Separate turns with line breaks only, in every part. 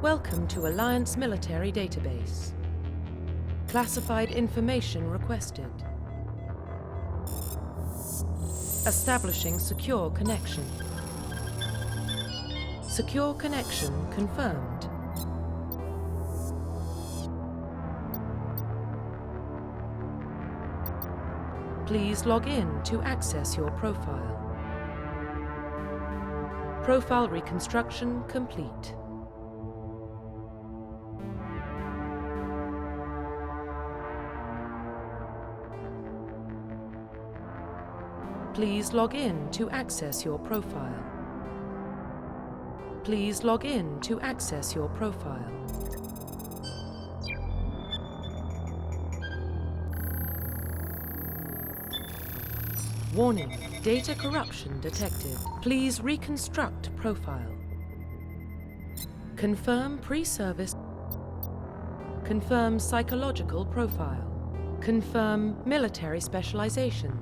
Welcome to Alliance Military Database. Classified information requested. Establishing secure connection. Secure connection confirmed. Please log in to access your profile. Profile reconstruction complete. Please log in to access your profile. Please log in to access your profile. Warning, data corruption detected. Please reconstruct profile. Confirm pre-service. Confirm psychological profile. Confirm military specialization.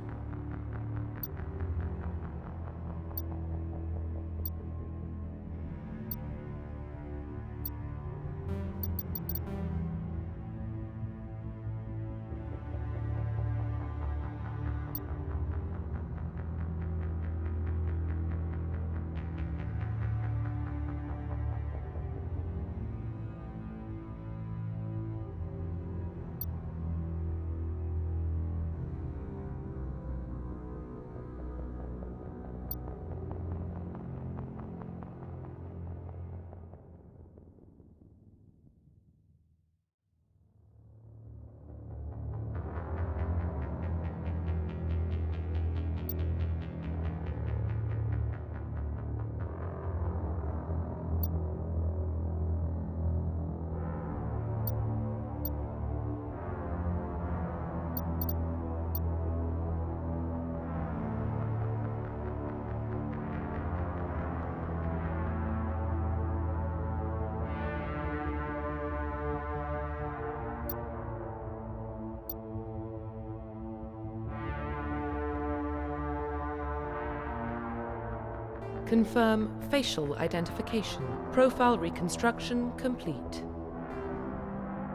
Confirm facial identification. Profile reconstruction complete.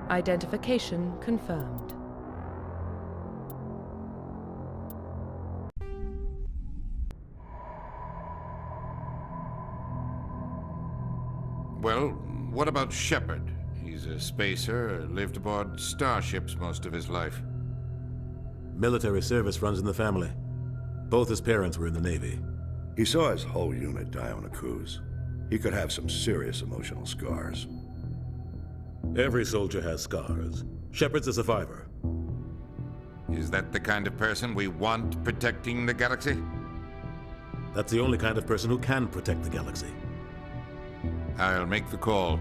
Identification confirmed.
Well, what about Shepard? He's a spacer, lived aboard starships most of his life.
Military service runs in the family. Both his parents were in the Navy.
He saw his whole unit die on a cruise. He could have some serious emotional scars.
Every soldier has scars. Shepard's a survivor.
Is that the kind of person we want protecting the galaxy?
That's the only kind of person who can protect the galaxy.
I'll make the call.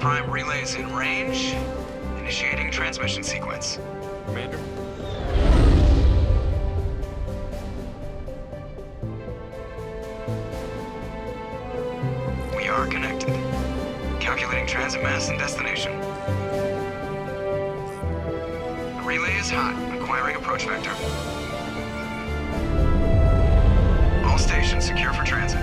Prime relays in range. Initiating transmission sequence.
Commander.
We are connected. Calculating transit mass and destination. The relay is hot. Acquiring approach vector. All stations secure for transit.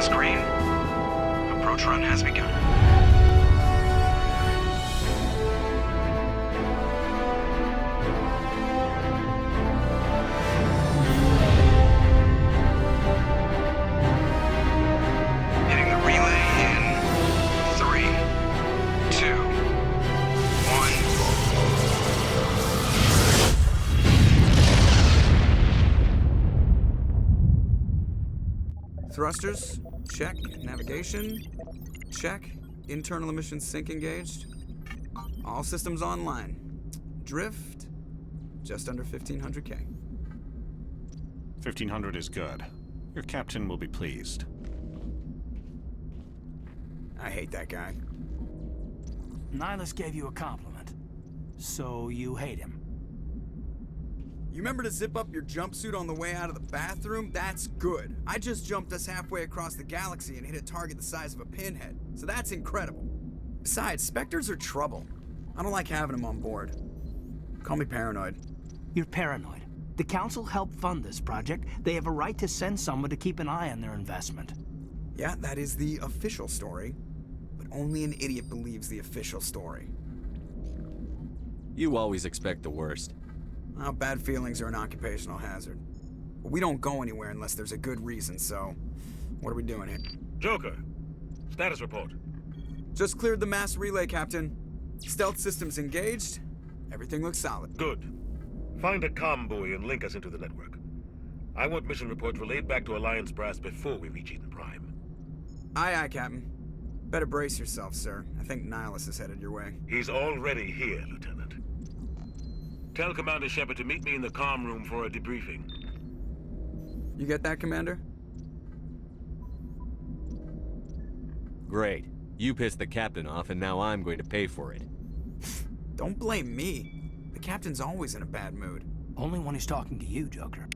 Green. Approach run has begun. Hitting the relay in 3, 2, 1. Thrusters, check. Navigation, check. Internal emissions sync engaged. All systems online. Drift, just under 1,500K.
1,500 is good. Your captain will be pleased.
I hate that guy.
Nihilus gave you a compliment, so you hate him.
You remember to zip up your jumpsuit on the way out of the bathroom? That's good. I just jumped us halfway across the galaxy and hit a target the size of a pinhead, so that's incredible. Besides, Spectres are trouble. I don't like having them on board. Call me paranoid.
You're paranoid. The Council helped fund this project. They have a right to send someone to keep an eye on their investment.
Yeah, that is the official story. But only an idiot believes the official story.
You always expect the worst.
Well, bad feelings are an occupational hazard. But we don't go anywhere unless there's a good reason, so... What are we doing here?
Joker, status report.
Just cleared the mass relay, Captain. Stealth systems engaged. Everything looks solid.
Good. Find a comm buoy and link us into the network. I want mission reports relayed back to Alliance Brass before we reach Eden Prime.
Aye, aye, Captain. Better brace yourself, sir. I think Nihilus is headed your way.
He's already here, Lieutenant. Tell Commander Shepard to meet me in the comm room for a debriefing.
You get that, Commander?
Great. You pissed the captain off, and now I'm going to pay for it.
Don't blame me. The Captain's always in a bad mood.
Only when he's talking to you, Joker.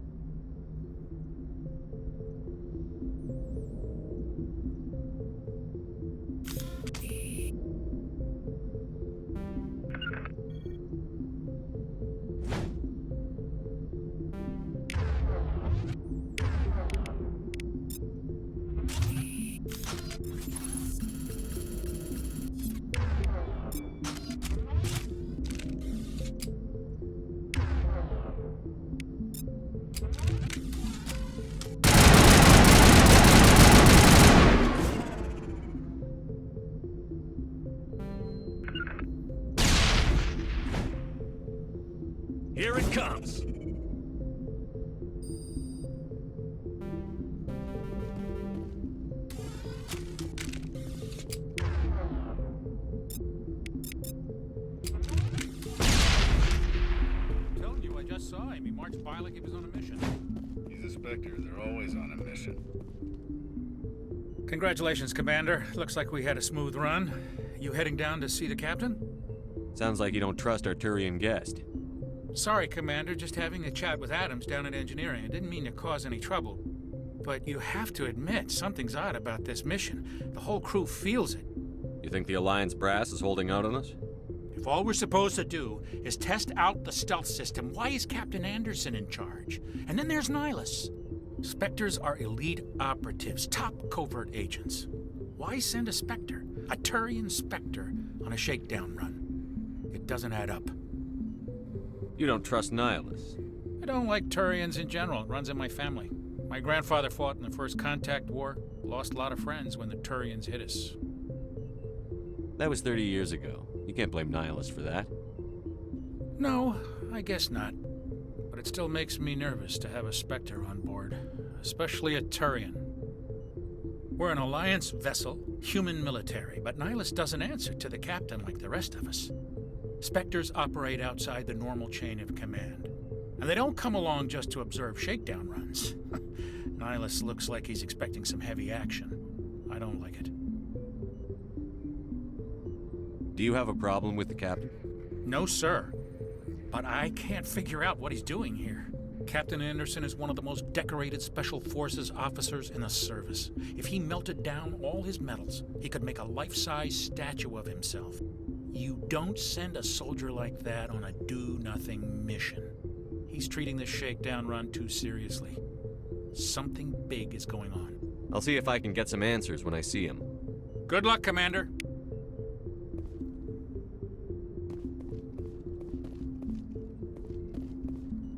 Here it comes!
I'm telling you, I just saw him. He marched by like he was on a mission.
He's a Spectre. They're always on a mission.
Congratulations, Commander. Looks like we had a smooth run. You heading down to see the captain?
Sounds like you don't trust our Turian guest.
Sorry, Commander. Just having a chat with Adams down at engineering. I didn't mean to cause any trouble. But you have to admit, something's odd about this mission. The whole crew feels it.
You think the Alliance brass is holding out on us?
If all we're supposed to do is test out the stealth system, why is Captain Anderson in charge? And then there's Nihilus. Spectres are elite operatives, top covert agents. Why send a Spectre, a Turian Spectre, on a shakedown run? It doesn't add up.
You don't trust Nihilus?
I don't like Turians in general. It runs in my family. My grandfather fought in the First Contact War, lost a lot of friends when the Turians hit us.
That was 30 years ago. You can't blame Nihilus for that.
No, I guess not. But it still makes me nervous to have a Spectre on board, especially a Turian. We're an Alliance vessel, human military, but Nihilus doesn't answer to the captain like the rest of us. Spectres operate outside the normal chain of command. And they don't come along just to observe shakedown runs. Nihilus looks like he's expecting some heavy action. I don't like it.
Do you have a problem with the captain?
No, sir. But I can't figure out what he's doing here. Captain Anderson is one of the most decorated Special Forces officers in the service. If he melted down all his medals, he could make a life-size statue of himself. You don't send a soldier like that on a do-nothing mission. He's treating this shakedown run too seriously. Something big is going on.
I'll see if I can get some answers when I see him.
Good luck, Commander.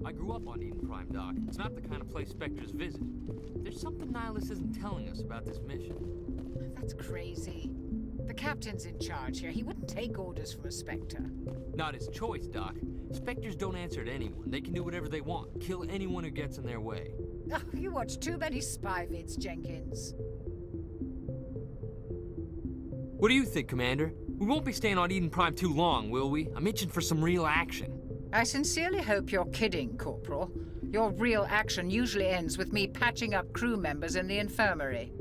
I grew up on Eden Prime, Doc. It's not the kind of place Spectres visit. There's something Nihilus isn't telling us about this mission.
That's crazy. The captain's in charge here. He wouldn't take orders from a Spectre.
Not his choice, Doc. Spectres don't answer to anyone. They can do whatever they want, kill anyone who gets in their way.
Oh, you watch too many spy vids, Jenkins.
What do you think, Commander? We won't be staying on Eden Prime too long, will we? I'm itching for some real action.
I sincerely hope you're kidding, Corporal. Your real action usually ends with me patching up crew members in the infirmary.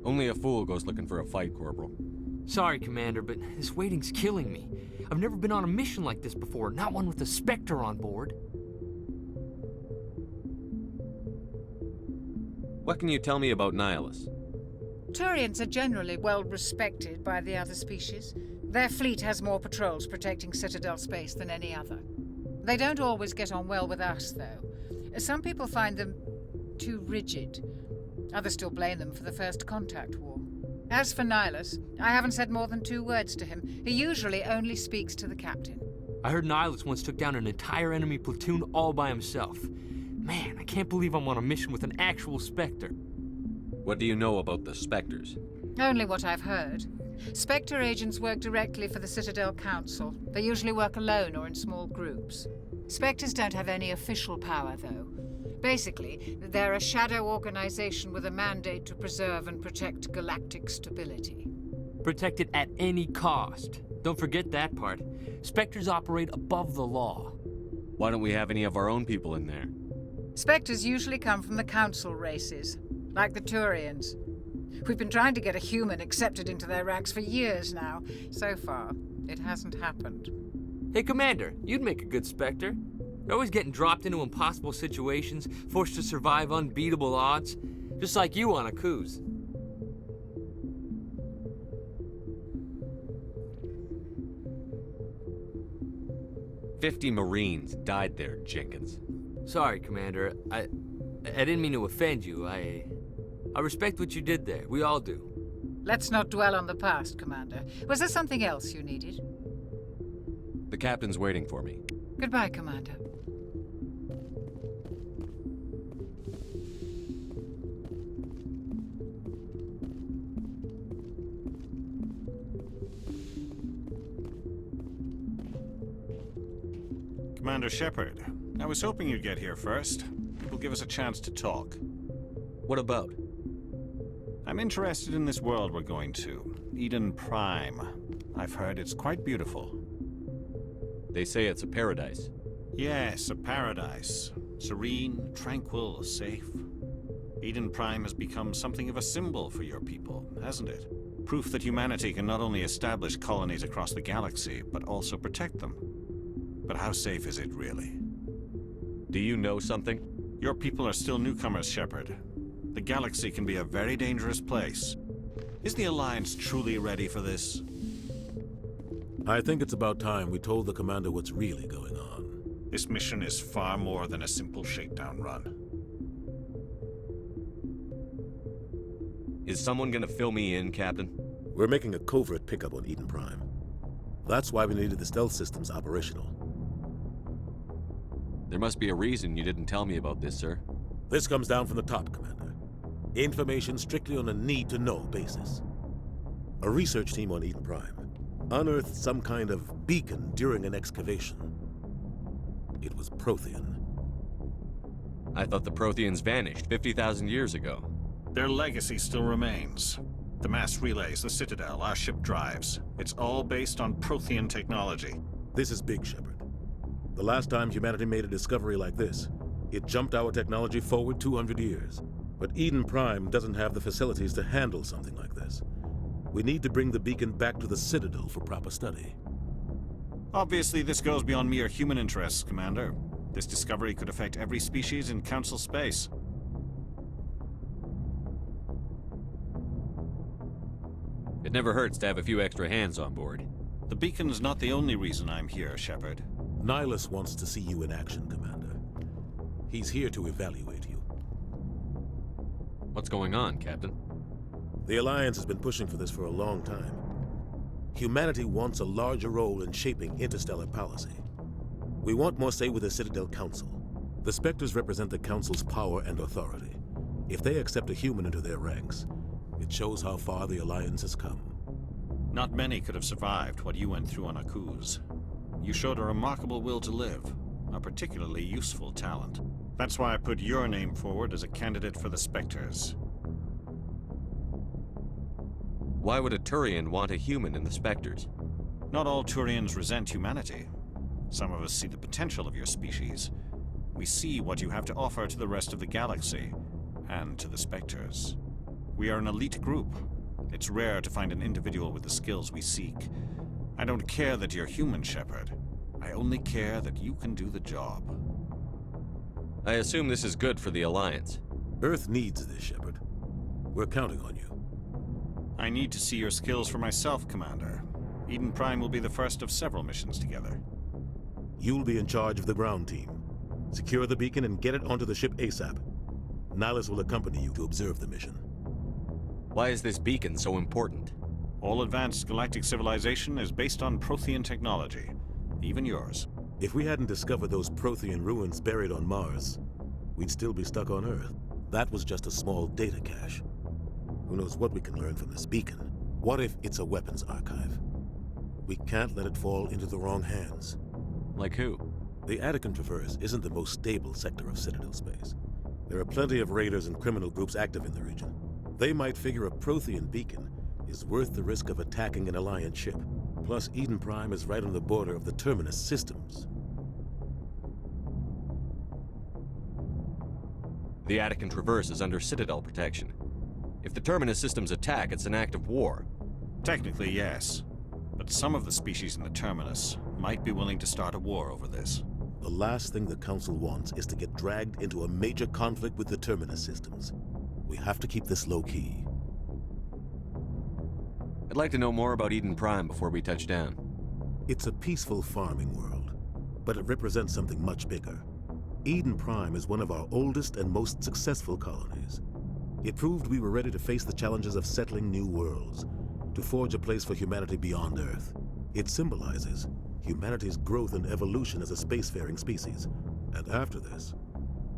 Only a fool goes looking for a fight, Corporal.
Sorry, Commander, but this waiting's killing me. I've never been on a mission like this before, not one with a Spectre on board.
What can you tell me about Nihilus?
Turians are generally well respected by the other species. Their fleet has more patrols protecting Citadel space than any other. They don't always get on well with us, though. Some people find them too rigid. Others still blame them for the First Contact War. As for Nihilus, I haven't said more than 2 words to him. He usually only speaks to the captain.
I heard Nihilus once took down an entire enemy platoon all by himself. Man, I can't believe I'm on a mission with an actual Spectre.
What do you know about the Spectres?
Only what I've heard. Spectre agents work directly for the Citadel Council. They usually work alone or in small groups. Spectres don't have any official power, though. Basically, they're a shadow organization with a mandate to preserve and protect galactic stability.
Protect it at any cost. Don't forget that part. Spectres operate above the law.
Why don't we have any of our own people in there?
Spectres usually come from the Council races, like the Turians. We've been trying to get a human accepted into their ranks for years now. So far, it hasn't happened.
Hey, Commander, you'd make a good Spectre. You're always getting dropped into impossible situations, forced to survive unbeatable odds, just like you on a cruise.
"50 Marines died there, Jenkins."
Sorry, Commander. I didn't mean to offend you. I respect what you did there. We all do.
Let's not dwell on the past, Commander. Was there something else you needed?
The captain's waiting for me.
Goodbye, Commander.
Commander Shepard, I was hoping you'd get here first. It will give us a chance to talk.
What about?
I'm interested in this world we're going to, Eden Prime. I've heard it's quite beautiful.
They say it's a paradise.
Yes, a paradise. Serene, tranquil, safe. Eden Prime has become something of a symbol for your people, hasn't it? Proof that humanity can not only establish colonies across the galaxy, but also protect them. But how safe is it, really?
Do you know something?
Your people are still newcomers, Shepard. The galaxy can be a very dangerous place. Is the Alliance truly ready for this?
I think it's about time we told the commander what's really going on.
This mission is far more than a simple shakedown run.
Is someone gonna fill me in, Captain?
We're making a covert pickup on Eden Prime. That's why we needed the stealth systems operational.
There must be a reason you didn't tell me about this, sir.
This comes down from the top, Commander. Information strictly on a need-to-know basis. A research team on Eden Prime unearthed some kind of beacon during an excavation. It was Prothean.
I thought the Protheans vanished 50,000 years ago.
Their legacy still remains. The mass relays, the Citadel, our ship drives. It's all based on Prothean technology.
This is big, Shepard. The last time humanity made a discovery like this, it jumped our technology forward 200 years. But Eden Prime doesn't have the facilities to handle something like this. We need to bring the beacon back to the Citadel for proper study.
Obviously, this goes beyond mere human interests, Commander. This discovery could affect every species in Council space.
It never hurts to have a few extra hands on board.
The beacon's not the only reason I'm here, Shepard.
Nihilus wants to see you in action, Commander. He's here to evaluate you.
What's going on, Captain?
The Alliance has been pushing for this for a long time. Humanity wants a larger role in shaping interstellar policy. We want more say with the Citadel Council. The Spectres represent the Council's power and authority. If they accept a human into their ranks, it shows how far the Alliance has come.
Not many could have survived what you went through on Akuz. You showed a remarkable will to live, a particularly useful talent. That's why I put your name forward as a candidate for the Spectres.
Why would a Turian want a human in the Spectres?
Not all Turians resent humanity. Some of us see the potential of your species. We see what you have to offer to the rest of the galaxy, and to the Spectres. We are an elite group. It's rare to find an individual with the skills we seek. I don't care that you're human, Shepard. I only care that you can do the job.
I assume this is good for the Alliance.
Earth needs this, Shepard. We're counting on you.
I need to see your skills for myself, Commander. Eden Prime will be the first of several missions together.
You'll be in charge of the ground team. Secure the beacon and get it onto the ship ASAP. Nihilus will accompany you to observe the mission.
Why is this beacon so important?
All advanced galactic civilization is based on Prothean technology. Even yours.
If we hadn't discovered those Prothean ruins buried on Mars, we'd still be stuck on Earth. That was just a small data cache. Who knows what we can learn from this beacon? What if it's a weapons archive? We can't let it fall into the wrong hands.
Like who?
The Attican Traverse isn't the most stable sector of Citadel space. There are plenty of raiders and criminal groups active in the region. They might figure a Prothean beacon is worth the risk of attacking an Alliance ship. Plus, Eden Prime is right on the border of the Terminus systems.
The Attican Traverse is under Citadel protection. If the Terminus systems attack, it's an act of war.
Technically, yes. But some of the species in the Terminus might be willing to start a war over this.
The last thing the Council wants is to get dragged into a major conflict with the Terminus systems. We have to keep this low-key.
I'd like to know more about Eden Prime before we touch down.
It's a peaceful farming world, but it represents something much bigger. Eden Prime is one of our oldest and most successful colonies. It proved we were ready to face the challenges of settling new worlds, to forge a place for humanity beyond Earth. It symbolizes humanity's growth and evolution as a spacefaring species. And after this,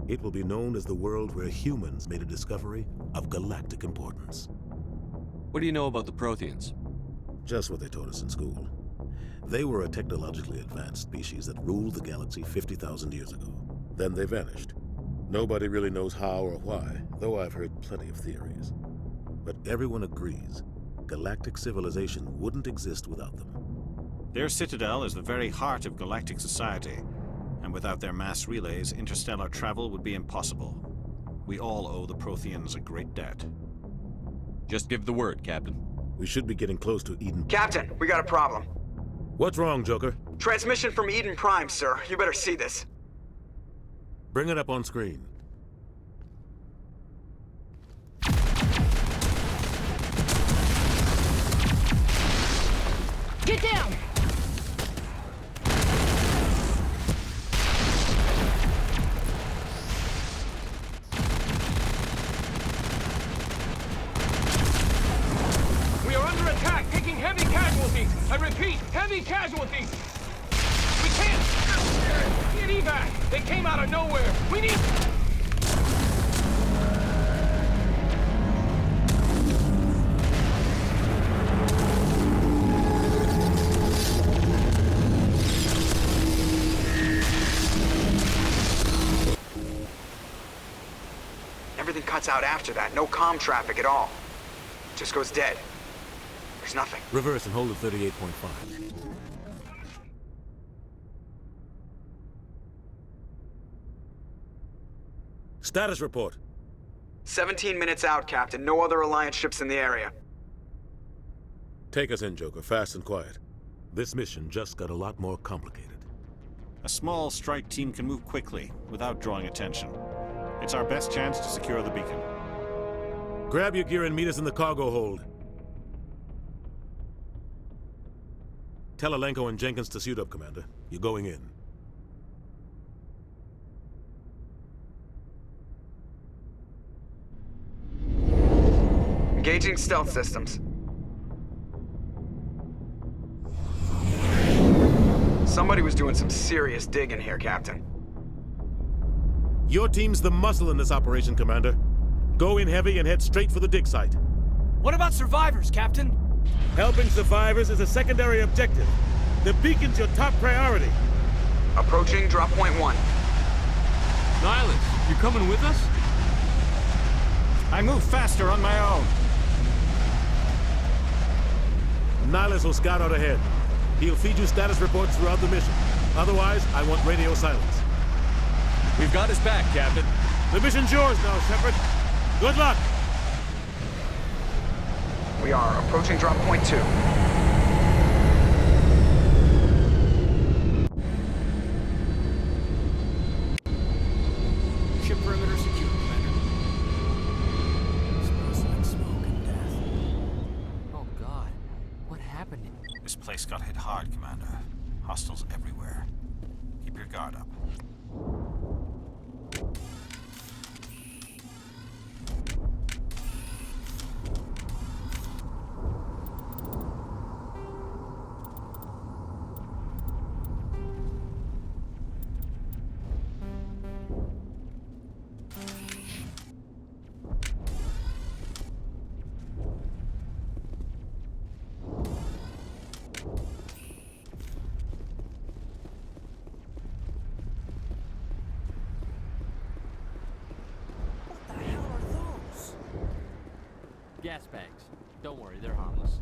it will be known as the world where humans made a discovery of galactic importance.
What do you know about the Protheans?
Just what they taught us in school. They were a technologically advanced species that ruled the galaxy 50,000 years ago. Then they vanished. Nobody really knows how or why, though I've heard plenty of theories. But everyone agrees galactic civilization wouldn't exist without them.
Their citadel is the very heart of galactic society, and without their mass relays, interstellar travel would be impossible. We all owe the Protheans a great debt.
Just give the word, Captain.
We should be getting close to Eden.
Captain, we got a problem.
What's wrong, Joker?
Transmission from Eden Prime, sir. You better see this.
Bring it up on screen.
Get down!
We are under attack, taking heavy casualties. I repeat, heavy casualties. We can't get evac. They came out of nowhere. We need...
Everything cuts out after that. No comm traffic at all. Just goes dead. There's nothing.
Reverse and hold at 38.5. Status report.
17 minutes out, Captain. No other Alliance ships in the area.
Take us in, Joker, fast and quiet. This mission just got a lot more complicated.
A small strike team can move quickly, without drawing attention. It's our best chance to secure the beacon.
Grab your gear and meet us in the cargo hold. Tell Alenko and Jenkins to suit up, Commander. You're going in.
Engaging stealth systems. Somebody was doing some serious digging here, Captain.
Your team's the muscle in this operation, Commander. Go in heavy and head straight for the dig site.
What about survivors, Captain?
Helping survivors is a secondary objective. The beacon's your top priority.
Approaching drop point 1.
Nihilus, you coming with us?
I move faster on my own.
Nihilus will scout out ahead. He'll feed you status reports throughout the mission. Otherwise, I want radio silence.
We've got his back, Captain.
The mission's yours now, Shepard. Good luck!
We are approaching drop point 2.
Ship perimeter secure, Commander. Smells like smoke and death.
Oh God, what happened?
This place got hit hard, Commander. Hostiles everywhere. Keep your guard up.
Gas bags. Don't worry, they're harmless.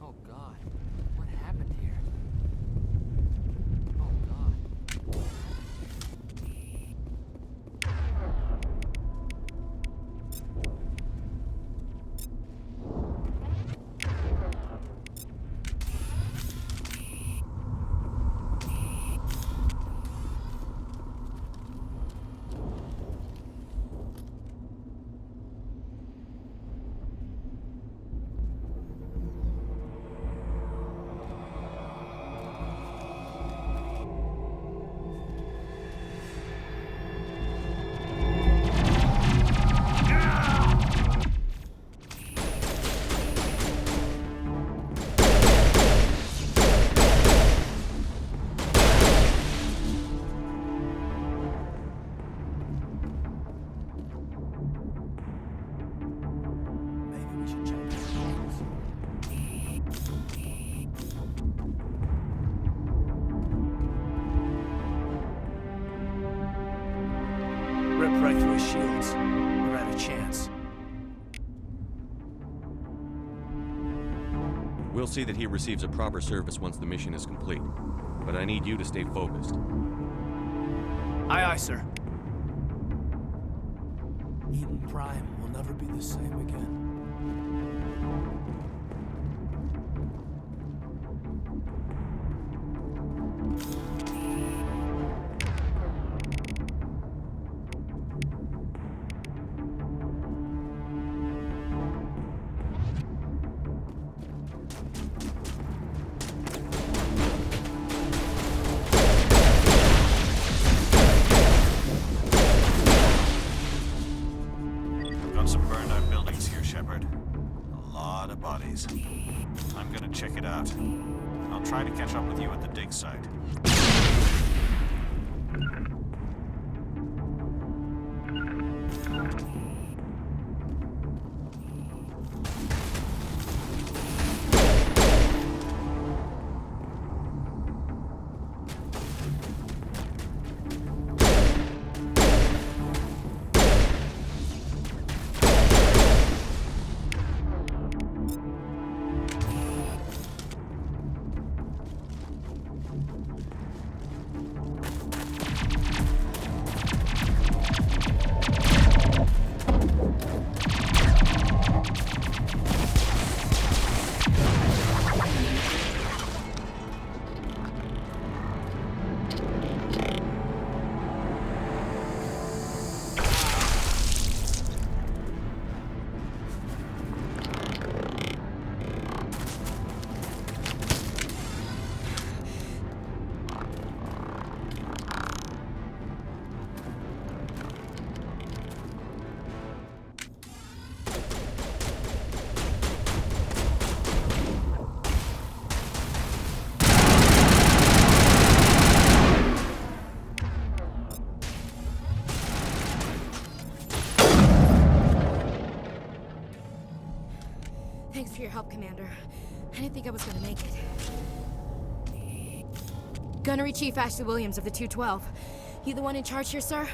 Oh God, what happened here? Oh God.
Rip right through his shields. We're out of chance.
We'll see that he receives a proper service once the mission is complete. But I need you to stay focused.
Aye, aye, sir. Eden Prime will never be the same again.
Got some burned out buildings here, Shepard. A lot of bodies. I'm gonna check it out. I'll try to catch up with you at the dig site.
Commander. I didn't think I was gonna make it. Gunnery Chief Ashley Williams of the 212. You the one in charge here, sir?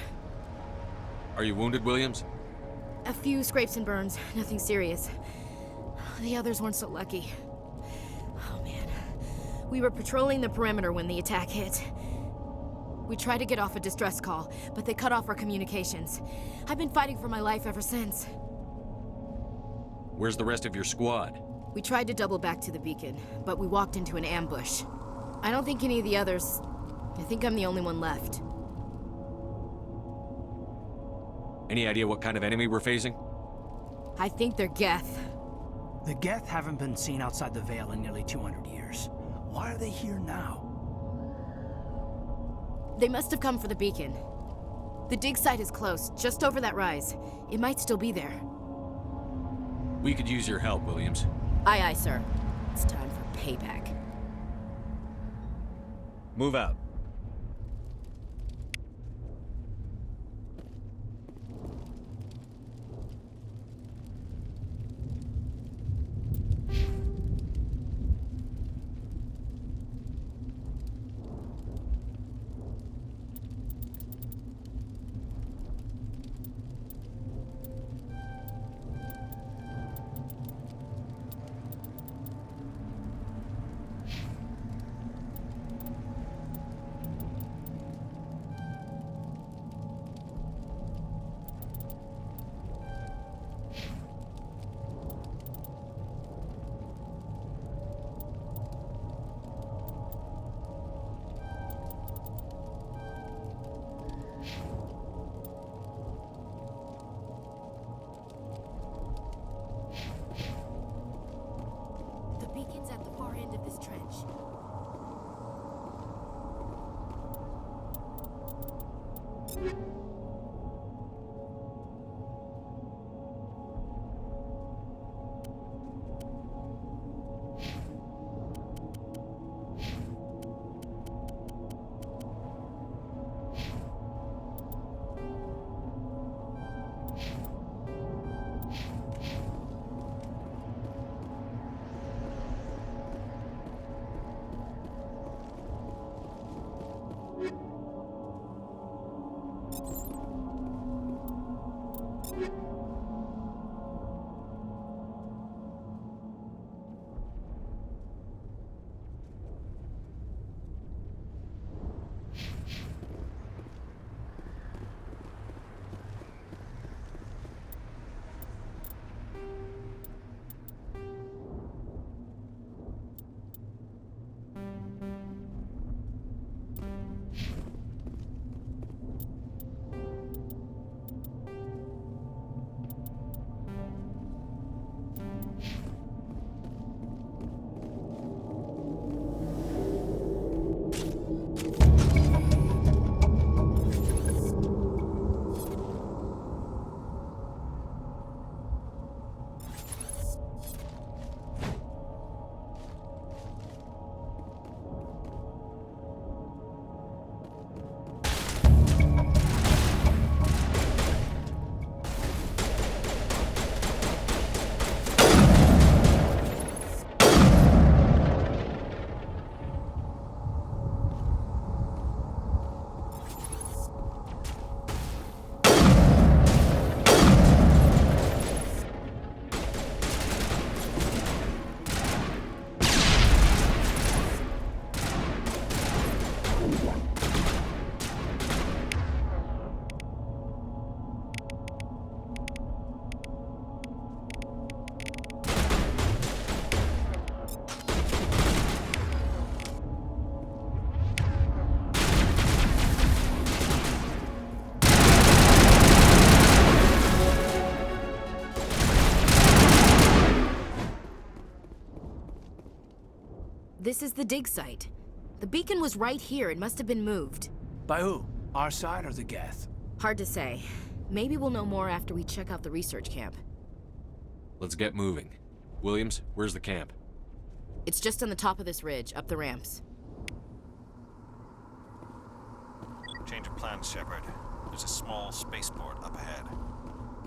Are you wounded, Williams?
A few scrapes and burns, nothing serious. The others weren't so lucky. Oh man. We were patrolling the perimeter when the attack hit. We tried to get off a distress call, but they cut off our communications. I've been fighting for my life ever since.
Where's the rest of your squad?
We tried to double back to the beacon, but we walked into an ambush. I don't think any of the others... I think I'm the only one left.
Any idea what kind of enemy we're facing?
I think they're Geth.
The Geth haven't been seen outside the Veil in nearly 200 years. Why are they here now?
They must have come for the beacon. The dig site is close, just over that rise. It might still be there.
We could use your help, Williams.
Aye, aye, sir. It's time for payback.
Move out.
This is the dig site. The beacon was right here. It must have been moved.
By who? Our side or the Geth?
Hard to say. Maybe we'll know more after we check out the research camp.
Let's get moving. Williams, where's the camp?
It's just on the top of this ridge, up the ramps.
Change of plans, Shepard. There's a small spaceport up ahead.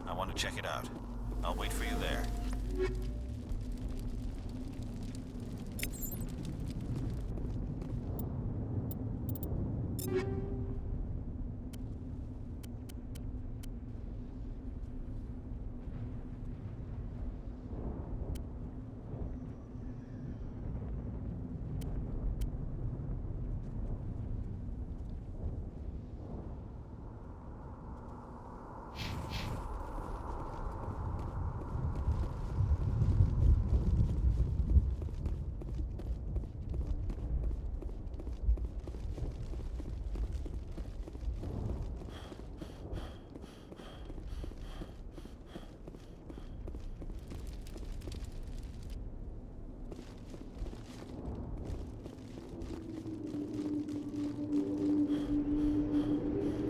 I want to check it out. I'll wait for you there.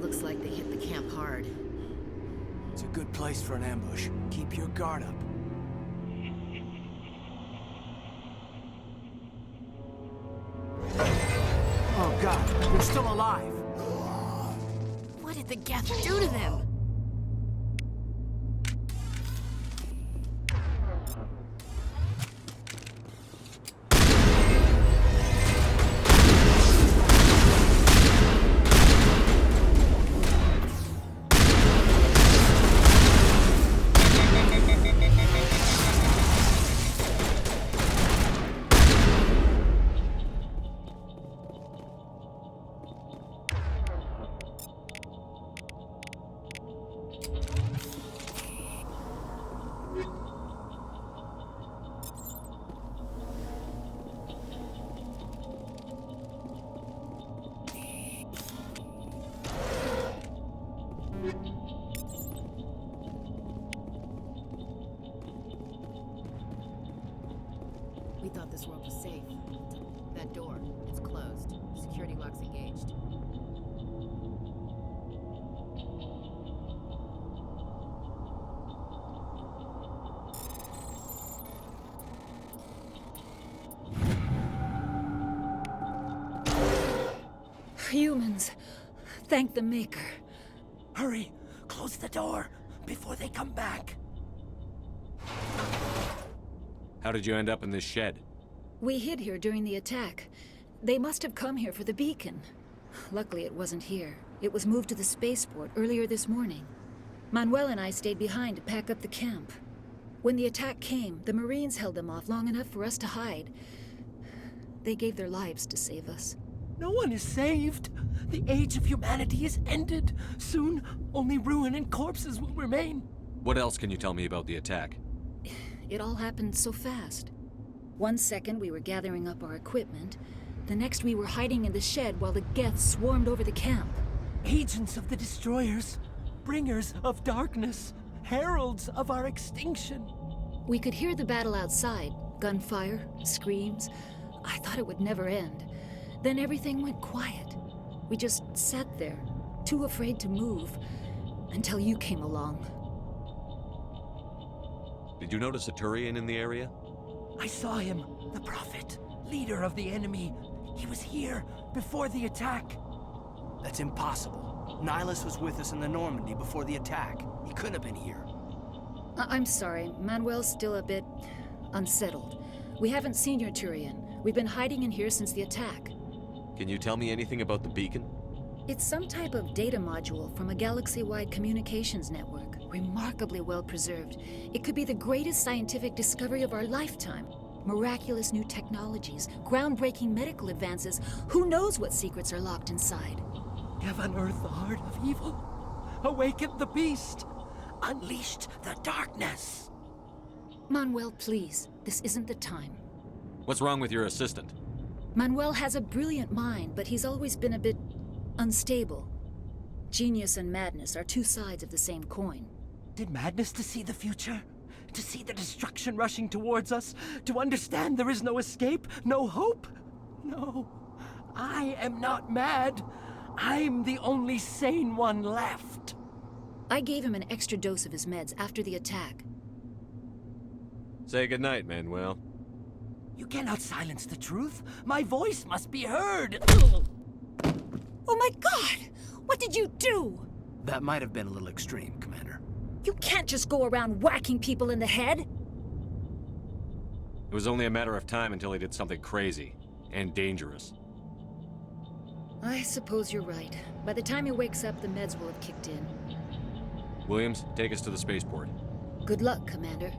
Looks like they hit the camp hard.
It's a good place for an ambush. Keep your guard up. Oh god, they're still alive!
What did the Geth do to them? We thought this world was safe. That door, it's closed. Security lock's engaged.
Humans. Thank the Maker.
Hurry! Close the door before they come back.
How did you end up in this shed?
We hid here during the attack. They must have come here for the beacon. Luckily, it wasn't here. It was moved to the spaceport earlier this morning. Manuel and I stayed behind to pack up the camp. When the attack came, the Marines held them off long enough for us to hide. They gave their lives to save us.
No one is saved. The age of humanity is ended. Soon, only ruin and corpses will remain.
What else can you tell me about the attack?
It all happened so fast. 1 second we were gathering up our equipment. The next we were hiding in the shed while the Geth swarmed over the camp.
Agents of the destroyers, bringers of darkness, heralds of our extinction.
We could hear the battle outside. Gunfire, screams. I thought it would never end. Then everything went quiet. We just sat there, too afraid to move, until you came along.
Did you notice a Turian in the area?
I saw him, the Prophet, leader of the enemy. He was here before the attack. That's impossible. Nihilus was with us in the Normandy before the attack. He couldn't have been here.
I'm sorry. Manuel's still a bit unsettled. We haven't seen your Turian. We've been hiding in here since the attack.
Can you tell me anything about the beacon?
It's some type of data module from a galaxy-wide communications network. Remarkably well preserved. It could be the greatest scientific discovery of our lifetime. Miraculous new technologies, groundbreaking medical advances. Who knows what secrets are locked inside?
Have unearthed the heart of evil. Awakened the beast. Unleashed the darkness.
Manuel, please. This isn't the time.
What's wrong with your assistant?
Manuel has a brilliant mind, but he's always been a bit unstable. Genius and madness are two sides of the same coin.
Did madness to see the future? To see the destruction rushing towards us? To understand there is no escape? No hope? No. I am not mad. I'm the only sane one left.
I gave him an extra dose of his meds after the attack.
Say goodnight, Manuel.
You cannot silence the truth. My voice must be heard.
Oh my God! What did you do?
That might have been a little extreme, Commander.
You can't just go around whacking people in the head.
It was only a matter of time until he did something crazy and dangerous.
I suppose you're right. By the time he wakes up, the meds will have kicked in.
Williams, take us to the spaceport.
Good luck, Commander.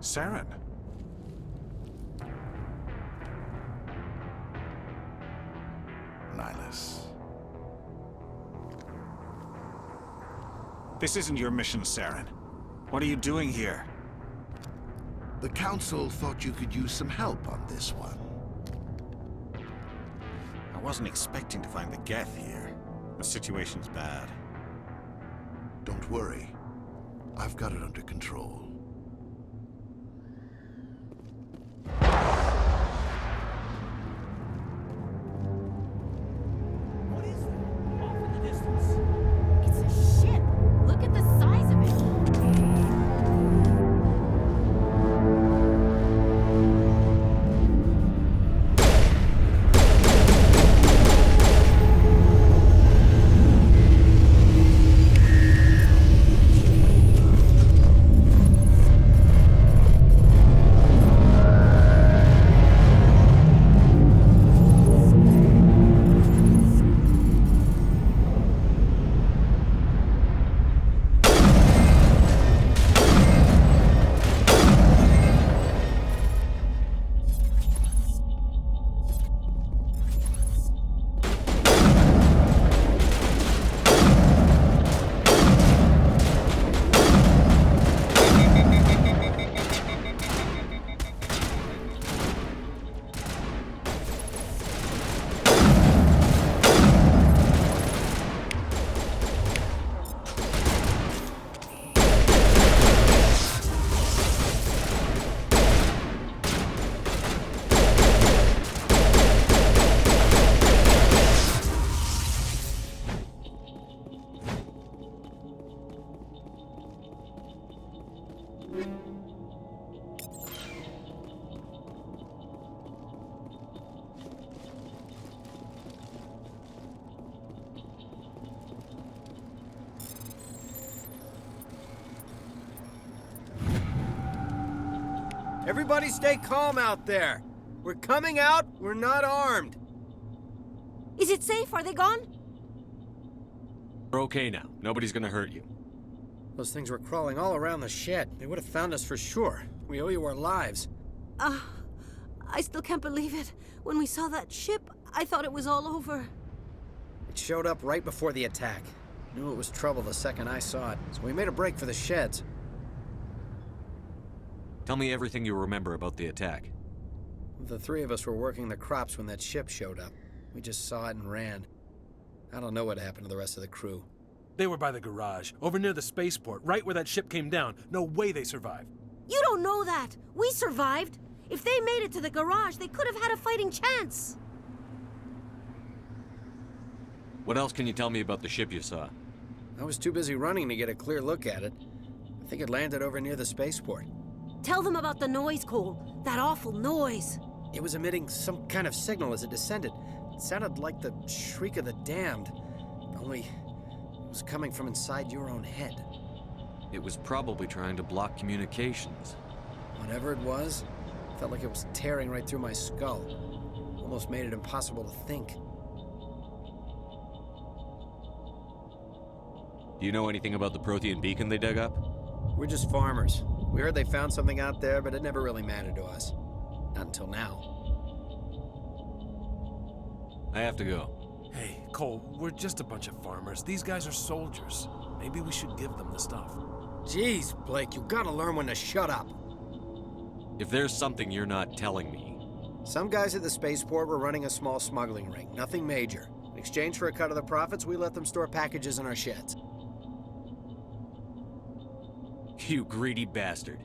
Saren. Nihilus.
This isn't your mission, Saren. What are you doing here?
The Council thought you could use some help on this one.
I wasn't expecting to find the Geth here. The situation's bad.
Don't worry. I've got it under control.
Everybody stay calm out there. We're coming out, we're not armed.
Is it safe? Are they gone?
We're okay now. Nobody's gonna hurt you.
Those things were crawling all around the shed. They would have found us for sure. We owe you our lives.
I still can't believe it. When we saw that ship, I thought it was all over.
It showed up right before the attack. Knew it was trouble the second I saw it, so we made a break for the sheds.
Tell me everything you remember about the attack.
The three of us were working the crops when that ship showed up. We just saw it and ran. I don't know what happened to the rest of the crew.
They were by the garage, over near the spaceport, right where that ship came down. No way they survived.
You don't know that. We survived. If they made it to the garage, they could have had a fighting chance.
What else can you tell me about the ship you saw?
I was too busy running to get a clear look at it. I think it landed over near the spaceport.
Tell them about the noise, Cole. That awful noise.
It was emitting some kind of signal as it descended. It sounded like the shriek of the damned. Only it was coming from inside your own head.
It was probably trying to block communications.
Whatever it was, felt like it was tearing right through my skull. Almost made it impossible to think.
Do you know anything about the Prothean beacon they dug up?
We're just farmers. We heard they found something out there, but it never really mattered to us. Not until now.
I have to go.
Hey, Cole, we're just a bunch of farmers. These guys are soldiers. Maybe we should give them the stuff.
Jeez, Blake, you gotta learn when to shut up.
If there's something you're not telling me...
Some guys at the spaceport were running a small smuggling ring. Nothing major. In exchange for a cut of the profits, we let them store packages in our sheds.
You greedy bastard.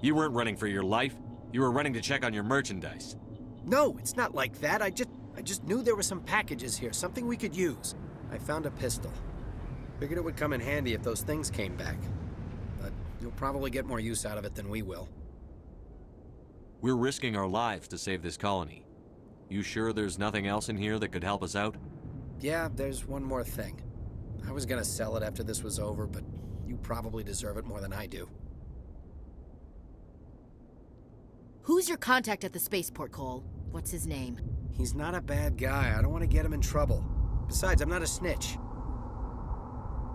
You weren't running for your life. You were running to check on your merchandise.
No, it's not like that. I I just knew there were some packages here, something we could use. I found a pistol. Figured it would come in handy if those things came back. But you'll probably get more use out of it than we will.
We're risking our lives to save this colony. You sure there's nothing else in here that could help us out?
Yeah, there's one more thing. I was gonna sell it after this was over, but you probably deserve it more than I do.
Who's your contact at the spaceport, Cole? What's his name?
He's not a bad guy. I don't want to get him in trouble. Besides, I'm not a snitch.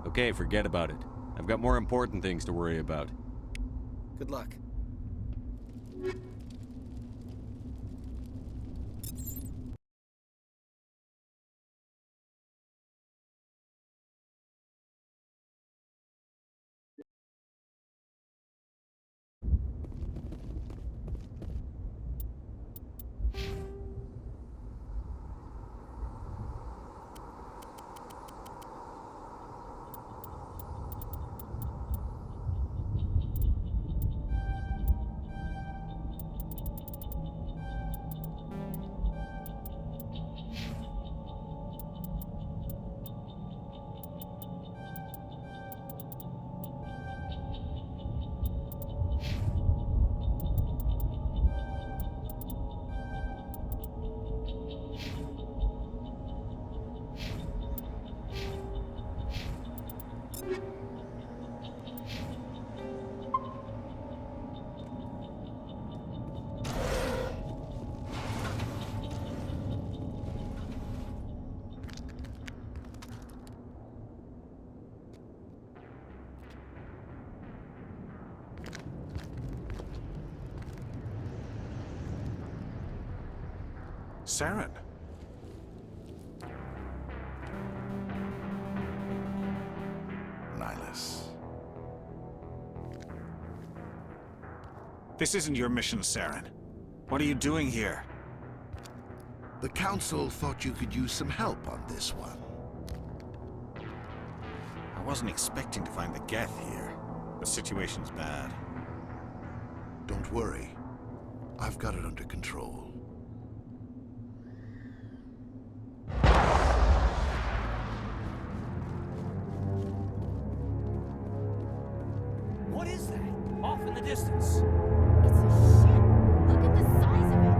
Okay, forget about it. I've got more important things to worry about.
Good luck.
Saren.
Nihilus.
This isn't your mission, Saren. What are you doing here?
The Council thought you could use some help on this one.
I wasn't expecting to find the Geth here. The situation's bad.
Don't worry. I've got it under control.
What is that? Off in the distance.
It's a ship. Look at the size of it.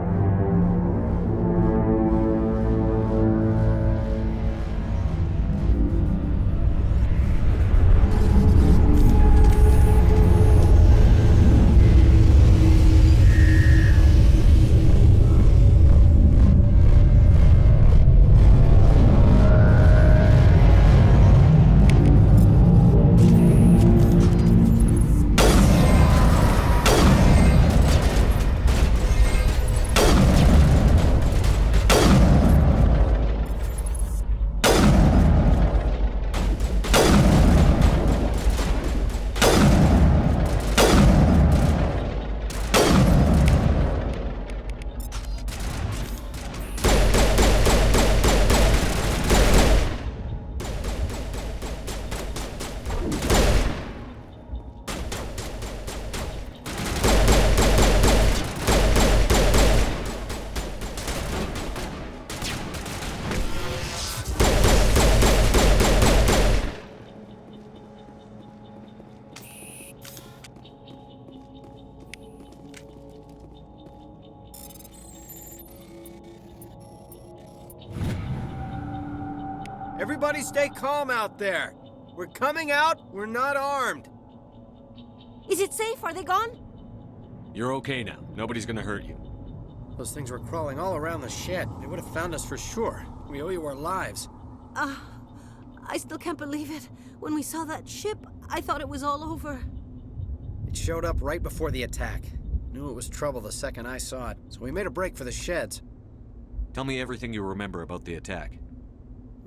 Everybody stay calm out there. We're coming out, we're not armed.
Is it safe? Are they gone?
You're okay now. Nobody's gonna hurt you.
Those things were crawling all around the shed. They would have found us for sure. We owe you our lives.
I still can't believe it. When we saw that ship, I thought it was all over.
It showed up right before the attack. Knew it was trouble the second I saw it, so we made a break for the sheds.
Tell me everything you remember about the attack.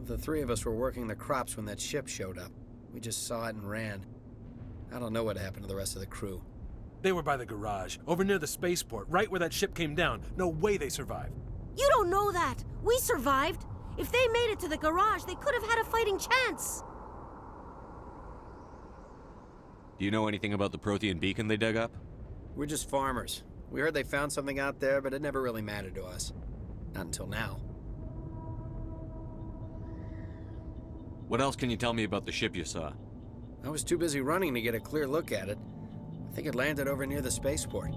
The three of us were working the crops when that ship showed up. We just saw it and ran. I don't know what happened to the rest of the crew.
They were by the garage, over near the spaceport, right where that ship came down. No way they survived.
You don't know that. We survived. If they made it to the garage, they could have had a fighting chance.
Do you know anything about the Prothean beacon they dug up?
We're just farmers. We heard they found something out there, but it never really mattered to us. Not until now.
What else can you tell me about the ship you saw?
I was too busy running to get a clear look at it. I think it landed over near the spaceport.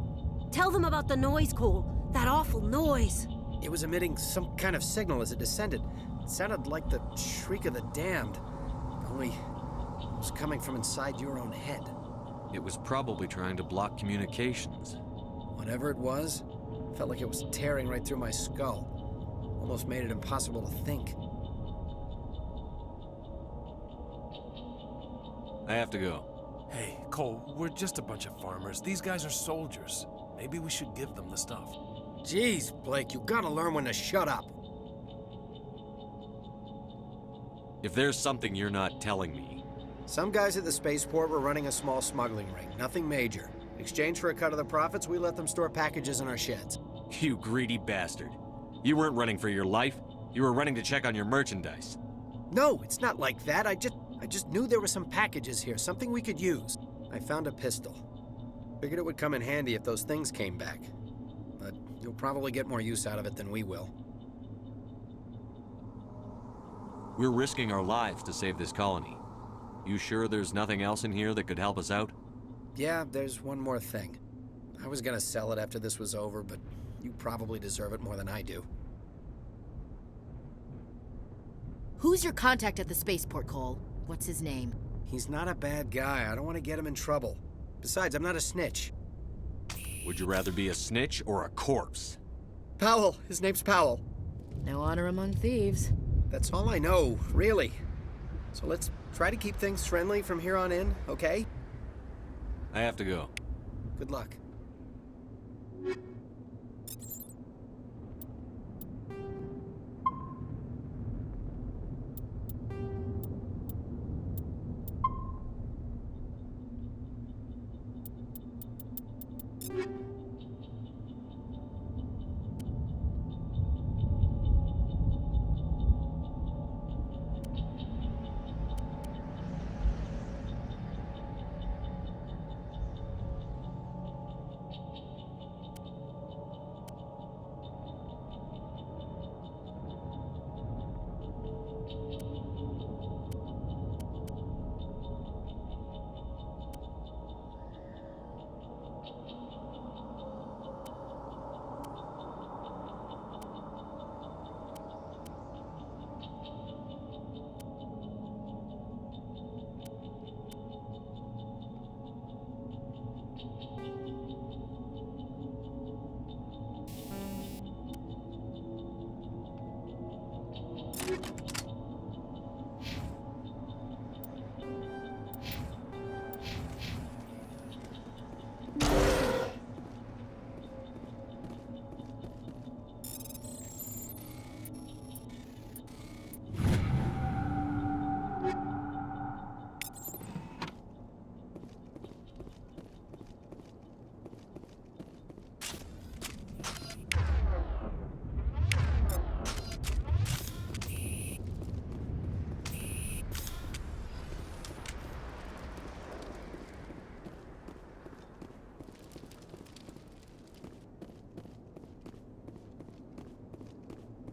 Tell them about the noise, Cole. That awful noise.
It was emitting some kind of signal as it descended. It sounded like the shriek of the damned. Only it was coming from inside your own head.
It was probably trying to block communications.
Whatever it was, felt like it was tearing right through my skull. Almost made it impossible to think.
I have to go.
Hey, Cole, we're just a bunch of farmers. These guys are soldiers. Maybe we should give them the stuff.
Jeez, Blake, you gotta learn when to shut up.
If there's something you're not telling me...
Some guys at the spaceport were running a small smuggling ring, nothing major. In exchange for a cut of the profits, we let them store packages in our sheds.
You greedy bastard. You weren't running for your life. You were running to check on your merchandise.
No, it's not like that. I just knew there were some packages here, something we could use. I found a pistol. Figured it would come in handy if those things came back. But you'll probably get more use out of it than we will.
We're risking our lives to save this colony. You sure there's nothing else in here that could help us out?
Yeah, there's one more thing. I was gonna sell it after this was over, but you probably deserve it more than I do.
Who's your contact at the spaceport, Cole? What's his name?
He's not a bad guy. I don't want to get him in trouble. Besides, I'm not a snitch.
Would you rather be a snitch or a corpse?
Powell. His name's Powell.
No honor among thieves.
That's all I know, really. So let's try to keep things friendly from here on in, okay?
I have to go.
Good luck.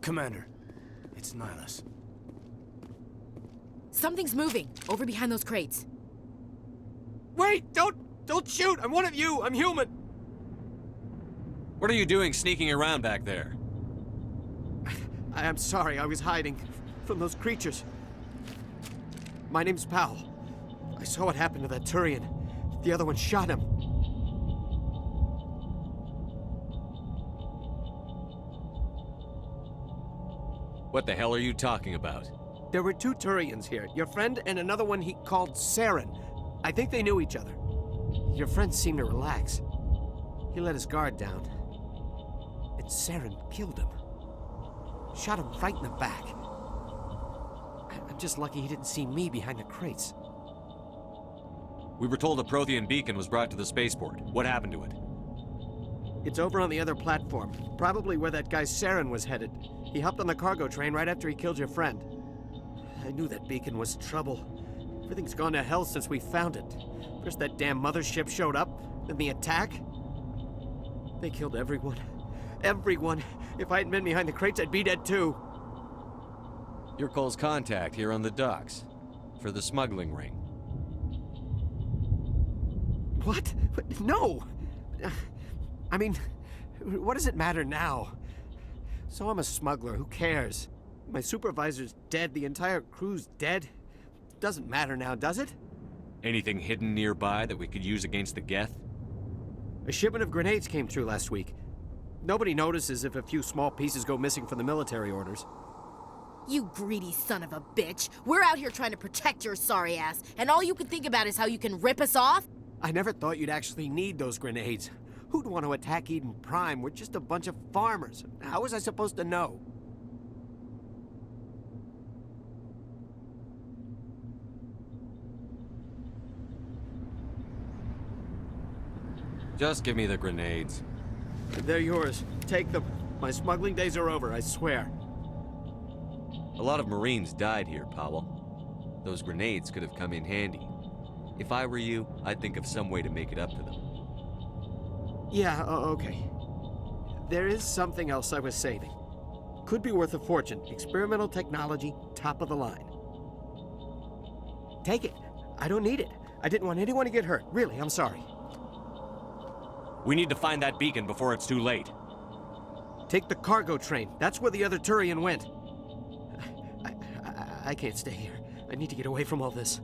Commander, it's Nihilus.
Something's moving, over behind those crates.
Wait! Don't shoot! I'm one of you! I'm human!
What are you doing sneaking around back there?
I'm sorry, I was hiding from those creatures. My name's Powell. I saw what happened to that Turian. The other one shot him.
What the hell are you talking about?
There were two Turians here. Your friend and another one he called Saren. I think they knew each other. Your friend seemed to relax. He let his guard down. And Saren killed him. Shot him right in the back. I'm just lucky he didn't see me behind the crates.
We were told a Prothean beacon was brought to the spaceport. What happened to it?
It's over on the other platform. Probably where that guy Saren was headed. He hopped on the cargo train right after he killed your friend. I knew that beacon was trouble. Everything's gone to hell since we found it. First that damn mothership showed up, then the attack. They killed everyone. Everyone. If I hadn't been behind the crates, I'd be dead too.
You're Cole's contact here on the docks. For the smuggling ring.
What? No! I mean, what does it matter now? So I'm a smuggler, who cares? My supervisor's dead, the entire crew's dead. Doesn't matter now, does it?
Anything hidden nearby that we could use against the Geth?
A shipment of grenades came through last week. Nobody notices if a few small pieces go missing from the military orders.
You greedy son of a bitch. We're out here trying to protect your sorry ass, and all you can think about is how you can rip us off?
I never thought you'd actually need those grenades. Who'd want to attack Eden Prime? We're just a bunch of farmers. How was I supposed to know?
Just give me the grenades.
They're yours. Take them. My smuggling days are over, I swear.
A lot of Marines died here, Powell. Those grenades could have come in handy. If I were you, I'd think of some way to make it up to them.
Yeah, okay. There is something else I was saving. Could be worth a fortune. Experimental technology, top of the line. Take it. I don't need it. I didn't want anyone to get hurt. Really, I'm sorry.
We need to find that beacon before it's too late.
Take the cargo train. That's where the other Turian went. I can't stay here. I need to get away from all this.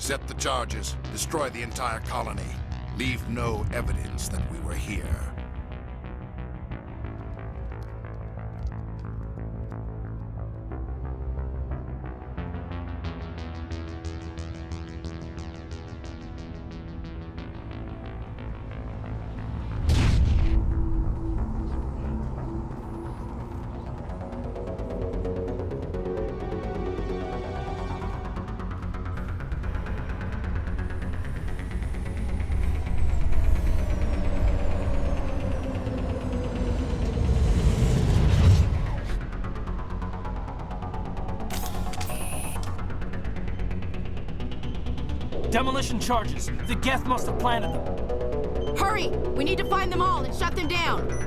Set the charges. Destroy the entire colony. Leave no evidence that we were here.
Demolition charges. The Geth must have planted them.
Hurry! We need to find them all and shut them down!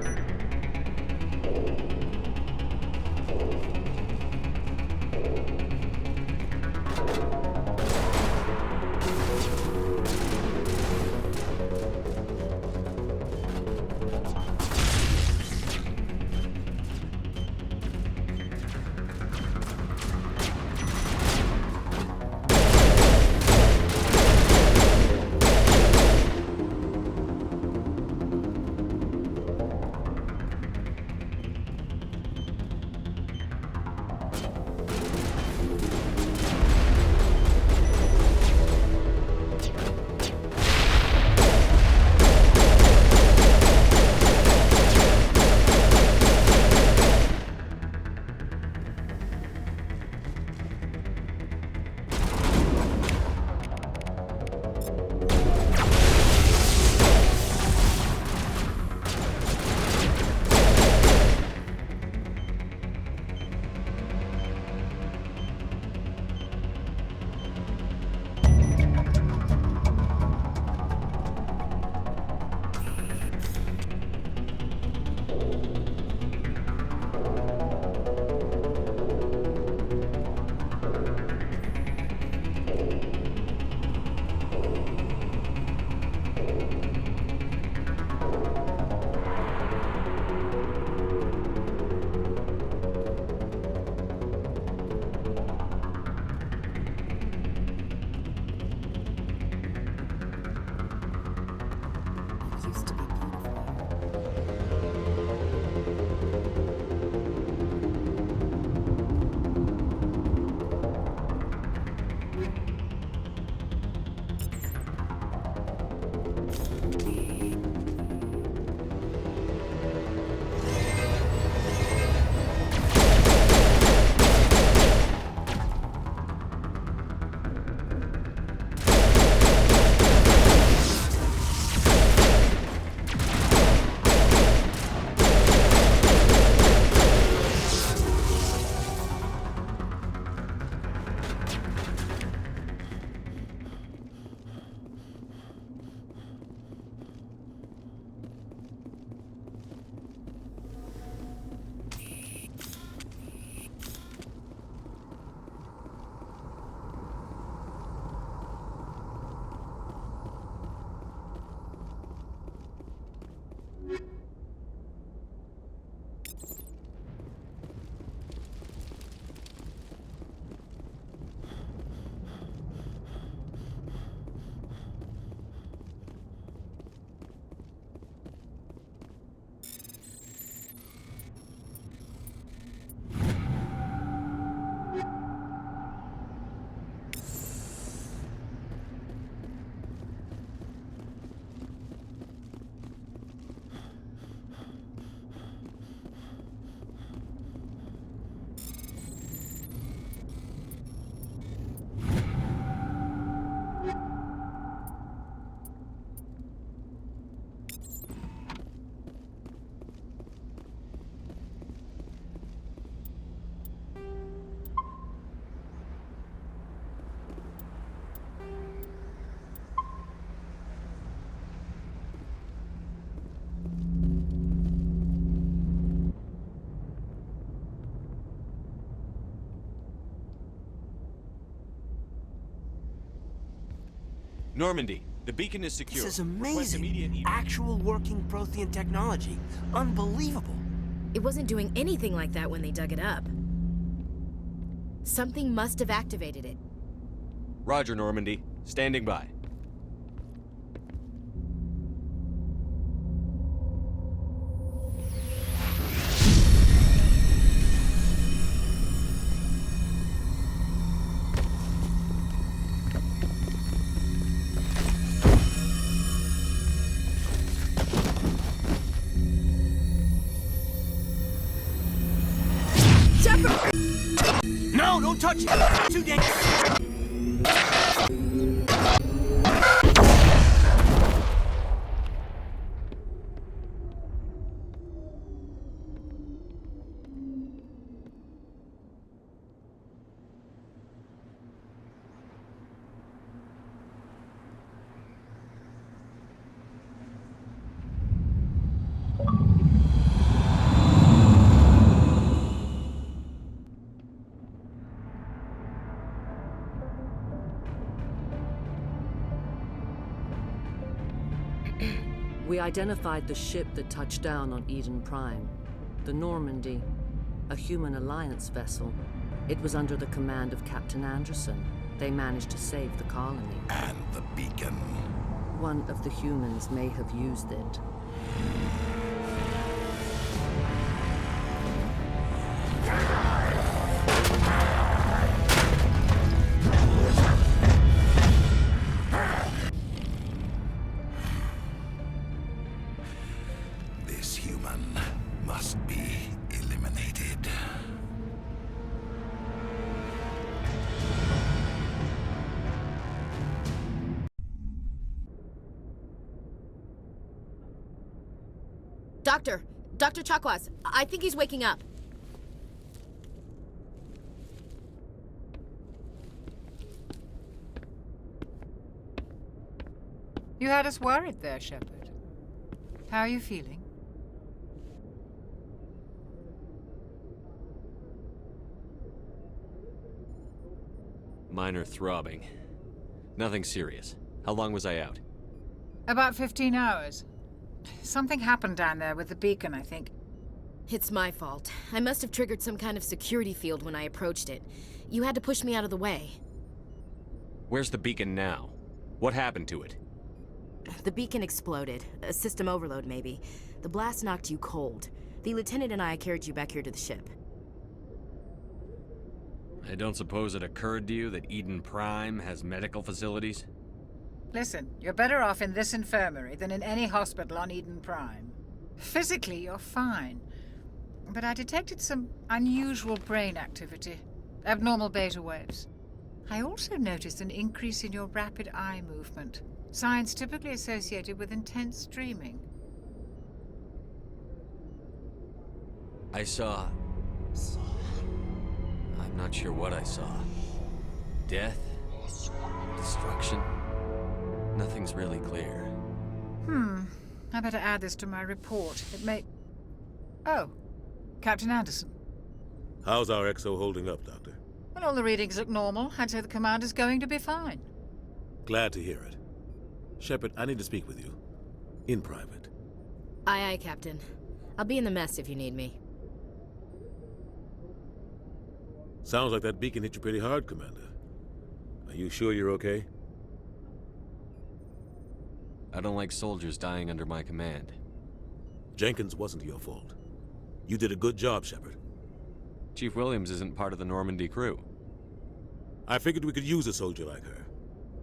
Normandy, the beacon is secure.
This is amazing. Actual working Prothean technology. Unbelievable.
It wasn't doing anything like that when they dug it up. Something must have activated it.
Roger, Normandy. Standing by.
No, don't touch it! Too dangerous!
We identified the ship that touched down on Eden Prime. The Normandy. A human alliance vessel. It was under the command of Captain Anderson. They managed to save the colony.
And the beacon.
One of the humans may have used it.
This human must be eliminated.
Dr. Chakwas, I think he's waking up.
You had us worried there, Shepard. How are you feeling?
Minor throbbing. Nothing serious. How long was I out?
About 15 hours. Something happened down there with the beacon, I think.
It's my fault. I must have triggered some kind of security field when I approached it. You had to push me out of the way.
Where's the beacon now? What happened to it?
The beacon exploded. A system overload, maybe. The blast knocked you cold. The lieutenant and I carried you back here to the ship.
I don't suppose it occurred to you that Eden Prime has medical facilities?
Listen, you're better off in this infirmary than in any hospital on Eden Prime. Physically, you're fine. But I detected some unusual brain activity. Abnormal beta waves. I also noticed an increase in your rapid eye movement. Signs typically associated with intense dreaming.
I saw... I'm not sure what I saw. Death? Destruction? Nothing's really clear.
I better add this to my report. It may... Oh, Captain Anderson.
How's our XO holding up, Doctor?
Well, all the readings look normal. I'd say the commander's going to be fine.
Glad to hear it. Shepard, I need to speak with you. In private.
Aye, aye, Captain. I'll be in the mess if you need me.
Sounds like that beacon hit you pretty hard, Commander. Are you sure you're okay?
I don't like soldiers dying under my command.
Jenkins wasn't your fault. You did a good job, Shepard.
Chief Williams isn't part of the Normandy crew.
I figured we could use a soldier like her.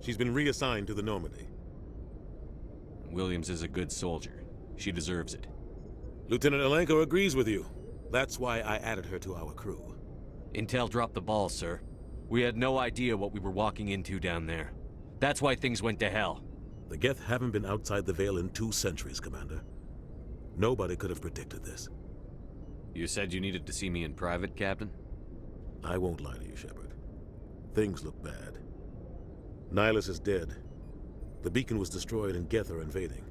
She's been reassigned to the Normandy.
Williams is a good soldier. She deserves it.
Lieutenant Alenko agrees with you. That's why I added her to our crew.
Intel dropped the ball, sir. We had no idea what we were walking into down there. That's why things went to hell.
The Geth haven't been outside the Veil in 2 centuries, Commander. Nobody could have predicted this.
You said you needed to see me in private, Captain?
I won't lie to you, Shepard. Things look bad. Nihilus is dead. The beacon was destroyed and Geth are invading.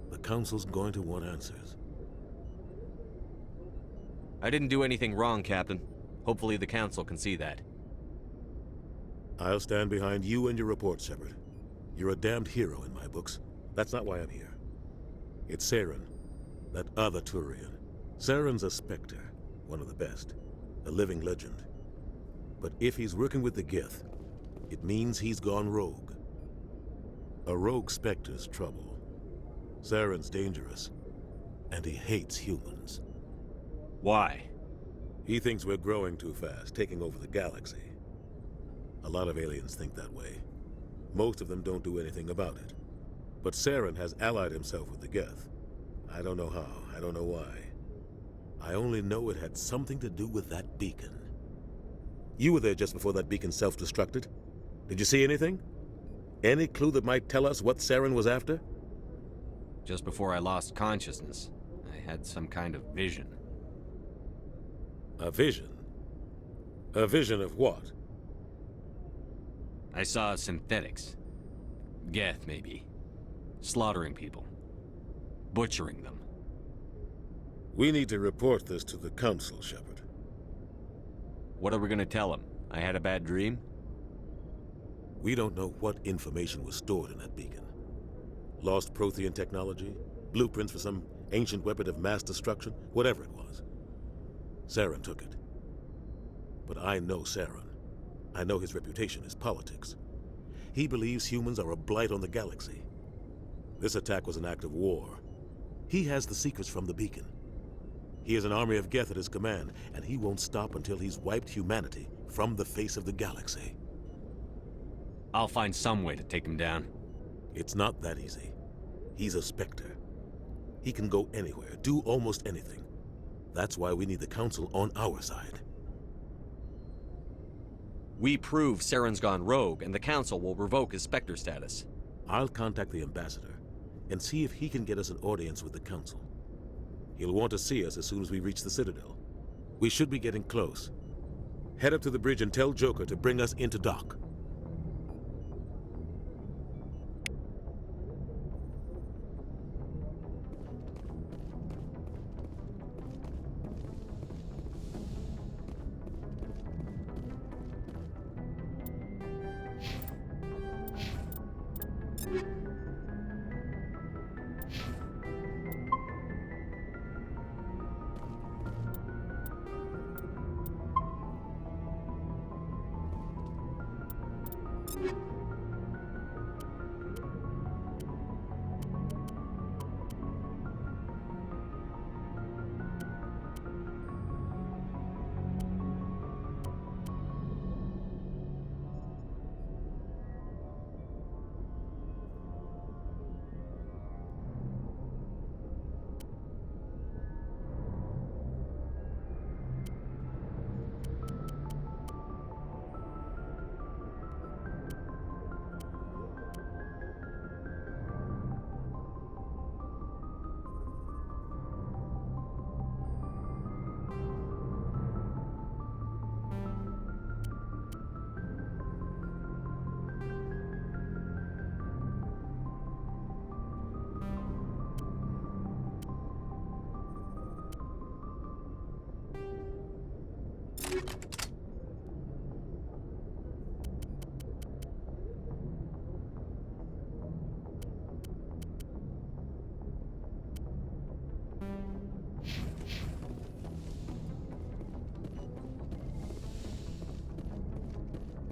The Council's going to want answers.
I didn't do anything wrong, Captain. Hopefully the Council can see that.
I'll stand behind you and your report, Shepard. You're a damned hero in my books. That's not why I'm here. It's Saren, that other Turian. Saren's a Spectre, one of the best. A living legend. But if he's working with the Geth, it means he's gone rogue. A rogue Spectre's trouble. Saren's dangerous, and he hates humans.
Why?
He thinks we're growing too fast, taking over the galaxy. A lot of aliens think that way. Most of them don't do anything about it. But Saren has allied himself with the Geth. I don't know how, I don't know why. I only know it had something to do with that beacon. You were there just before that beacon self-destructed. Did you see anything? Any clue that might tell us what Saren was after?
Just before I lost consciousness, I had some kind of vision.
A vision? A vision of what?
I saw synthetics. Geth, maybe. Slaughtering people. Butchering them.
We need to report this to the Council, Shepard.
What are we gonna tell them? I had a bad dream?
We don't know what information was stored in that beacon. Lost Prothean technology? Blueprints for some ancient weapon of mass destruction, whatever it was. Saren took it. But I know Saren. I know his reputation is politics. He believes humans are a blight on the galaxy. This attack was an act of war. He has the secrets from the beacon. He has an army of Geth at his command, and he won't stop until he's wiped humanity from the face of the galaxy.
I'll find some way to take him down.
It's not that easy. He's a Spectre. He can go anywhere, do almost anything. That's why we need the Council on our side.
We prove Saren's gone rogue, and the Council will revoke his Spectre status.
I'll contact the Ambassador and see if he can get us an audience with the Council. He'll want to see us as soon as we reach the Citadel. We should be getting close. Head up to the bridge and tell Joker to bring us into dock.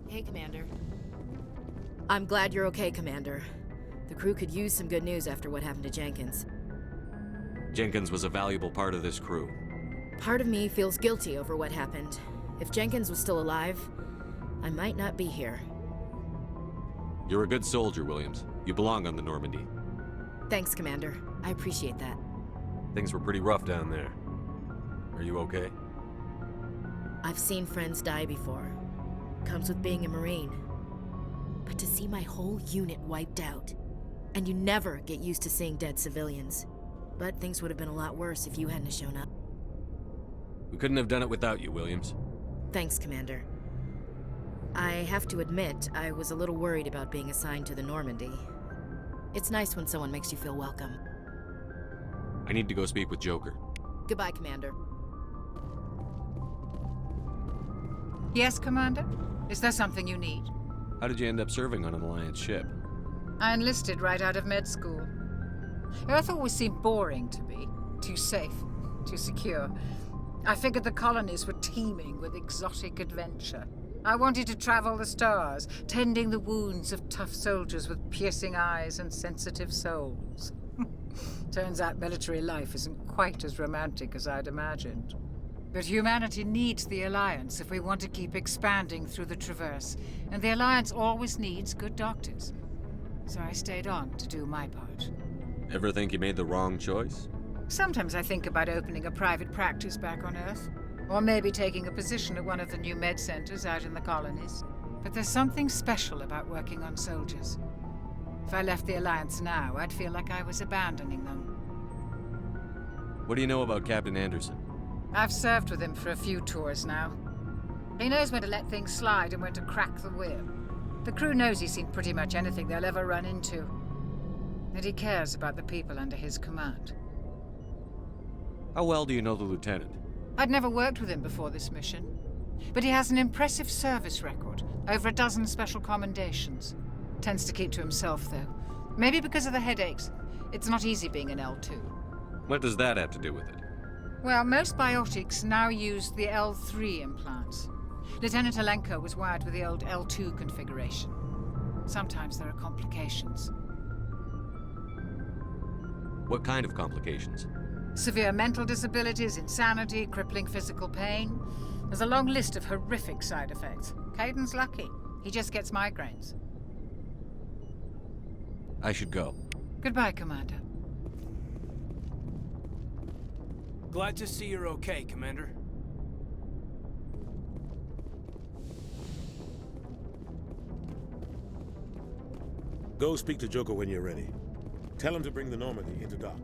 Hey, Commander. I'm glad you're okay, Commander. The crew could use some good news after what happened to Jenkins.
Jenkins was a valuable part of this crew.
Part of me feels guilty over what happened. If Jenkins was still alive, I might not be here.
You're a good soldier, Williams. You belong on the Normandy.
Thanks, Commander. I appreciate that.
Things were pretty rough down there. Are you okay?
I've seen friends die before. Comes with being a Marine. But to see my whole unit wiped out, and you never get used to seeing dead civilians. But things would have been a lot worse if you hadn't shown up.
We couldn't have done it without you, Williams.
Thanks, Commander. I have to admit, I was a little worried about being assigned to the Normandy. It's nice when someone makes you feel welcome.
I need to go speak with Joker.
Goodbye, Commander.
Yes, Commander? Is there something you need?
How did you end up serving on an Alliance ship?
I enlisted right out of med school. Earth always seemed boring to me. Too safe, too secure. I figured the colonies were teeming with exotic adventure. I wanted to travel the stars, tending the wounds of tough soldiers with piercing eyes and sensitive souls. Turns out military life isn't quite as romantic as I'd imagined. But humanity needs the Alliance if we want to keep expanding through the Traverse, and the Alliance always needs good doctors. So I stayed on to do my part.
Ever think you made the wrong choice?
Sometimes I think about opening a private practice back on Earth, or maybe taking a position at one of the new med centers out in the colonies. But there's something special about working on soldiers. If I left the Alliance now, I'd feel like I was abandoning them.
What do you know about Captain Anderson?
I've served with him for a few tours now. He knows when to let things slide and when to crack the whip. The crew knows he's seen pretty much anything they'll ever run into. And he cares about the people under his command.
How well do you know the Lieutenant?
I'd never worked with him before this mission. But he has an impressive service record, over a dozen special commendations. Tends to keep to himself, though. Maybe because of the headaches. It's not easy being an L2.
What does that have to do with it?
Well, most biotics now use the L3 implants. Lieutenant Alenko was wired with the old L2 configuration. Sometimes there are complications.
What kind of complications?
Severe mental disabilities, insanity, crippling physical pain. There's a long list of horrific side effects. Kaidan's lucky. He just gets migraines.
I should go.
Goodbye, Commander.
Glad to see you're okay, Commander.
Go speak to Joker when you're ready. Tell him to bring the Normandy into dock.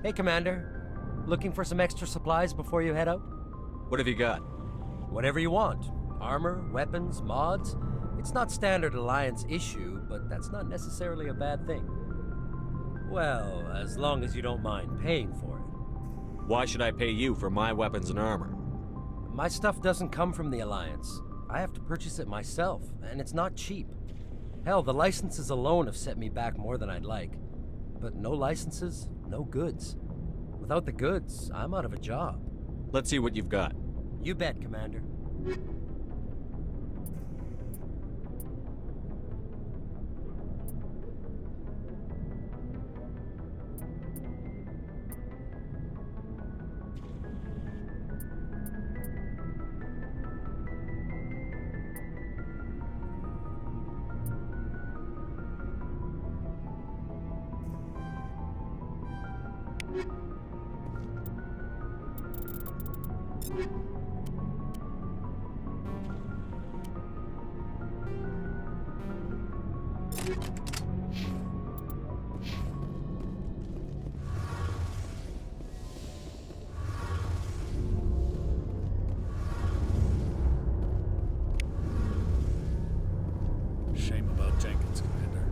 Hey, Commander. Looking for some extra supplies before you head out?
What have you got?
Whatever you want. Armor, weapons, mods. It's not standard Alliance issue, but that's not necessarily a bad thing. Well, as long as you don't mind paying for it.
Why should I pay you for my weapons and armor?
My stuff doesn't come from the Alliance. I have to purchase it myself, and it's not cheap. Hell, the licenses alone have set me back more than I'd like. But no licenses, no goods. Without the goods, I'm out of a job.
Let's see what you've got.
You bet, Commander.
Shame about Jenkins, Commander.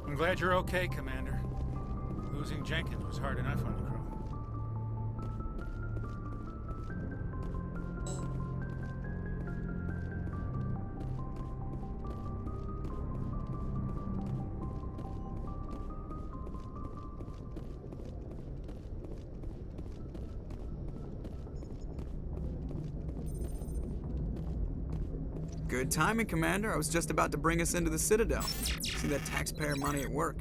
I'm glad you're okay, Commander. Losing Jenkins was hard enough on the crew.
Good timing, Commander. I was just about to bring us into the Citadel. See that taxpayer money at work.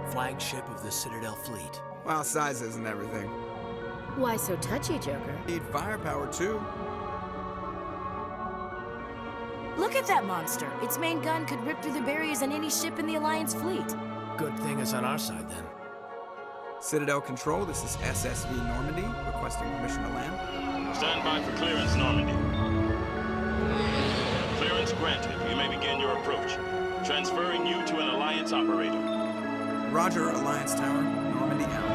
Flagship of the Citadel fleet.
Well, size isn't everything.
Why so touchy, Joker?
Need firepower, too.
Look at that monster. Its main gun could rip through the barriers on any ship in the Alliance fleet.
Good thing it's on our side, then.
Citadel Control, this is SSV Normandy, requesting permission to land.
Stand by for clearance, Normandy. Clearance granted. You may begin your approach. Transferring you to an Alliance operator.
Roger, Alliance Tower. Normandy out.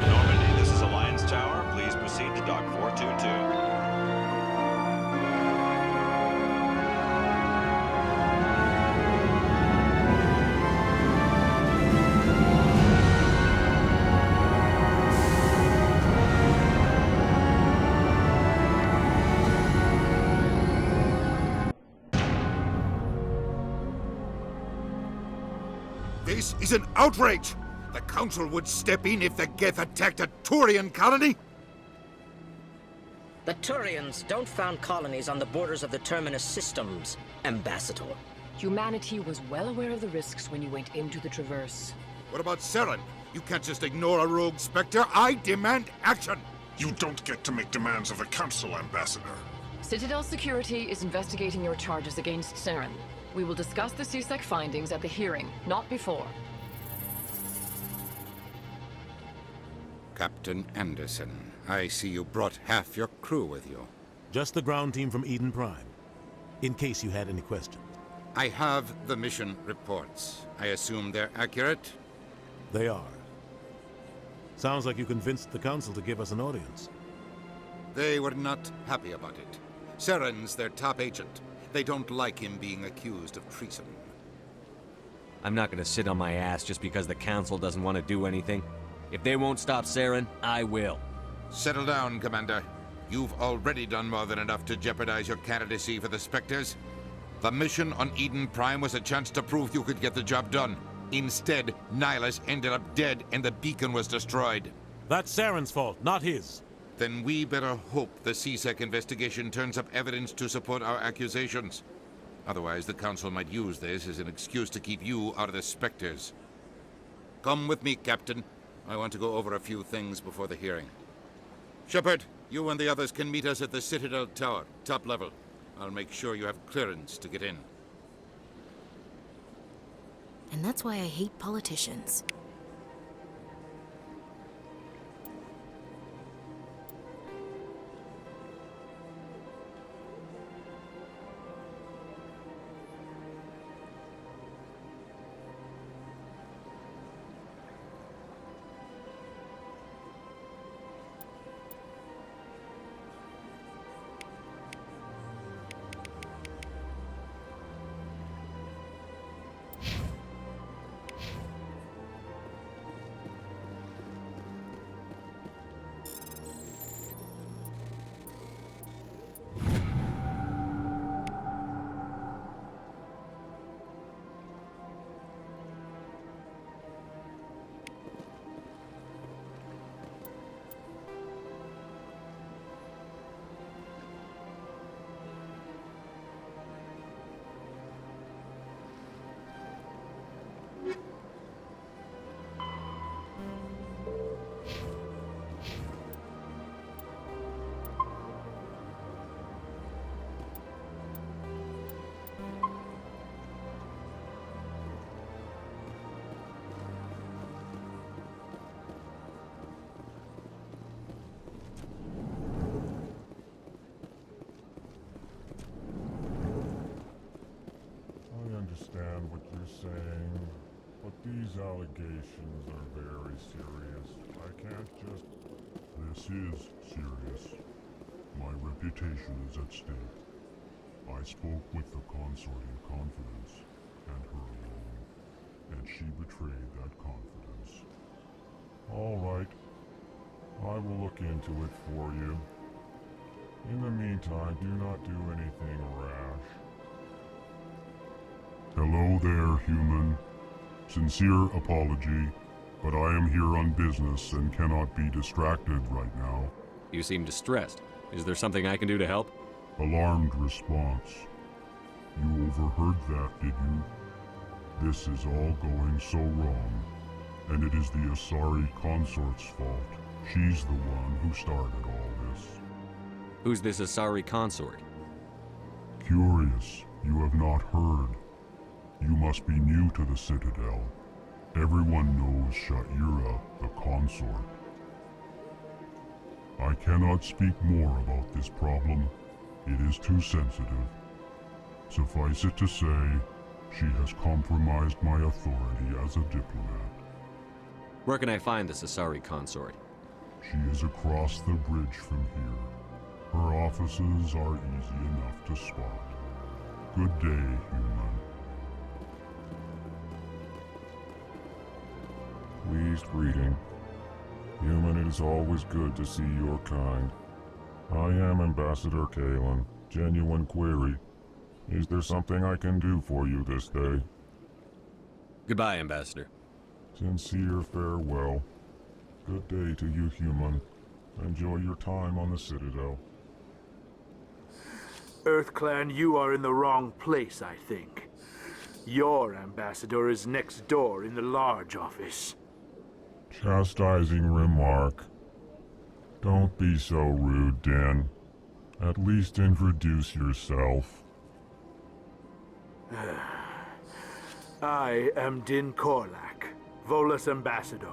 Normandy, this is Alliance Tower. Please proceed to Dock 422.
This is an outrage! The Council would step in if the Geth attacked a Turian colony?
The Turians don't found colonies on the borders of the Terminus systems, Ambassador.
Humanity was well aware of the risks when you went into the Traverse.
What about Saren? You can't just ignore a rogue Spectre. I demand action!
You don't get to make demands of the Council, Ambassador.
Citadel Security is investigating your charges against Saren. We will discuss the CSEC findings at the hearing, not before.
Captain Anderson, I see you brought half your crew with you.
Just the ground team from Eden Prime, in case you had any questions.
I have the mission reports. I assume they're accurate?
They are. Sounds like you convinced the Council to give us an audience.
They were not happy about it. Saren's their top agent. They don't like him being accused of treason.
I'm not gonna sit on my ass just because the Council doesn't want to do anything. If they won't stop Saren, I will.
Settle down, Commander. You've already done more than enough to jeopardize your candidacy for the Spectres. The mission on Eden Prime was a chance to prove you could get the job done. Instead, Nihilus ended up dead and the beacon was destroyed.
That's Saren's fault, not his.
Then we better hope the CSEC investigation turns up evidence to support our accusations. Otherwise, the Council might use this as an excuse to keep you out of the Spectres. Come with me, Captain. I want to go over a few things before the hearing. Shepard, you and the others can meet us at the Citadel Tower, top level. I'll make sure you have clearance to get in.
And that's why I hate politicians.
I understand what you're saying.
But these allegations are very serious. I can't just... This is serious. My reputation is at stake. I spoke with the consort in confidence, and her alone, and she betrayed that confidence. All right. I will look into it for you. In the meantime, do not do anything rash. Hello there, human. Sincere apology, but I am here on business and cannot be distracted right now.
You seem distressed. Is there something I can do to help?
Alarmed response. You overheard that, did you? This is all going so wrong, and it is the Asari consort's fault. She's the one who started all this.
Who's this Asari consort?
Curious, you have not heard. You must be new to the Citadel. Everyone knows Sha'ira, the consort. I cannot speak more about this problem. It is too sensitive. Suffice it to say, she has compromised my authority as a diplomat.
Where can I find this Asari consort?
She is across the bridge from here. Her offices are easy enough to spot. Good day, human. Pleased greeting. Human, it is always good to see your kind. I am Ambassador Kaidan. Genuine query. Is there something I can do for you this day?
Goodbye, Ambassador.
Sincere farewell. Good day to you, human. Enjoy your time on the Citadel.
EarthClan, you are in the wrong place, I think. Your ambassador is next door in the large office.
Chastising remark. Don't be so rude, Din. At least introduce yourself.
I am Din Korlak, Volus ambassador.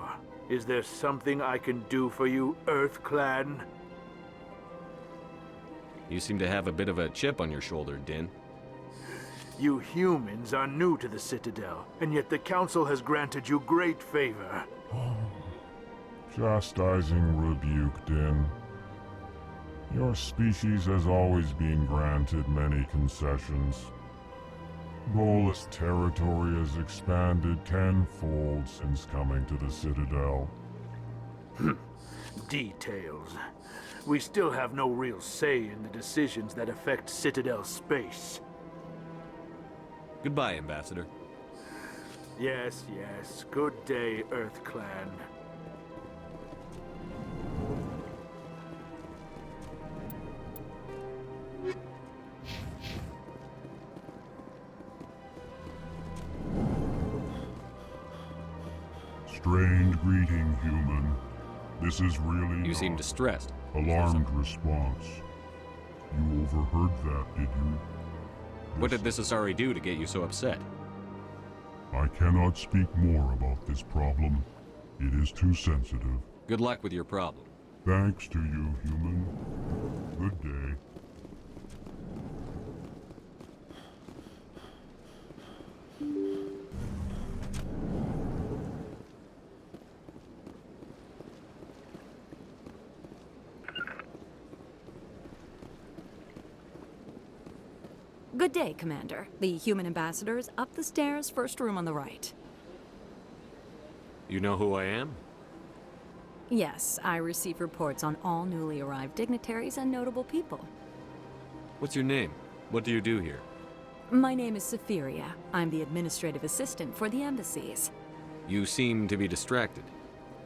Is there something I can do for you, EarthClan?
You seem to have a bit of a chip on your shoulder, Din.
You humans are new to the Citadel, and yet the Council has granted you great favor.
Chastising rebuke, Din. Your species has always been granted many concessions. Volus territory has expanded tenfold since coming to the Citadel.
Details. We still have no real say in the decisions that affect Citadel space.
Goodbye, Ambassador.
Yes, yes. Good day, EarthClan.
Strange greeting, human. This is really
You seem distressed.
Alarmed response. You overheard that, did you?
What did this Asari do to get you so upset?
I cannot speak more about this problem. It is too sensitive.
Good luck with your problem.
Thanks to you, human. Good day.
Good day, Commander. The human ambassador is up the stairs, first room on the right.
You know who I am?
Yes, I receive reports on all newly arrived dignitaries and notable people.
What's your name? What do you do here?
My name is Safiria. I'm the administrative assistant for the embassies.
You seem to be distracted.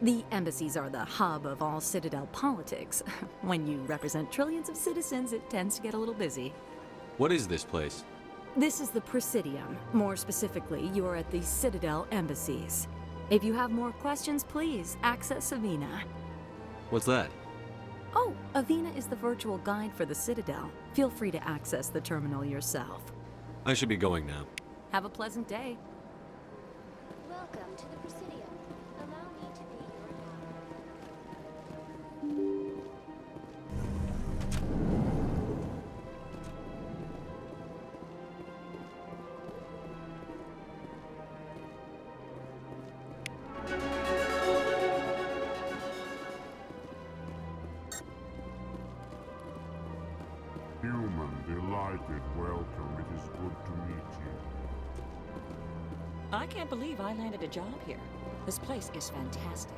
The embassies are the hub of all Citadel politics. When you represent trillions of citizens, it tends to get a little busy.
What is this place?
This is the Presidium. More specifically, you are at the Citadel embassies. If you have more questions, please access Avina.
What's that?
Oh, Avina is the virtual guide for the Citadel. Feel free to access the terminal yourself.
I should be going now.
Have a pleasant day.
Welcome to the Presidium. Allow me to be your guide.
I can't believe I landed a job here. This place is fantastic.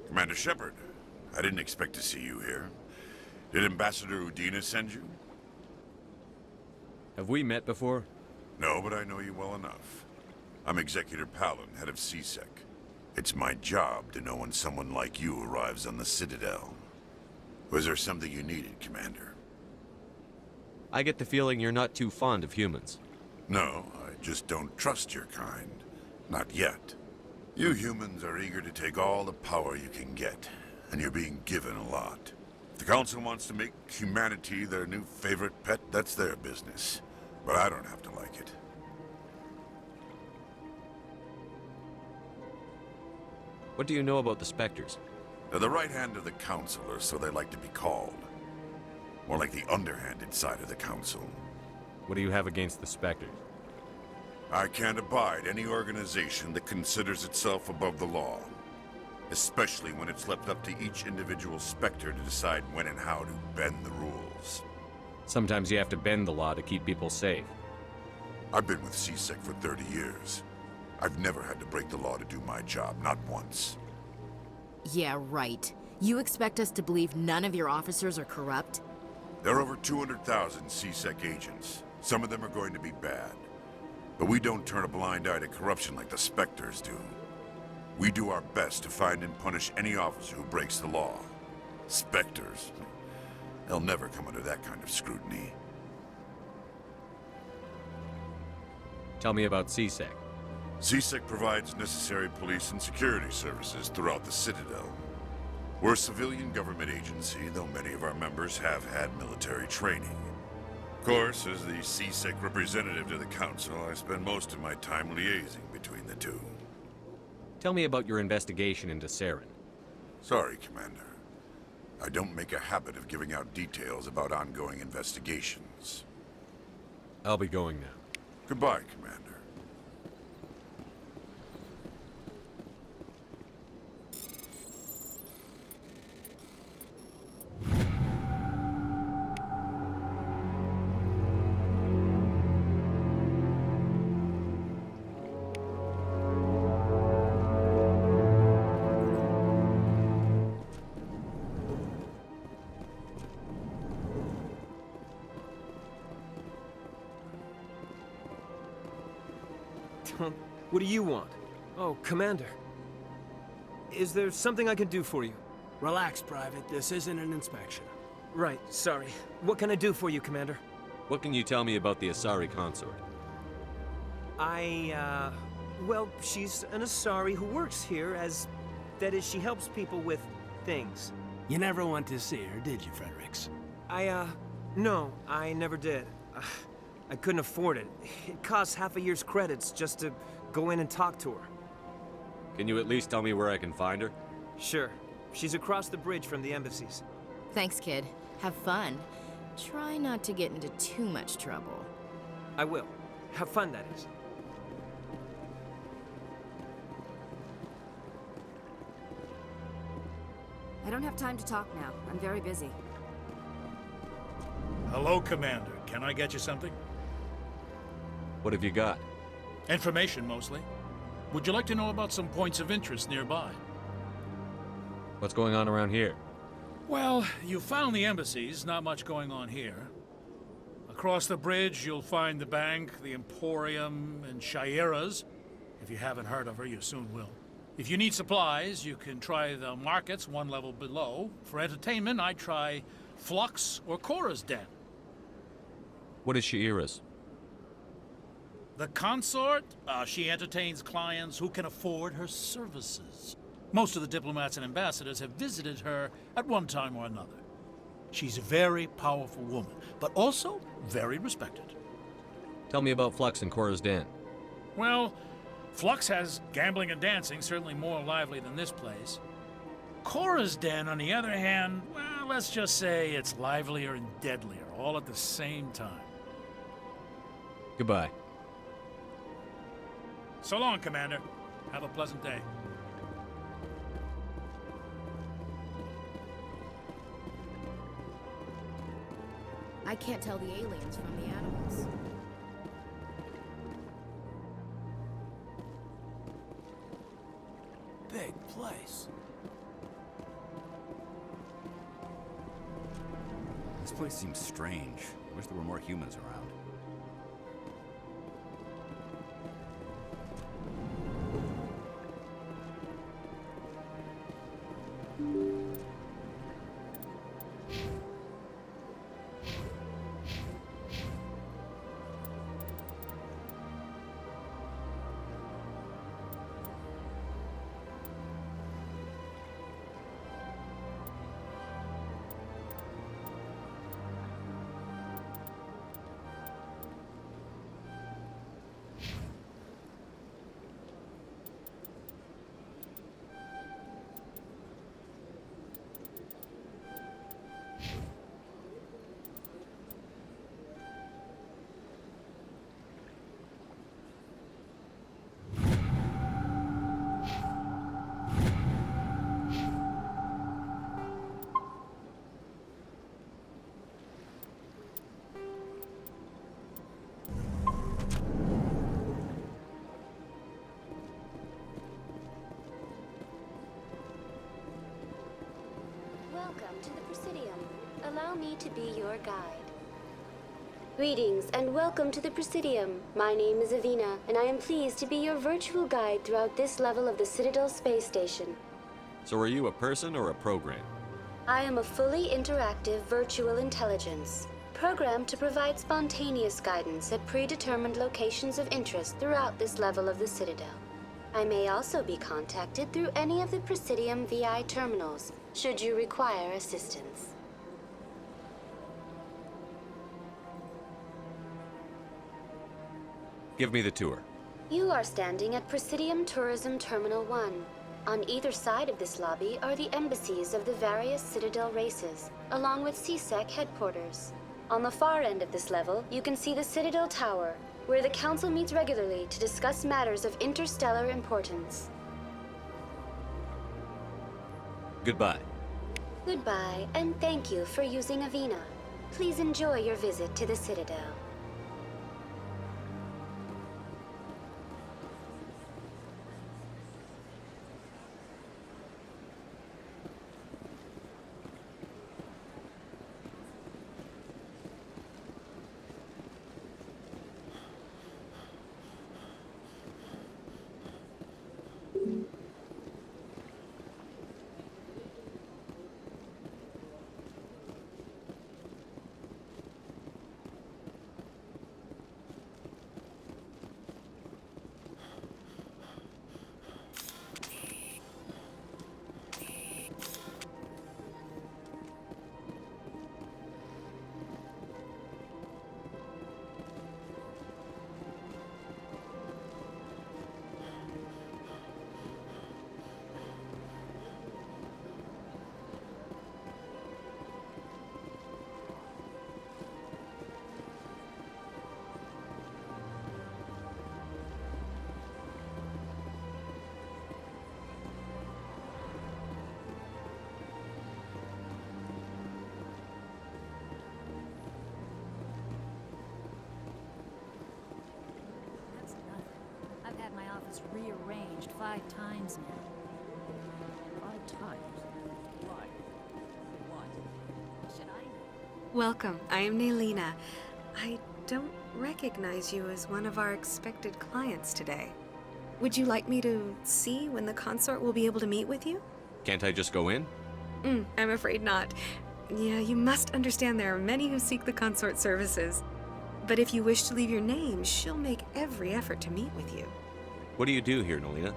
Commander Shepard, I didn't expect to see you here. Did Ambassador Udina send you?
Have we met before?
No, but I know you well enough. I'm Executor Palin, head of CSEC. It's my job to know when someone like you arrives on the Citadel. Was there something you needed, Commander?
I get the feeling you're not too fond of humans.
No, I just don't trust your kind. Not yet. You humans are eager to take all the power you can get, and you're being given a lot. If the Council wants to make humanity their new favorite pet, that's their business. But I don't have to like it.
What do you know about the Spectres?
They're the right hand of the Council, or so they like to be called. More like the underhanded side of the Council.
What do you have against the Spectres?
I can't abide any organization that considers itself above the law. Especially when it's left up to each individual Spectre to decide when and how to bend the rules.
Sometimes you have to bend the law to keep people safe.
I've been with CSEC for 30 years. I've never had to break the law to do my job, not once.
Yeah, right. You expect us to believe none of your officers are corrupt?
There are over 200,000 CSEC agents. Some of them are going to be bad. But we don't turn a blind eye to corruption like the Spectres do. We do our best to find and punish any officer who breaks the law. Spectres, they'll never come under that kind of scrutiny.
Tell me about CSEC.
CSEC provides necessary police and security services throughout the Citadel. We're a civilian government agency, though many of our members have had military training. Of course, as the CSEC representative to the Council, I spend most of my time liaising between the two.
Tell me about your investigation into Saren.
Sorry, Commander. I don't make a habit of giving out details about ongoing investigations.
I'll be going now.
Goodbye, Commander.
What do you want? Oh, Commander. Is there something I can do for you?
Relax, Private. This isn't an inspection.
Right, sorry. What can I do for you, Commander?
What can you tell me about the Asari consort?
Well, she's an Asari who works here as... That is, she helps people with things.
You never went to see her, did you, Fredericks?
No, I never did. I couldn't afford it. It costs half a year's credits just to go in and talk to her.
Can you at least tell me where I can find her?
Sure. She's across the bridge from the embassies.
Thanks, kid. Have fun. Try not to get into too much trouble.
I will. Have fun, that is.
I don't have time to talk now. I'm very busy.
Hello, Commander. Can I get you something?
What have you got?
Information, mostly. Would you like to know about some points of interest nearby?
What's going on around here?
Well, you found the embassies. Not much going on here. Across the bridge, you'll find the bank, the Emporium, and Shaira's. If you haven't heard of her, you soon will. If you need supplies, you can try the markets one level below. For entertainment, I'd try Flux or Cora's Den.
What is Shaira's?
The consort? She entertains clients who can afford her services. Most of the diplomats and ambassadors have visited her at one time or another. She's a very powerful woman, but also very respected.
Tell me about Flux and Cora's Den.
Well, Flux has gambling and dancing, certainly more lively than this place. Cora's Den, on the other hand, well, let's just say it's livelier and deadlier, all at the same time.
Goodbye.
So long, Commander. Have a pleasant day.
I can't tell the aliens from the animals.
Big place.
This place seems strange. I wish there were more humans around.
Welcome to the Presidium. Allow me to be your guide. Greetings and welcome to the Presidium. My name is Avina, and I am pleased to be your virtual guide throughout this level of the Citadel space station.
So are you a person or a program?
I am a fully interactive virtual intelligence, programmed to provide spontaneous guidance at predetermined locations of interest throughout this level of the Citadel. I may also be contacted through any of the Presidium VI terminals, should you require assistance.
Give me the tour.
You are standing at Presidium Tourism Terminal 1. On either side of this lobby are the embassies of the various Citadel races, along with CSEC headquarters. On the far end of this level, you can see the Citadel Tower, where the Council meets regularly to discuss matters of interstellar importance.
Goodbye.
Goodbye, and thank you for using Avina. Please enjoy your visit to the Citadel.
Rearranged 5 times now.
5 times? Why? What? Should I know?
Welcome. I am Naylina. I don't recognize you as one of our expected clients today. Would you like me to see when the consort will be able to meet with you?
Can't I just go in?
I'm afraid not. Yeah, you must understand there are many who seek the consort services. But if you wish to leave your name, she'll make every effort to meet with you.
What do you do here, Naylina?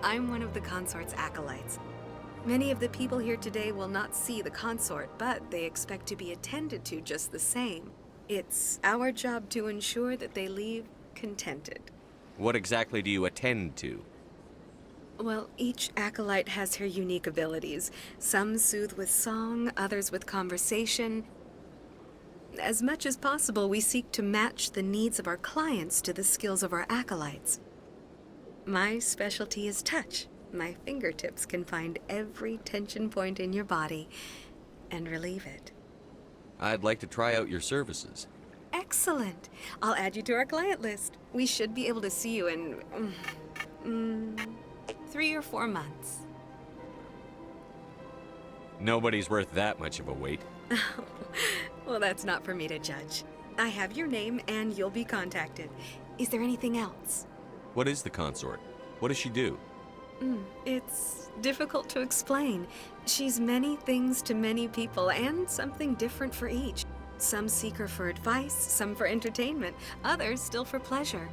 I'm one of the consort's acolytes. Many of the people here today will not see the consort, but they expect to be attended to just the same. It's our job to ensure that they leave contented.
What exactly do you attend to?
Well, each acolyte has her unique abilities. Some soothe with song, others with conversation. As much as possible, we seek to match the needs of our clients to the skills of our acolytes. My specialty is touch. My fingertips can find every tension point in your body and relieve it.
I'd like to try out your services.
Excellent. I'll add you to our client list. We should be able to see you in 3 or 4 months.
Nobody's worth that much of a wait.
Well, that's not for me to judge. I have your name and you'll be contacted. Is there anything else?
What is the consort? What does she do?
It's difficult to explain. She's many things to many people and something different for each. Some seek her for advice, some for entertainment, others still for pleasure.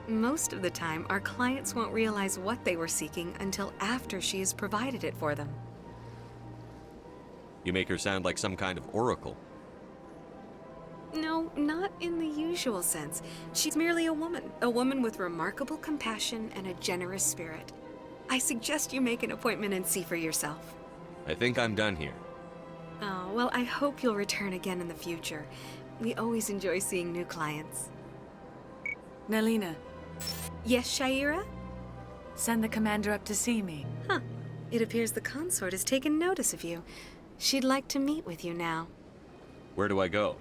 Most of the time, our clients won't realize what they were seeking until after she has provided it for them.
You make her sound like some kind of oracle.
No, not in the usual sense. She's merely a woman with remarkable compassion and a generous spirit. I suggest you make an appointment and see for yourself.
I think I'm done here.
Oh, well, I hope you'll return again in the future. We always enjoy seeing new clients.
Nelina.
Yes, Shaira?
Send the commander up to see me.
Huh. It appears the consort has taken notice of you. She'd like to meet with you now.
Where do I go?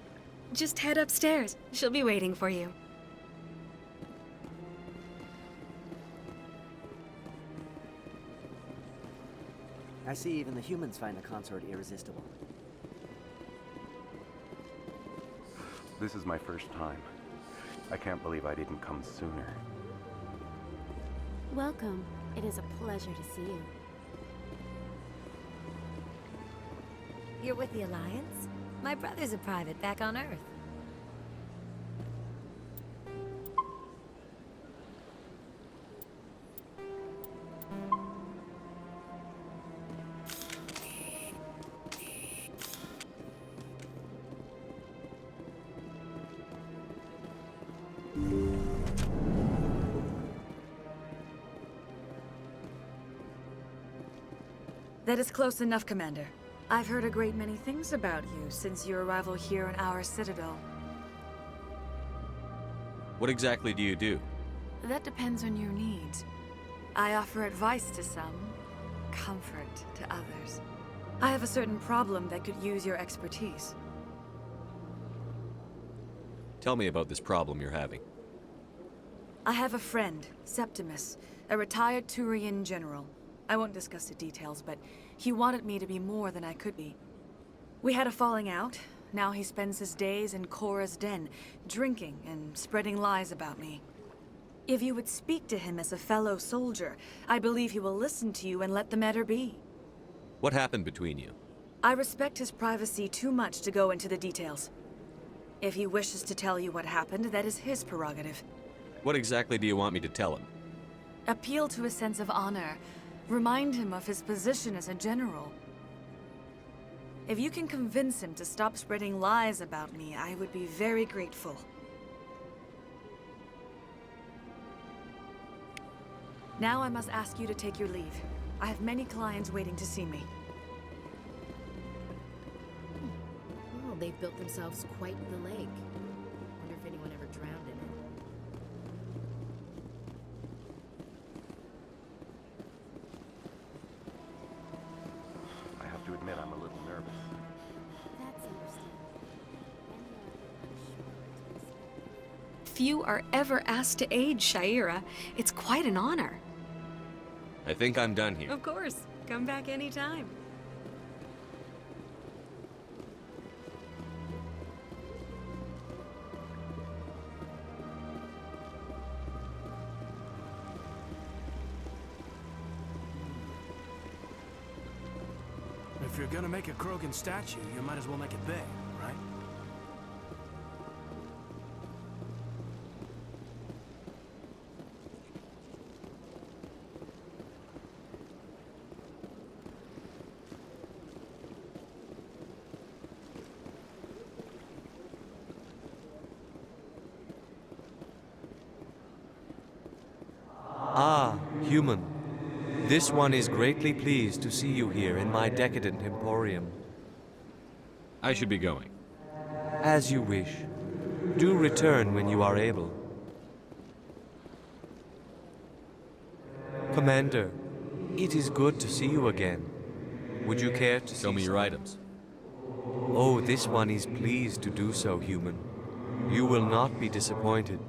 Just head upstairs. She'll be waiting for you.
I see even the humans find the consort irresistible.
This is my first time. I can't believe I didn't come sooner.
Welcome. It is a pleasure to see you. You're with the Alliance? My brother's a private back on Earth.
That is close enough, Commander. I've heard a great many things about you since your arrival here in our citadel.
What exactly do you do?
That depends on your needs. I offer advice to some, comfort to others. I have a certain problem that could use your expertise.
Tell me about this problem you're having.
I have a friend, Septimus, a retired Turian general. I won't discuss the details, but he wanted me to be more than I could be. We had a falling out. Now he spends his days in Korra's den, drinking and spreading lies about me. If you would speak to him as a fellow soldier, I believe he will listen to you and let the matter be.
What happened between you?
I respect his privacy too much to go into the details. If he wishes to tell you what happened, that is his prerogative.
What exactly do you want me to tell him?
Appeal to his sense of honor. Remind him of his position as a general. If you can convince him to stop spreading lies about me, I would be very grateful. Now I must ask you to take your leave. I have many clients waiting to see me.
Oh, they've built themselves quite the lake. Wonder if anyone ever drowned in it.
I have to admit I'm a little nervous.
That's understandable.
Few are ever asked to aid Shaira. It's quite an honor.
I think I'm done here.
Of course. Come back anytime.
If you're gonna make a Krogan statue, you might as well make it big, right?
Ah, human. This one is greatly pleased to see you here in my decadent emporium. I should be going. As you wish. Do return when you are able. Commander, it is good to see you again. Would you care to show me your items? Oh, this one is pleased to do so, human. You will not be disappointed.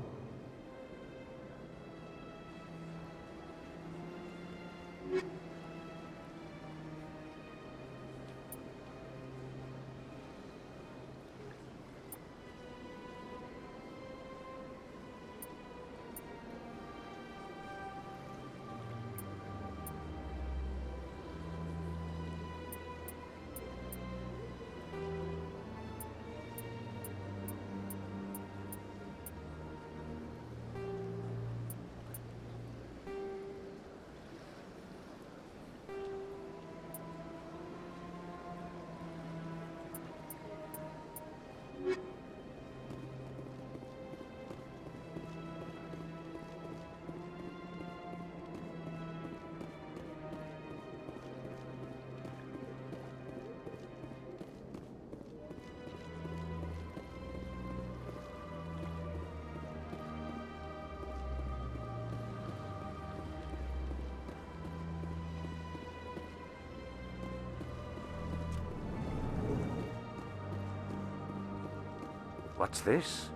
What's this?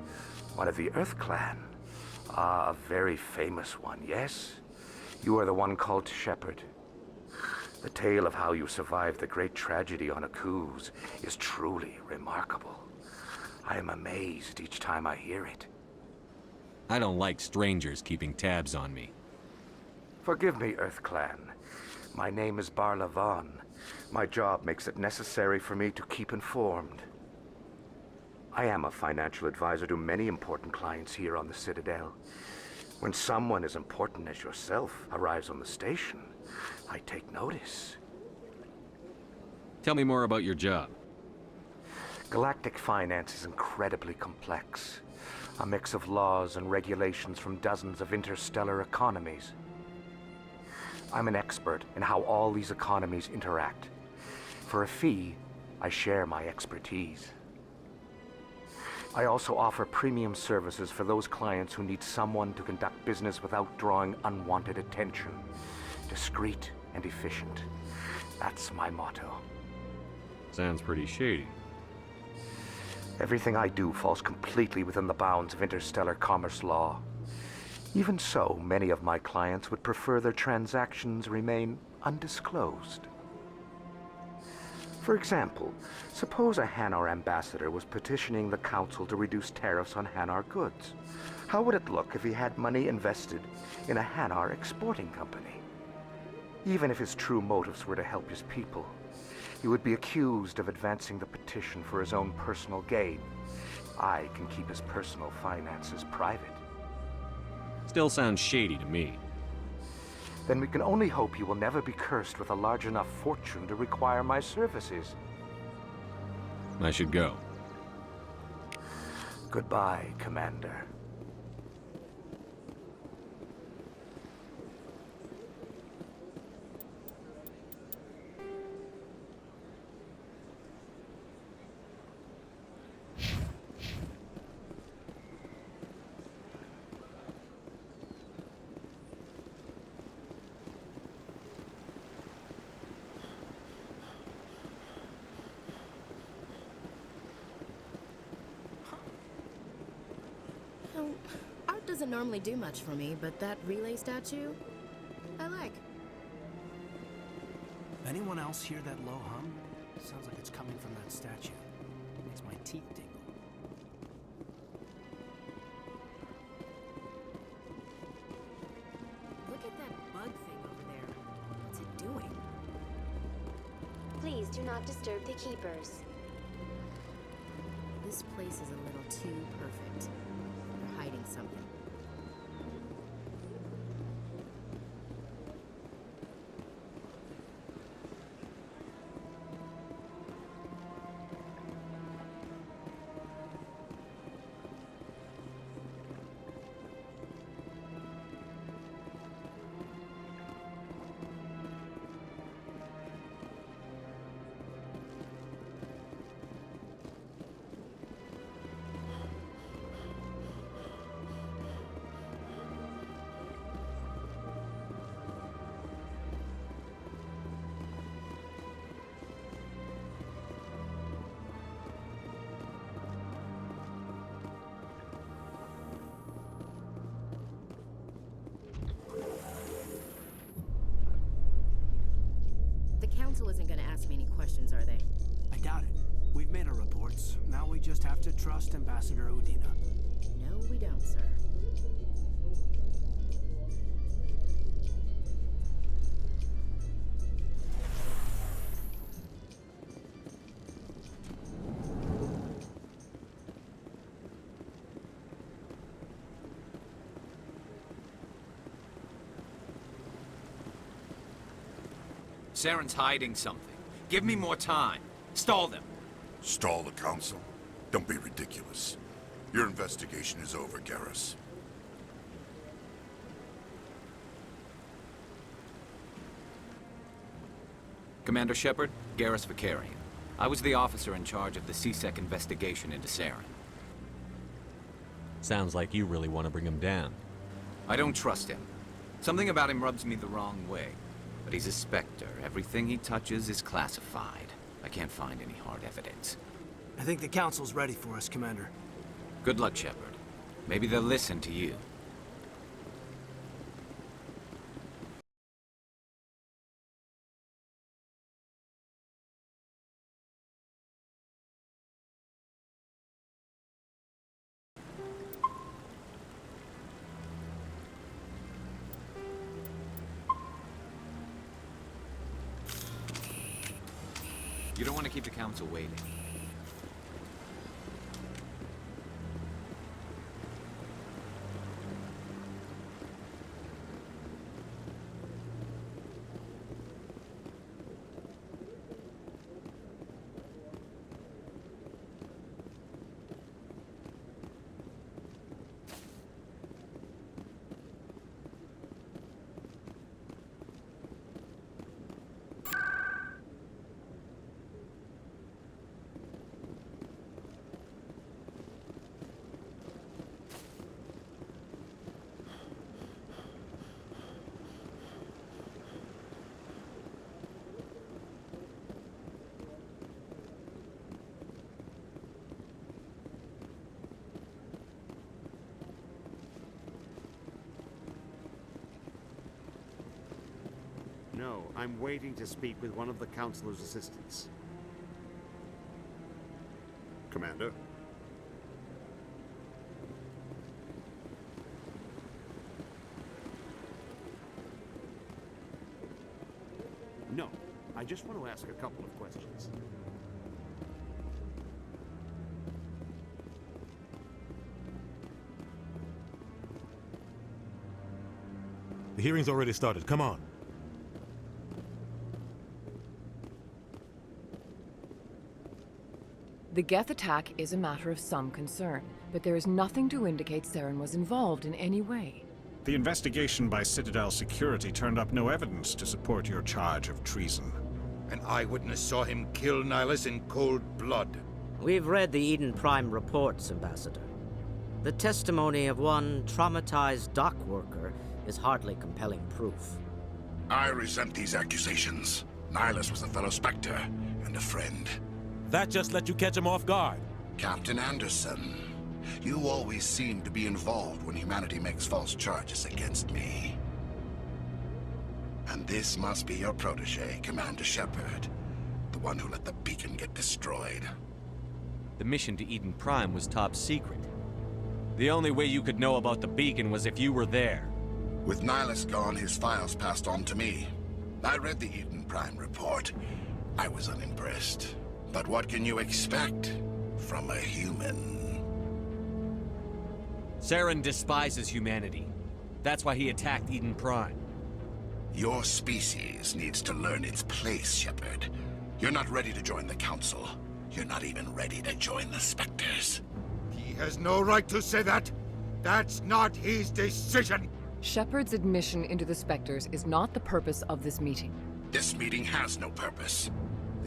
One of the Earth Clan. Ah, a very famous one, yes? You are the one called Shepard. The tale of how you survived the great tragedy on Akuz is truly remarkable. I am amazed each time I hear it.
I don't like strangers keeping tabs on me.
Forgive me, Earth Clan. My name is Barla Vaughn. My job makes it necessary for me to keep informed. I am a financial advisor to many important clients here on the Citadel. When someone as important as yourself arrives on the station, I take notice.
Tell me more about your job.
Galactic finance is incredibly complex. A mix of laws and regulations from dozens of interstellar economies. I'm an expert in how all these economies interact. For a fee, I share my expertise. I also offer premium services for those clients who need someone to conduct business without drawing unwanted attention. Discreet and efficient. That's my motto.
Sounds pretty shady.
Everything I do falls completely within the bounds of interstellar commerce law. Even so, many of my clients would prefer their transactions remain undisclosed. For example, suppose a Hanar ambassador was petitioning the Council to reduce tariffs on Hanar goods. How would it look if he had money invested in a Hanar exporting company? Even if his true motives were to help his people, he would be accused of advancing the petition for his own personal gain. I can keep his personal finances private.
Still sounds shady to me.
Then we can only hope he will never be cursed with a large enough fortune to require my services.
I should go.
Goodbye, Commander.
Art doesn't normally do much for me, but that relay statue, I like.
Anyone else hear that low hum? Sounds like it's coming from that statue. Makes my teeth tingle.
Look at that bug thing over there. What's it doing?
Please do not disturb the keepers.
This place is a little too perfect. They're hiding something. ask me any questions, are they?
I doubt it. We've made our reports. Now we just have to trust Ambassador Udina.
No, we don't, sir.
Saren's hiding something. Give me more time. Stall them.
Stall the council? Don't be ridiculous. Your investigation is over, Garrus.
Commander Shepard, Garrus Vicarian. I was the officer in charge of the CSEC investigation into Saren.
Sounds like you really want to bring him down.
I don't trust him. Something about him rubs me the wrong way. But he's a Spectre. Everything he touches is classified. I can't find any hard evidence.
I think the council's ready for us, Commander.
Good luck, Shepard. Maybe they'll listen to you. You don't want to keep the council waiting.
No, I'm waiting to speak with one of the Councilor's assistants. Commander? No, I just want to ask a couple of questions.
The hearing's already started. Come on.
The Geth attack is a matter of some concern, but there is nothing to indicate Saren was involved in any way.
The investigation by Citadel Security turned up no evidence to support your charge of treason.
An eyewitness saw him kill Nihilus in cold blood.
We've read the Eden Prime reports, Ambassador. The testimony of one traumatized dock worker is hardly compelling proof.
I resent these accusations. Nihilus was a fellow Spectre and a friend.
That just let you catch him off guard.
Captain Anderson, you always seem to be involved when humanity makes false charges against me. And this must be your protege, Commander Shepard, the one who let the beacon get destroyed.
The mission to Eden Prime was top secret. The only way you could know about the beacon was if you were there.
With Nihilus gone, his files passed on to me. I read the Eden Prime report. I was unimpressed. But what can you expect from a human?
Saren despises humanity. That's why he attacked Eden Prime.
Your species needs to learn its place, Shepard. You're not ready to join the Council. You're not even ready to join the Spectres.
He has no right to say that. That's not his decision.
Shepard's admission into the Spectres is not the purpose of this meeting.
This meeting has no purpose.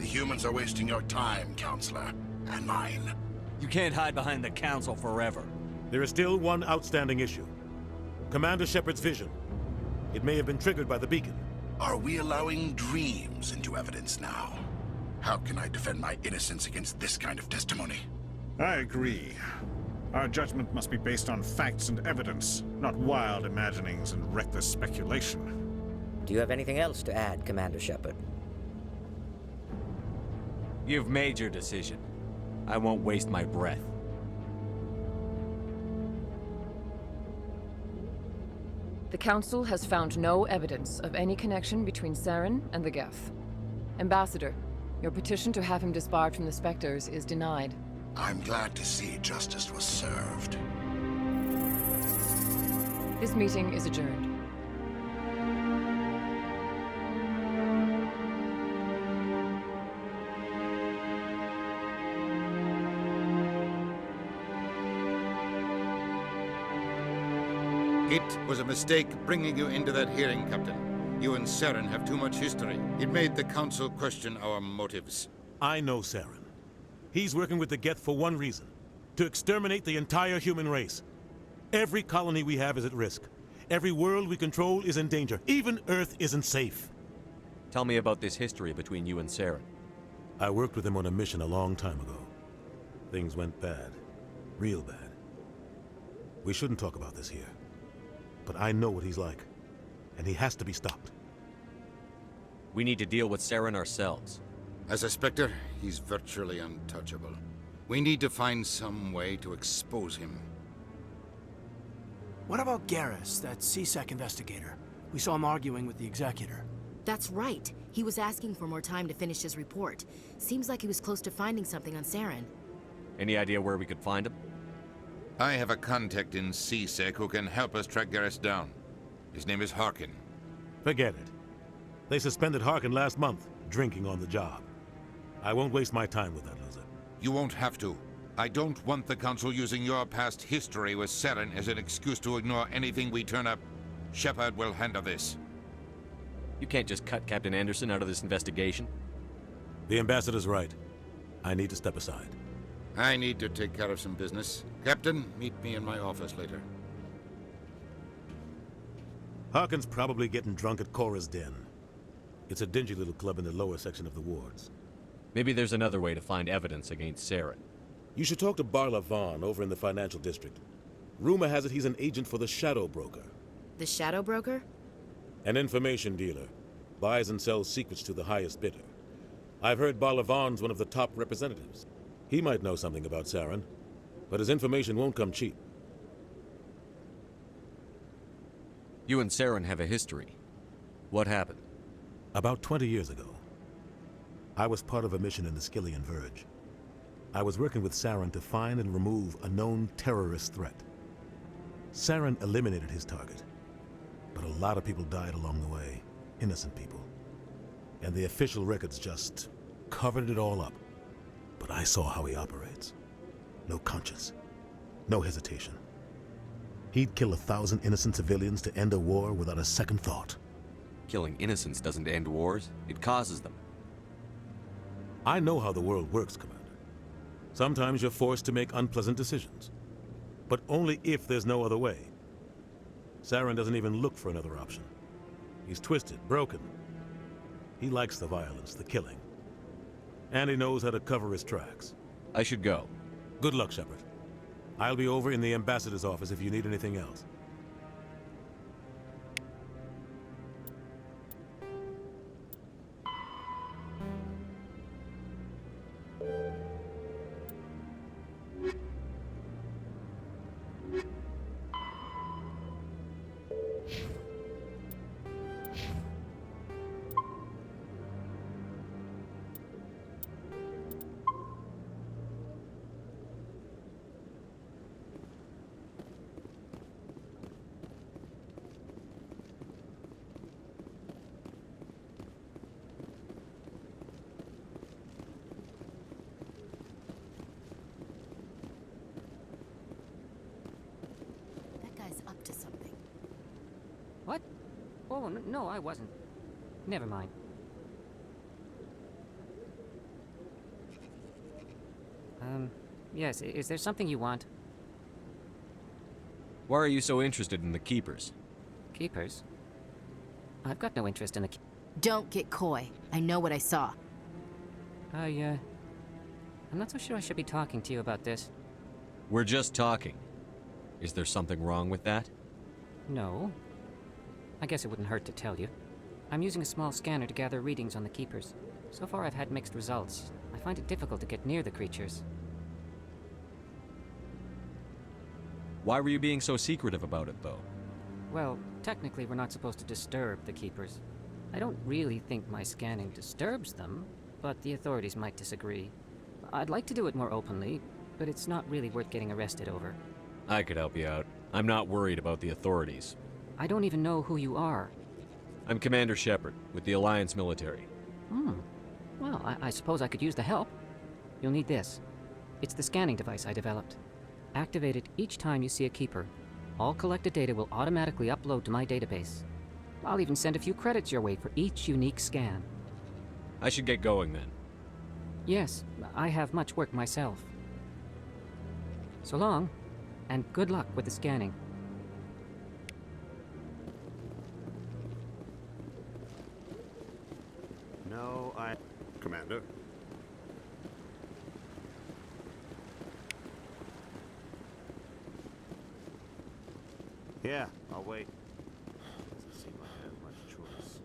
The humans are wasting your time, Counselor, and mine.
You can't hide behind the Council forever.
There is still one outstanding issue. Commander Shepard's vision. It may have been triggered by the beacon.
Are we allowing dreams into evidence now? How can I defend my innocence against this kind of testimony?
I agree. Our judgment must be based on facts and evidence, not wild imaginings and reckless speculation.
Do you have anything else to add, Commander Shepard?
You've made your decision. I won't waste my breath.
The Council has found no evidence of any connection between Saren and the Geth. Ambassador, your petition to have him disbarred from the Spectres is denied.
I'm glad to see justice was served.
This meeting is adjourned.
It was a mistake bringing you into that hearing, Captain. You and Saren have too much history. It made the Council question our motives.
I know Saren. He's working with the Geth for one reason. To exterminate the entire human race. Every colony we have is at risk. Every world we control is in danger. Even Earth isn't safe.
Tell me about this history between you and Saren.
I worked with him on a mission a long time ago. Things went bad. Real bad. We shouldn't talk about this here. But I know what he's like. And he has to be stopped.
We need to deal with Saren ourselves.
As a Spectre, he's virtually untouchable. We need to find some way to expose him.
What about Garrus, that CSEC investigator? We saw him arguing with the Executor.
That's right. He was asking for more time to finish his report. Seems like he was close to finding something on Saren.
Any idea where we could find him?
I have a contact in CSEC who can help us track Garrus down. His name is Harkin.
Forget it. They suspended Harkin last month, drinking on the job. I won't waste my time with that loser.
You won't have to. I don't want the Council using your past history with Saren as an excuse to ignore anything we turn up. Shepard will handle this.
You can't just cut Captain Anderson out of this investigation.
The Ambassador's right. I need to step aside.
I need to take care of some business. Captain, meet me in my office later.
Harkin's probably getting drunk at Cora's Den. It's a dingy little club in the lower section of the wards.
Maybe there's another way to find evidence against Saren.
You should talk to Barla Vaughn over in the financial district. Rumor has it he's an agent for the Shadow Broker.
The Shadow Broker?
An information dealer. Buys and sells secrets to the highest bidder. I've heard Barla Vaughn's one of the top representatives. He might know something about Saren, but his information won't come cheap.
You and Saren have a history. What happened?
About 20 years ago, I was part of a mission in the Skillian Verge. I was working with Saren to find and remove a known terrorist threat. Saren eliminated his target, but a lot of people died along the way, innocent people. And the official records just covered it all up. But I saw how he operates. No conscience, no hesitation. He'd kill 1,000 innocent civilians to end a war without a second thought.
Killing innocents doesn't end wars, it causes them.
I know how the world works, Commander. Sometimes you're forced to make unpleasant decisions. But only if there's no other way. Saren doesn't even look for another option. He's twisted, broken. He likes the violence, the killing. And he knows how to cover his tracks.
I should go.
Good luck, Shepard. I'll be over in the Ambassador's office if you need anything else.
Up to something.
What? Oh, no, I wasn't. Never mind. Yes, is there something you want?
Why are you so interested in the Keepers?
Keepers? I've got no interest in the
Don't get coy. I know what I saw.
I'm not so sure I should be talking to you about this.
We're just talking. Is there something wrong with that?
No. I guess it wouldn't hurt to tell you. I'm using a small scanner to gather readings on the Keepers. So far I've had mixed results. I find it difficult to get near the creatures.
Why were you being so secretive about it, though?
Well, technically we're not supposed to disturb the Keepers. I don't really think my scanning disturbs them, but the authorities might disagree. I'd like to do it more openly, but it's not really worth getting arrested over.
I could help you out. I'm not worried about the authorities.
I don't even know who you are.
I'm Commander Shepard, with the Alliance military.
Well, I suppose I could use the help. You'll need this. It's the scanning device I developed. Activate it each time you see a Keeper. All collected data will automatically upload to my database. I'll even send a few credits your way for each unique scan.
I should get going then.
Yes, I have much work myself. So long, and good luck with the scanning.
No, Commander. Yeah, I'll wait. Doesn't seem like I have much choice.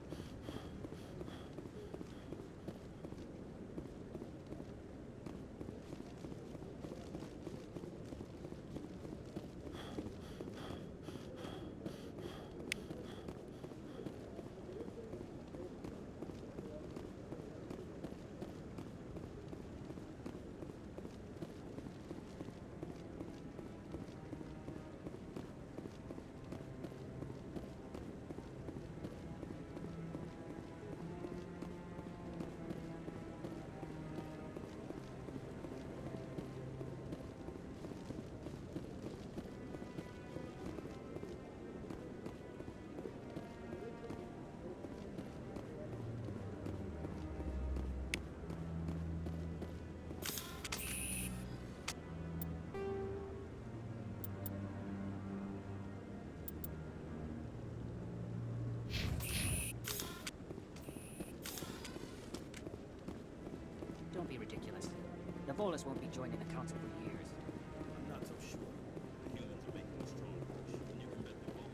Don't be ridiculous. The Volus won't be joining the Council for years.
I'm not so sure. The humans are making a strong push, and you can bet they will.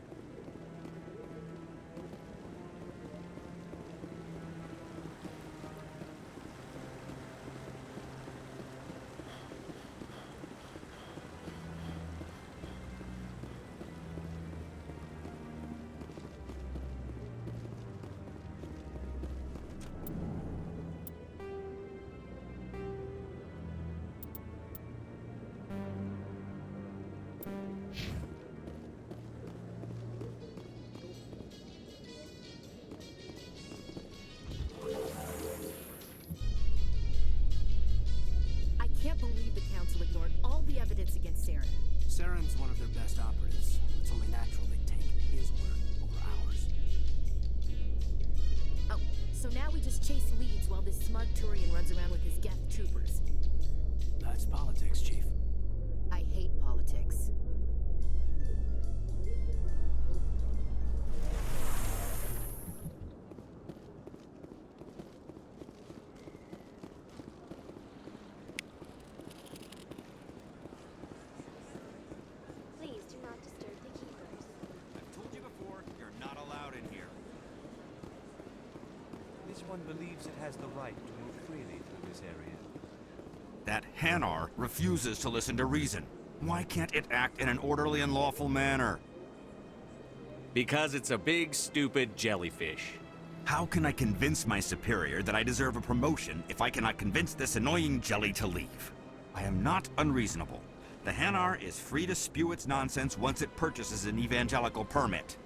I can't believe the Council ignored all the evidence against Saren.
Saren's one of their best operatives. It's only natural they take his word over ours.
Oh, so now we just chase leads while this smug Turian runs around with his Geth troopers.
That's politics, Chief.
I hate politics.
Please do not disturb the Keepers.
I've told you before, you're not allowed in here.
This one believes it has the right to move freely through this area.
That Hanar refuses to listen to reason. Why can't it act in an orderly and lawful manner?
Because it's a big, stupid jellyfish.
How can I convince my superior that I deserve a promotion if I cannot convince this annoying jelly to leave? I am not unreasonable. The Hanar is free to spew its nonsense once it purchases an evangelical permit.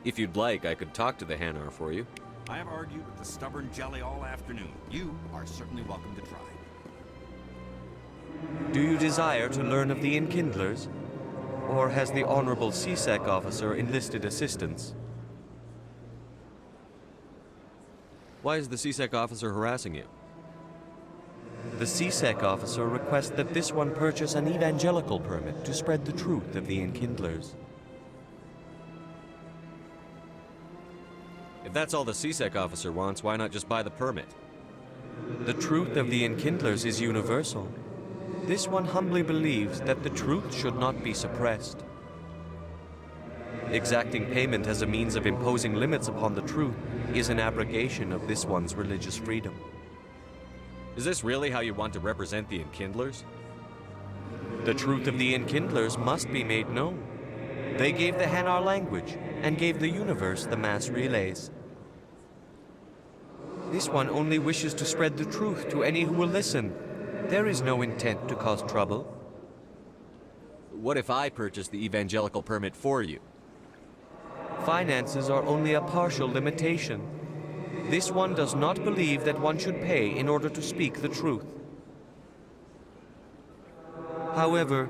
If you'd like, I could talk to the Hanar for you.
I have argued with the stubborn jelly all afternoon. You are certainly welcome to try.
Do you desire to learn of the Enkindlers? Or has the Honorable CSEC officer enlisted assistance? Why is the CSEC officer harassing you? The CSEC officer requests that this one purchase an evangelical permit to spread the truth of the Enkindlers. If that's all the CSEC officer wants, why not just buy the permit? The truth of the Enkindlers is universal. This one humbly believes that the truth should not be suppressed. Exacting payment as a means of imposing limits upon the truth is an abrogation of this one's religious freedom.
Is this really how you want to represent the Enkindlers?
The truth of the Enkindlers must be made known. They gave the Hanar language and gave the universe the mass relays. This one only wishes to spread the truth to any who will listen. There is no intent to cause trouble.
What if I purchase the evangelical permit for you?
Finances are only a partial limitation. This one does not believe that one should pay in order to speak the truth. However,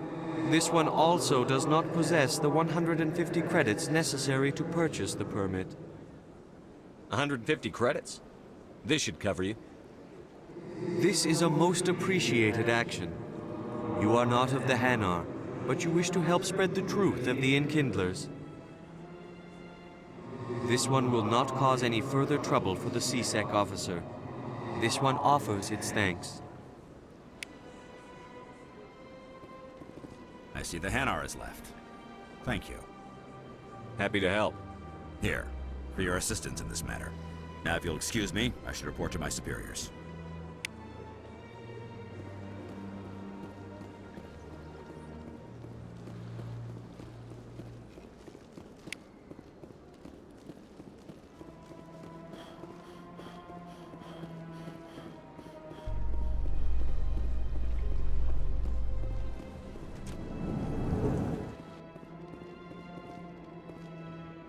this one also does not possess the 150 credits necessary to purchase the permit.
150 credits? This should cover you.
This is a most appreciated action. You are not of the Hanar, but you wish to help spread the truth of the Enkindlers. This one will not cause any further trouble for the CSEC officer. This one offers its thanks.
I see the Hanar is left. Thank you.
Happy to help.
Here, for your assistance in this matter. Now, if you'll excuse me, I should report to my superiors.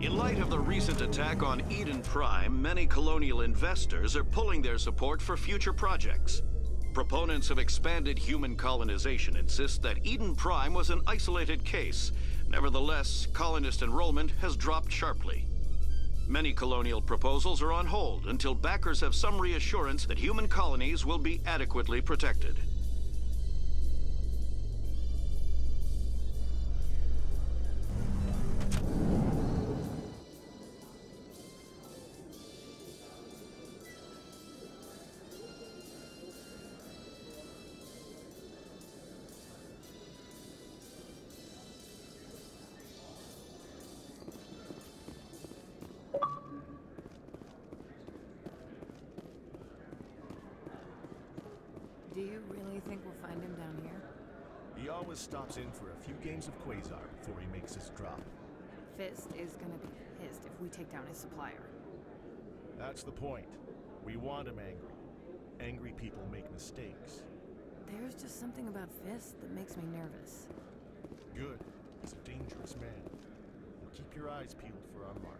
In light of the recent attack on Eden Prime, many colonial investors are pulling their support for future projects. Proponents of expanded human colonization insist that Eden Prime was an isolated case. Nevertheless, colonist enrollment has dropped sharply. Many colonial proposals are on hold until backers have some reassurance that human colonies will be adequately protected.
Do you really think we'll find him down here?
He always stops in for a few games of Quasar before he makes his drop.
Fist is gonna be pissed if we take down his supplier.
That's the point. We want him angry. Angry people make mistakes.
There's just something about Fist that makes me nervous.
Good. He's a dangerous man. And keep your eyes peeled for our mark.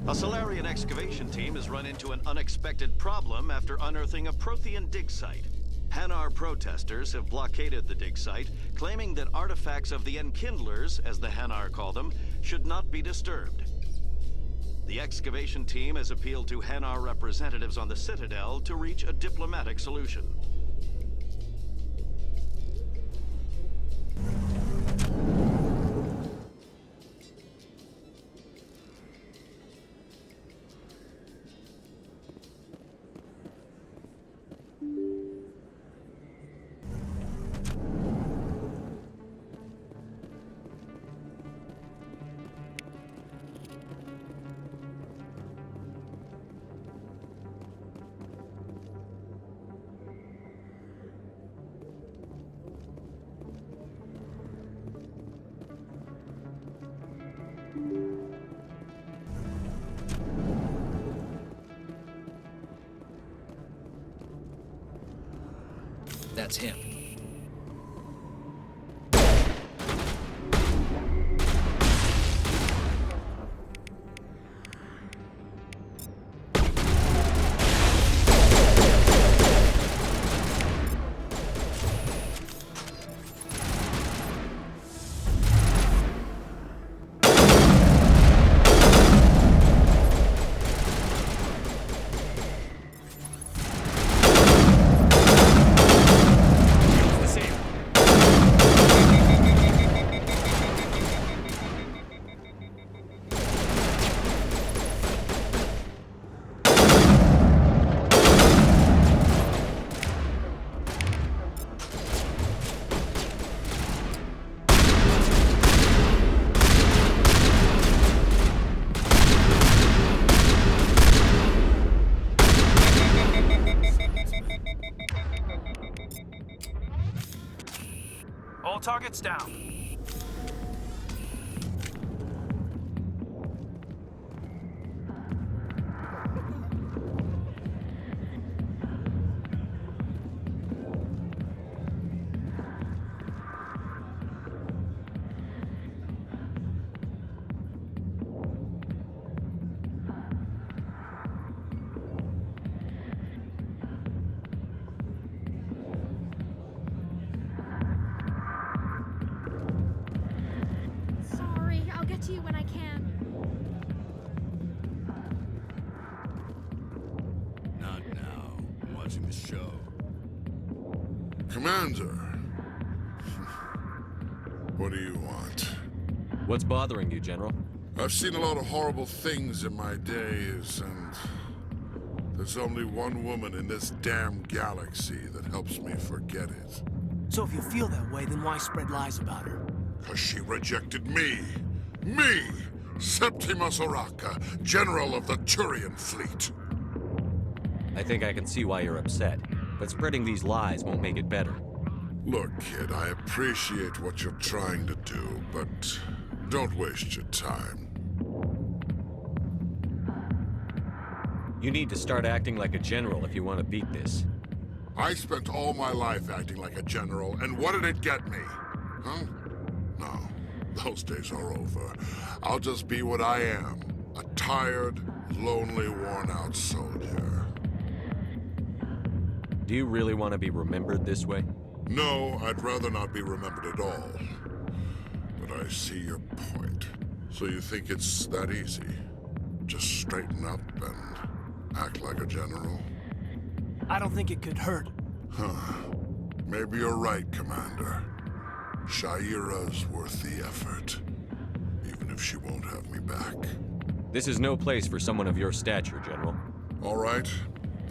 A Solarian excavation team has run into an unexpected problem after unearthing a Prothean dig site. Hanar protesters have blockaded the dig site, claiming that artifacts of the Enkindlers, as the Hanar call them, should not be disturbed. The excavation team has appealed to Hanar representatives on the Citadel to reach a diplomatic solution.
That's him. All targets down.
Sorry, I'll get to you when I can.
Not now. I'm watching the show.
Commander. What do you want?
What's bothering you, General?
I've seen a lot of horrible things in my days, and there's only one woman in this damn galaxy that helps me forget it.
So if you feel that way, then why spread lies about her?
Because she rejected me! Me! Septimus Oraka, General of the Turian Fleet!
I think I can see why you're upset, but spreading these lies won't make it better.
Look, kid, I appreciate what you're trying to do, but don't waste your time.
You need to start acting like a general if you want to beat this.
I spent all my life acting like a general, and what did it get me? Huh? No, those days are over. I'll just be what I am. A tired, lonely, worn-out soldier.
Do you really want to be remembered this way?
No, I'd rather not be remembered at all. But I see your point. So you think it's that easy? Just straighten up and act like a general?
I don't think it could hurt.
Huh. Maybe you're right, Commander. Sha'ira's worth the effort. Even if she won't have me back.
This is no place for someone of your stature, General.
All right.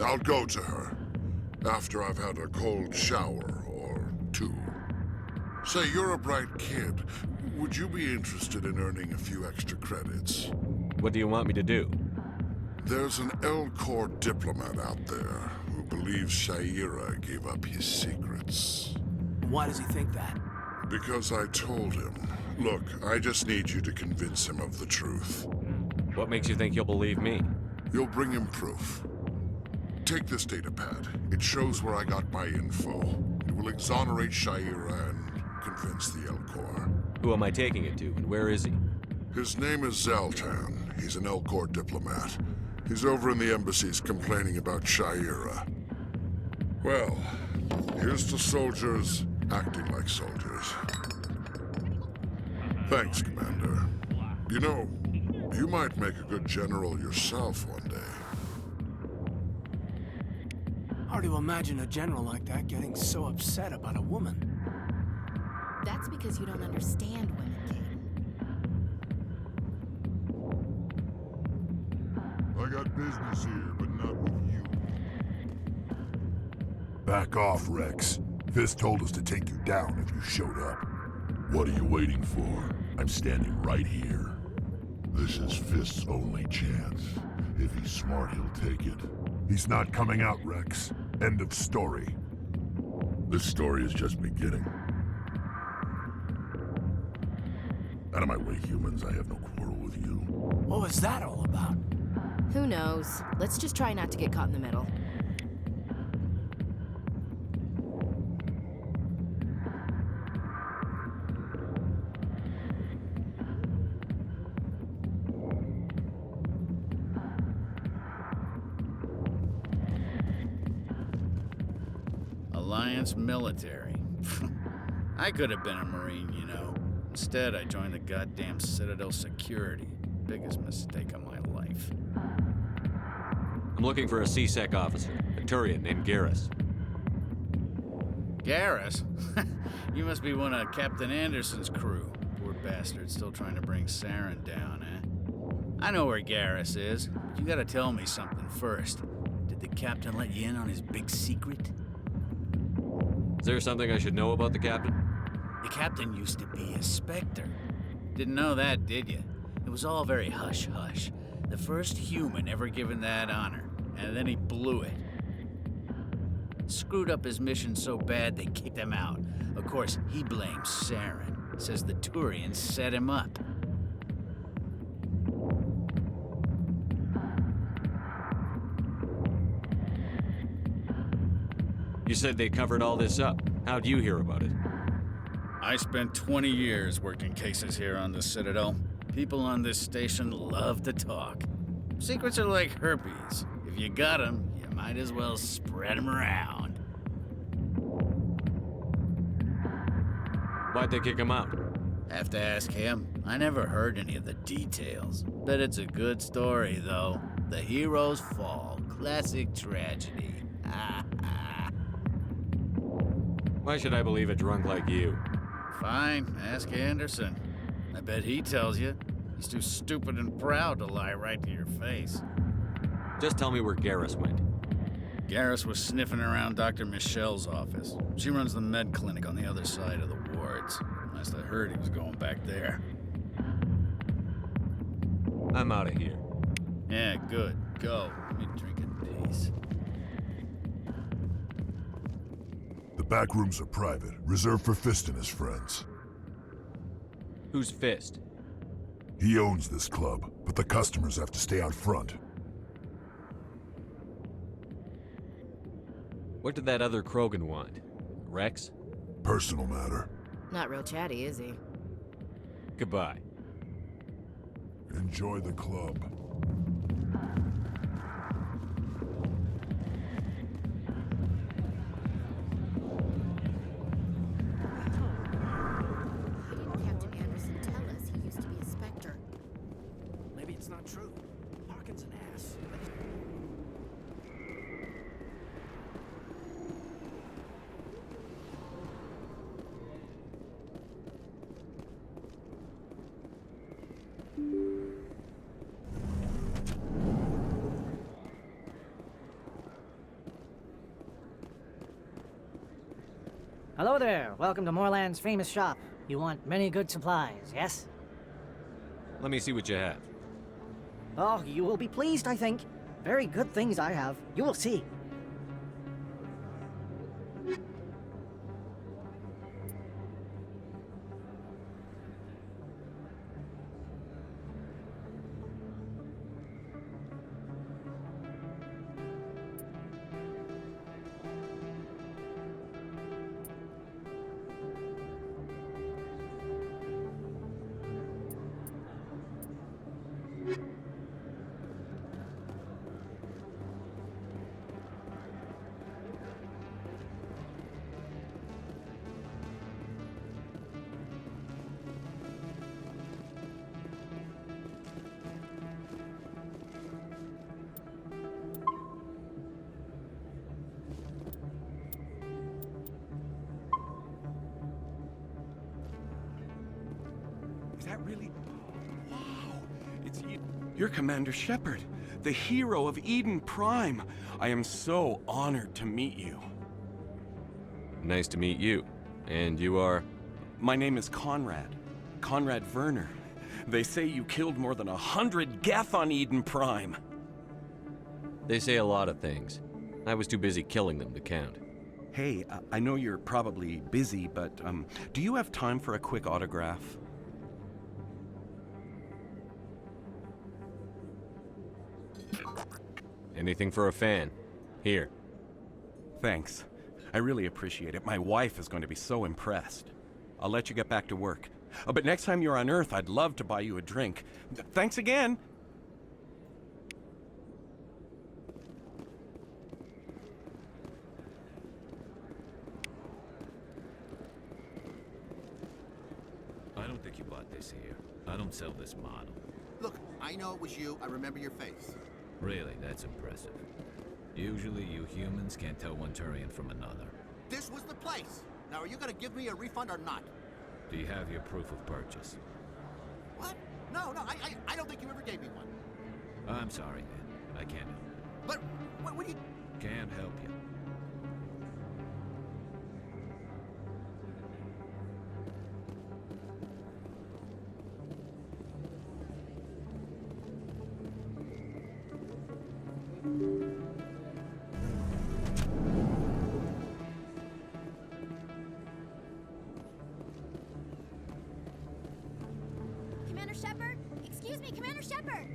I'll go to her. After I've had a cold shower or two. Say, you're a bright kid. Would you be interested in earning a few extra credits?
What do you want me to do?
There's an Elcor diplomat out there who believes Sha'ira gave up his secrets.
Why does he think that?
Because I told him. Look, I just need you to convince him of the truth.
What makes you think he'll believe me?
You'll bring him proof. Take this datapad. It shows where I got my info. It will exonerate Sha'ira and convince the Elcor.
Who am I taking it to, and where is he?
His name is Zaltan. He's an Elcor diplomat. He's over in the embassies complaining about Sha'ira. Well, here's to soldiers acting like soldiers. Thanks, Commander. You know, you might make a good general yourself one day.
Hard to imagine a general like that getting so upset about a woman.
That's because you don't understand women, Kaidan.
I got business here, but not with you.
Back off, Rex. Fist told us to take you down if you showed up. What are you waiting for? I'm standing right here. This is Fist's only chance. If he's smart, he'll take it. He's not coming out, Rex. End of story. This story is just beginning. Out of my way, humans. I have no quarrel with you.
What was that all about?
Who knows? Let's just try not to get caught in the middle.
Alliance military. I could have been a Marine, you know. Instead, I joined the goddamn Citadel security. Biggest mistake of my life.
I'm looking for a C-Sec officer, a Turian named Garrus.
Garrus? You must be one of Captain Anderson's crew. Poor bastard, still trying to bring Saren down, eh? I know where Garrus is, but you gotta tell me something first. Did the captain let you in on his big secret?
Is there something I should know about the captain?
The captain used to be a Spectre. Didn't know that, did you? It was all very hush-hush. The first human ever given that honor, and then he blew it.
screwed up his mission so bad they kicked him out. Of course, he blames Saren. Says the Turians set him up.
You said they covered all this up. How'd you hear about it?
I spent 20 years working cases here on the Citadel. People on this station love to talk. Secrets are like herpes. If you got them, you might as well spread them around.
Why'd they kick him out?
Have to ask him. I never heard any of the details. Bet it's a good story, though. The heroes fall. Classic tragedy.
Why should I believe a drunk like you?
Fine, ask Anderson. I bet he tells you. He's too stupid and proud to lie right to your face.
Just tell me where Garrus went.
Garrus was sniffing around Dr. Michelle's office. She runs the med clinic on the other side of the wards. Last I heard, he was going back there.
I'm out of here.
Yeah, good. Go. Let me drink in peace.
The back rooms are private, reserved for Fist and his friends.
Who's Fist?
He owns this club, but the customers have to stay out front.
What did that other Krogan want? Rex?
Personal matter.
Not real chatty, is he?
Goodbye.
Enjoy the club.
Captain Anderson tell us he used to be a Spectre.
Maybe it's not true. Harkin's an ass.
Hello there. Welcome to Moorland's famous shop. You want many good supplies, yes?
Let me see what you have.
Oh, you will be pleased, I think. Very good things I have. You will see.
Is that really? Wow! It's you. You're Commander Shepard, the hero of Eden Prime. I am so honored to meet you.
Nice to meet you. And you are?
My name is Conrad. Conrad Werner. They say you killed more than 100 Geth on Eden Prime.
They say a lot of things. I was too busy killing them to count.
Hey, I know you're probably busy, but do you have time for a quick autograph?
Anything for a fan. Here.
Thanks. I really appreciate it. My wife is going to be so impressed. I'll let you get back to work. But next time you're on Earth, I'd love to buy you a drink. Thanks again!
I don't think you bought this here. I don't sell this model.
Look, I know it was you. I remember your face.
Really, that's impressive. Usually you humans can't tell one Turian from another.
This was the place. Now, are you gonna give me a refund or not?
Do you have your proof of purchase?
What? No, I don't think you ever gave me one.
I'm sorry, man. I can't help you.
But, what do you...
Can't help you.
Shepard!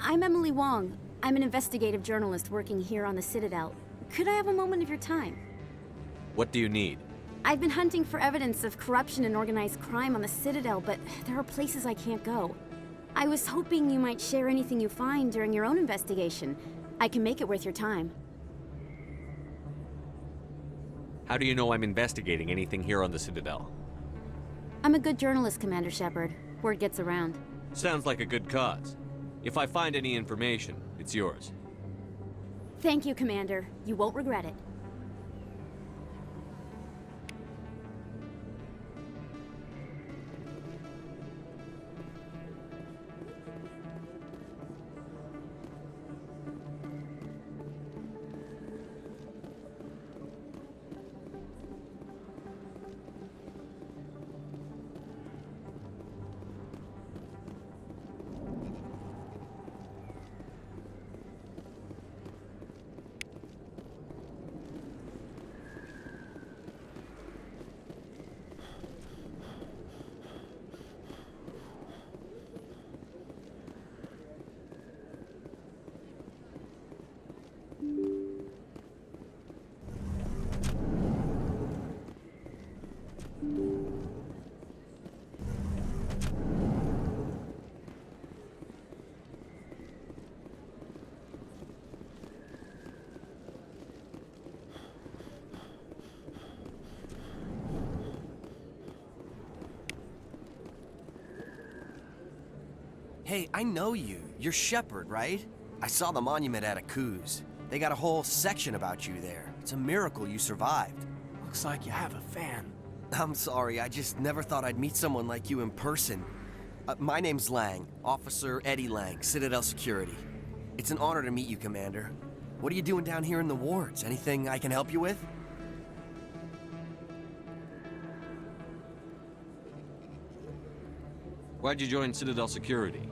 I'm Emily Wong. I'm an investigative journalist working here on the Citadel. Could I have a moment of your time?
What do you need?
I've been hunting for evidence of corruption and organized crime on the Citadel, but there are places I can't go. I was hoping you might share anything you find during your own investigation. I can make it worth your time.
How do you know I'm investigating anything here on the Citadel?
I'm a good journalist, Commander Shepard. Word gets around.
Sounds like a good cause. If I find any information, it's yours.
Thank you, Commander. You won't regret it.
Hey, I know you. You're Shepard, right? I saw the monument at Akuz. They got a whole section about you there. It's a miracle you survived.
Looks like you have a fan.
I'm sorry, I just never thought I'd meet someone like you in person. My name's Lang, Officer Eddie Lang, Citadel Security. It's an honor to meet you, Commander. What are you doing down here in the wards? Anything I can help you with?
Why'd you join Citadel Security?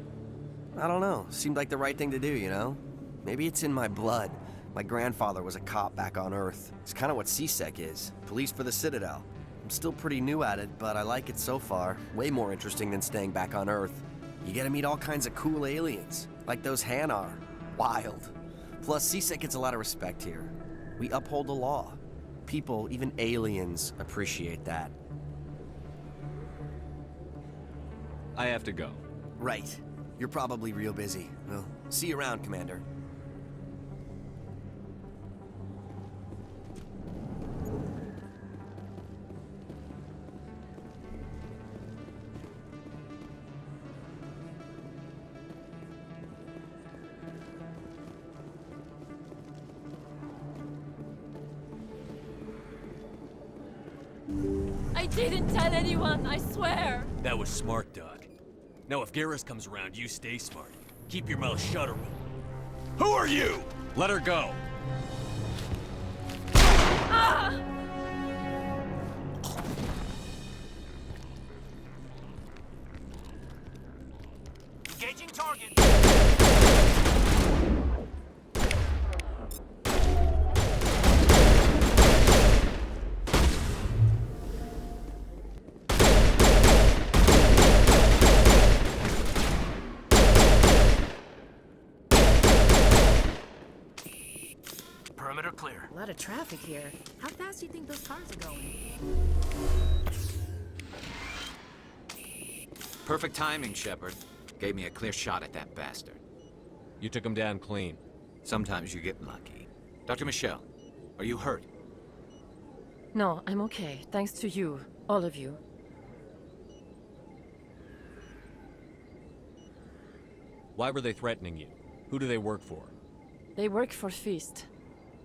I don't know. Seemed like the right thing to do, you know? Maybe it's in my blood. My grandfather was a cop back on Earth. It's kind of what CSEC is. Police for the Citadel. I'm still pretty new at it, but I like it so far. Way more interesting than staying back on Earth. You get to meet all kinds of cool aliens, like those Hanar. Wild. Plus, CSEC gets a lot of respect here. We uphold the law. People, even aliens, appreciate that.
I have to go.
Right. You're probably real busy. Well, see you around, Commander.
I didn't tell anyone, I swear!
That was smart, Doc. Now if Garrus comes around, you stay smart. Keep your mouth shut or we'll... Who are you?
Let her go!
Ah!
Engaging target! Perimeter clear.
A lot of traffic here. How fast do you think those cars are going?
Perfect timing, Shepard. Gave me a clear shot at that bastard.
You took him down clean.
Sometimes you get lucky. Dr. Michelle, are you hurt?
No, I'm okay. Thanks to you. All of you.
Why were they threatening you? Who do they work for?
They work for Feast.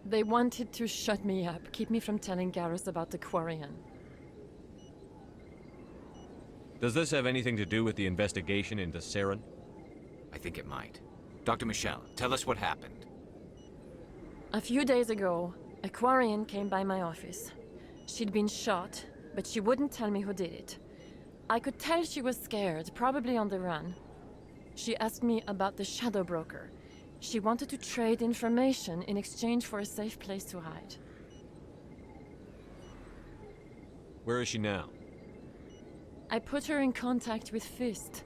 They wanted to shut me up, keep me from telling Garrus about the Quarian.
Does this have anything to do with the investigation into Saren?
I think it might. Dr. Michelle, tell us what happened.
A few days ago, a Quarian came by my office. She'd been shot, but she wouldn't tell me who did it. I could tell she was scared, probably on the run. She asked me about the Shadow Broker. She wanted to trade information in exchange for a safe place to hide.
Where is she now?
I put her in contact with Fist.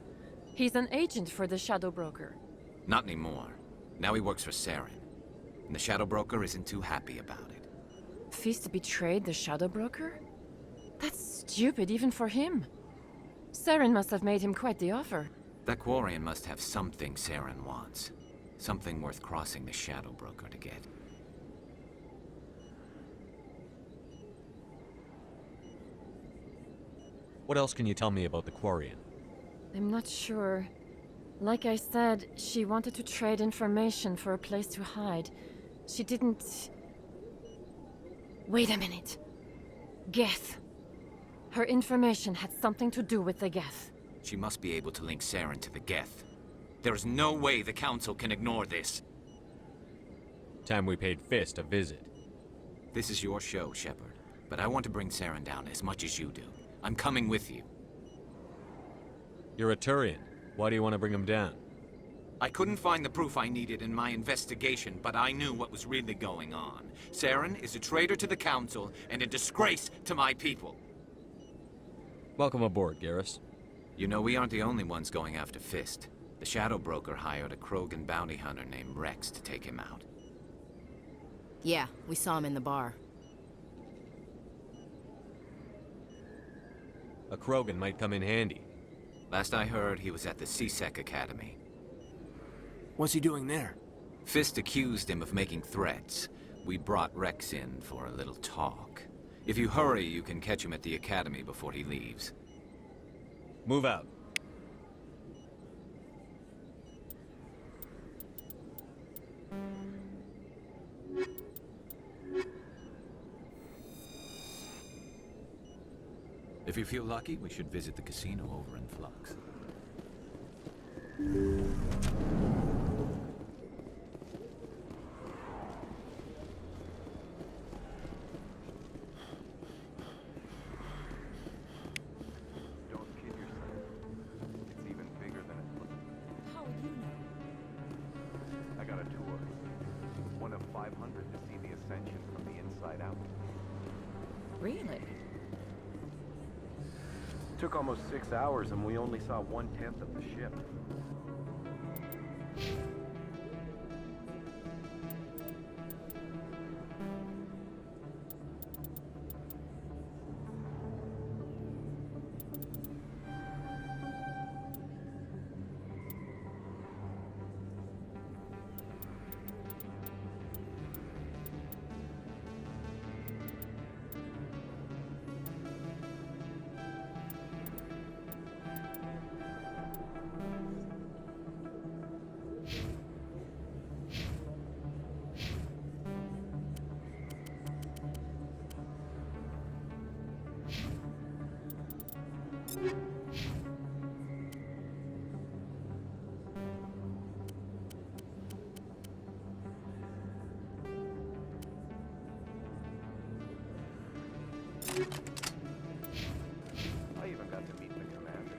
He's an agent for the Shadow Broker.
Not anymore. Now he works for Saren. And the Shadow Broker isn't too happy about it.
Fist betrayed the Shadow Broker? That's stupid even for him. Saren must have made him quite the offer.
That Quarian must have something Saren wants. Something worth crossing the Shadow Broker to get.
What else can you tell me about the Quarian?
I'm not sure. Like I said, she wanted to trade information for a place to hide. She didn't... Wait a minute. Geth. Her information had something to do with the Geth.
She must be able to link Saren to the Geth. There is no way the Council can ignore this.
Time we paid Fist a visit.
This is your show, Shepard. But I want to bring Saren down as much as you do. I'm coming with you.
You're a Turian. Why do you want to bring him down?
I couldn't find the proof I needed in my investigation, but I knew what was really going on. Saren is a traitor to the Council and a disgrace to my people.
Welcome aboard, Garrus.
You know, we aren't the only ones going after Fist. The Shadow Broker hired a Krogan bounty hunter named Rex to take him out.
Yeah, we saw him in the bar.
A Krogan might come in handy.
Last I heard, he was at the C-Sec Academy.
What's he doing there?
Fist accused him of making threats. We brought Rex in for a little talk. If you hurry, you can catch him at the Academy before he leaves.
Move out.
If you feel lucky, we should visit the casino over in Flux.
Don't kid yourself. It's even bigger than it looks.
How would you know?
I got a tour. One of 500 to see the Ascension from the inside out.
Really?
Took almost 6 hours and we only saw 1/10 of the ship. I even got to meet the commander.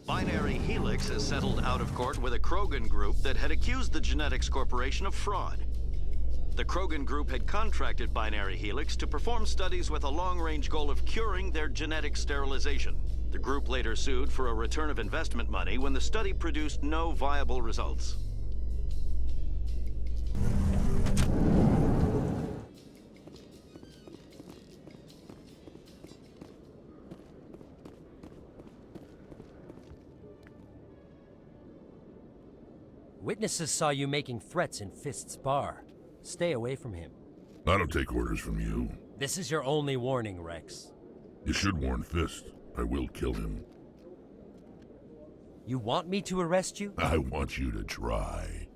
Binary Helix has settled out of court with a Krogan group that had accused the Genetics Corporation of fraud. The Krogan group had contracted Binary Helix to perform studies with a long-range goal of curing their genetic sterilization. The group later sued for a return of investment money when the study produced no viable results.
Witnesses saw you making threats in Fist's bar. Stay away from him.
I don't take orders from you.
This is your only warning, Rex.
You should warn Fist. I will kill him.
You want me to arrest you?
I want you to try.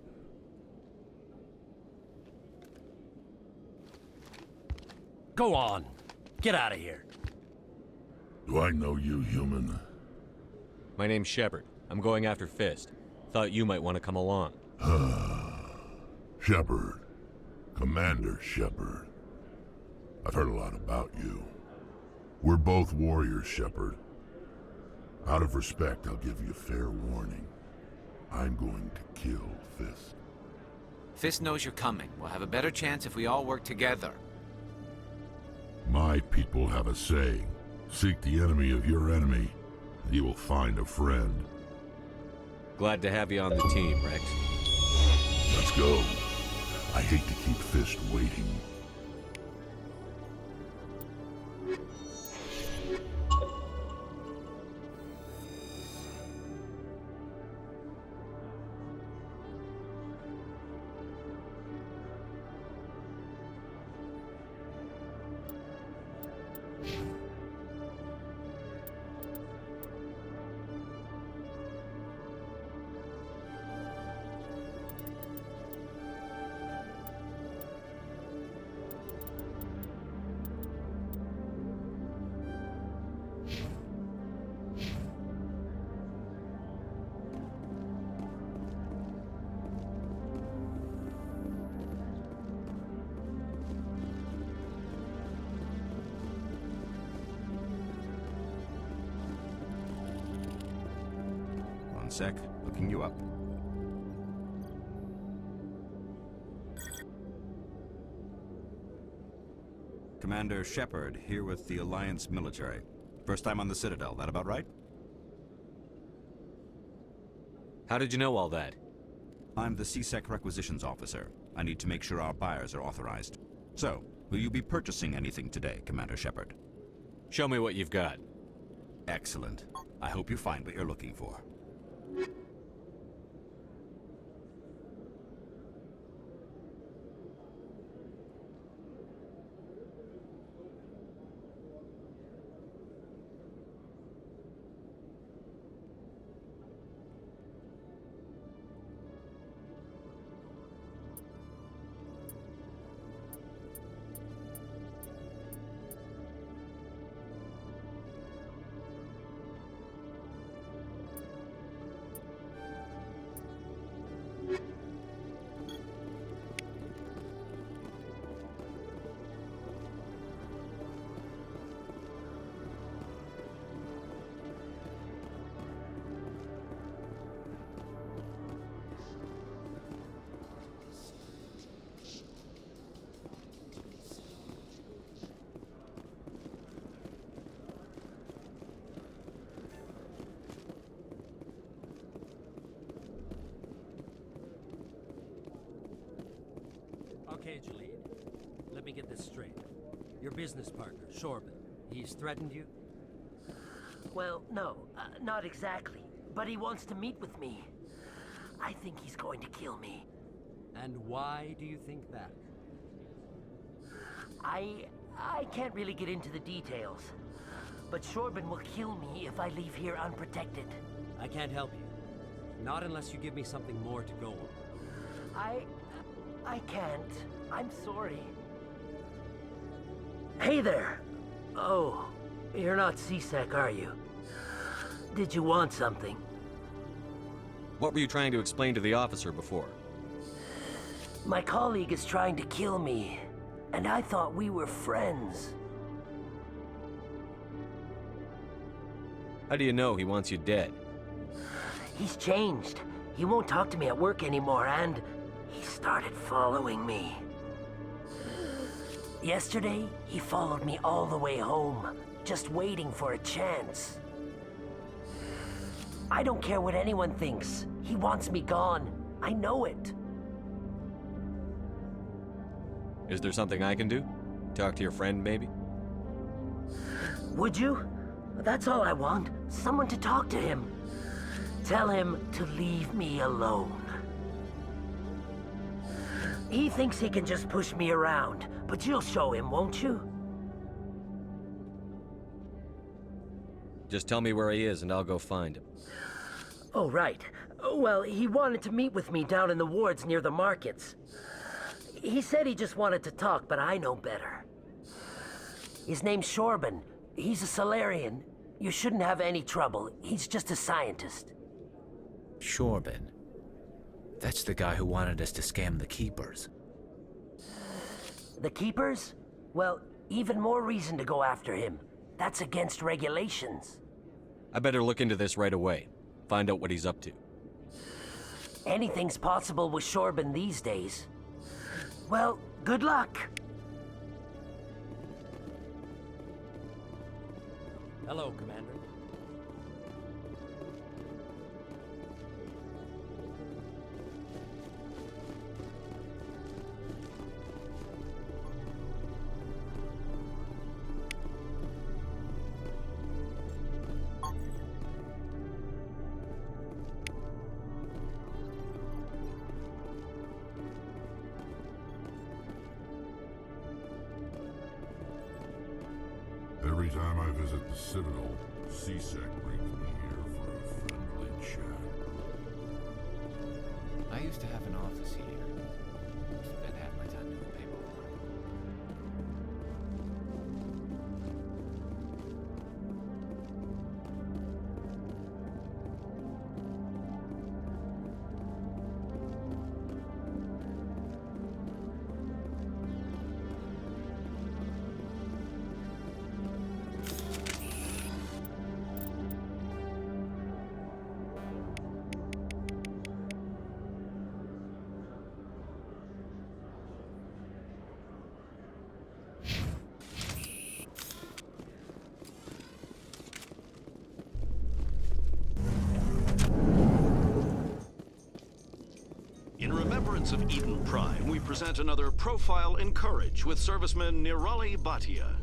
Go on. Get out of here.
Do I know you, human?
My name's Shepard. I'm going after Fist. Thought you might want to come along.
Shepard. Commander Shepard. I've heard a lot about you. We're both warriors, Shepard. Out of respect, I'll give you fair warning. I'm going to kill Fist.
Fist knows you're coming. We'll have a better chance if we all work together.
My people have a saying. Seek the enemy of your enemy, and you will find a friend.
Glad to have you on the team, Rex.
Let's go. I hate to keep Fist waiting.
One sec, looking you up. Commander Shepard, here with the Alliance military. First time on the Citadel, that about right?
How did you know all that?
I'm the CSEC requisitions officer. I need to make sure our buyers are authorized. So, will you be purchasing anything today, Commander Shepard?
Show me what you've got.
Excellent. I hope you find what you're looking for.
Okay, Jalid. Let me get this straight. Your business partner, Shorban, he's threatened you?
Well, no, not exactly. But he wants to meet with me. I think he's going to kill me.
And why do you think that?
I can't really get into the details. But Shorban will kill me if I leave here unprotected.
I can't help you. Not unless you give me something more to go on.
I can't. I'm sorry. Hey there! Oh, you're not CSEC, are you? Did you want something?
What were you trying to explain to the officer before?
My colleague is trying to kill me, and I thought we were friends.
How do you know he wants you dead?
He's changed. He won't talk to me at work anymore, and he started following me. Yesterday, he followed me all the way home, just waiting for a chance. I don't care what anyone thinks. He wants me gone. I know it.
Is there something I can do? Talk to your friend, maybe?
Would you? That's all I want. Someone to talk to him. Tell him to leave me alone. He thinks he can just push me around, but you'll show him, won't you?
Just tell me where he is and I'll go find him.
Oh, right. Well, he wanted to meet with me down in the wards near the markets. He said he just wanted to talk, but I know better. His name's Shorban. He's a Solarian. You shouldn't have any trouble. He's just a scientist.
Shorban. That's the guy who wanted us to scam the Keepers.
The Keepers? Well, even more reason to go after him. That's against regulations.
I better look into this right away. Find out what he's up to.
Anything's possible with Shorban these days. Well, good luck.
Hello, Commander.
Every time I visit the Citadel, C-Sec brings me here for a friendly chat.
I used to have an office here. Spent half my time doing paperwork.
In remembrance of Eden Prime, we present another Profile in Courage with serviceman Nirali Bhatia.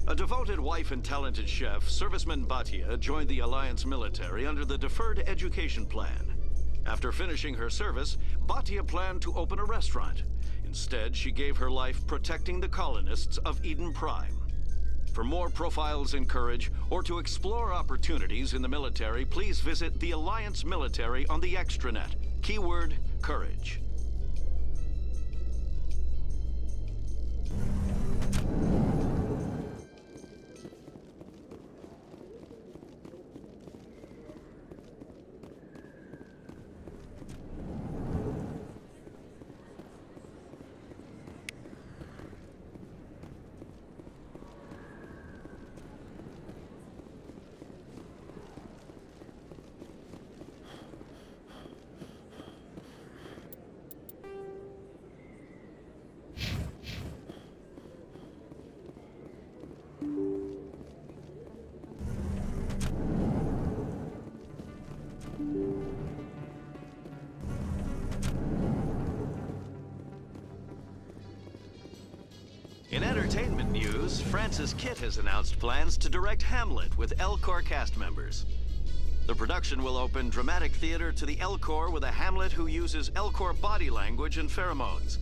A devoted wife and talented chef, serviceman Bhatia joined the Alliance military under the Deferred Education Plan. After finishing her service, Bhatia planned to open a restaurant. Instead, she gave her life protecting the colonists of Eden Prime. For more Profiles in Courage, or to explore opportunities in the military, please visit the Alliance Military on the extranet. Keyword, Courage. In entertainment news, Francis Kitt has announced plans to direct Hamlet with Elcor cast members. The production will open dramatic theater to the Elcor with a Hamlet who uses Elcor body language and pheromones.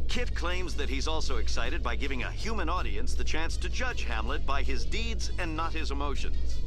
Kitt claims that he's also excited by giving a human audience the chance to judge Hamlet by his deeds and not his emotions.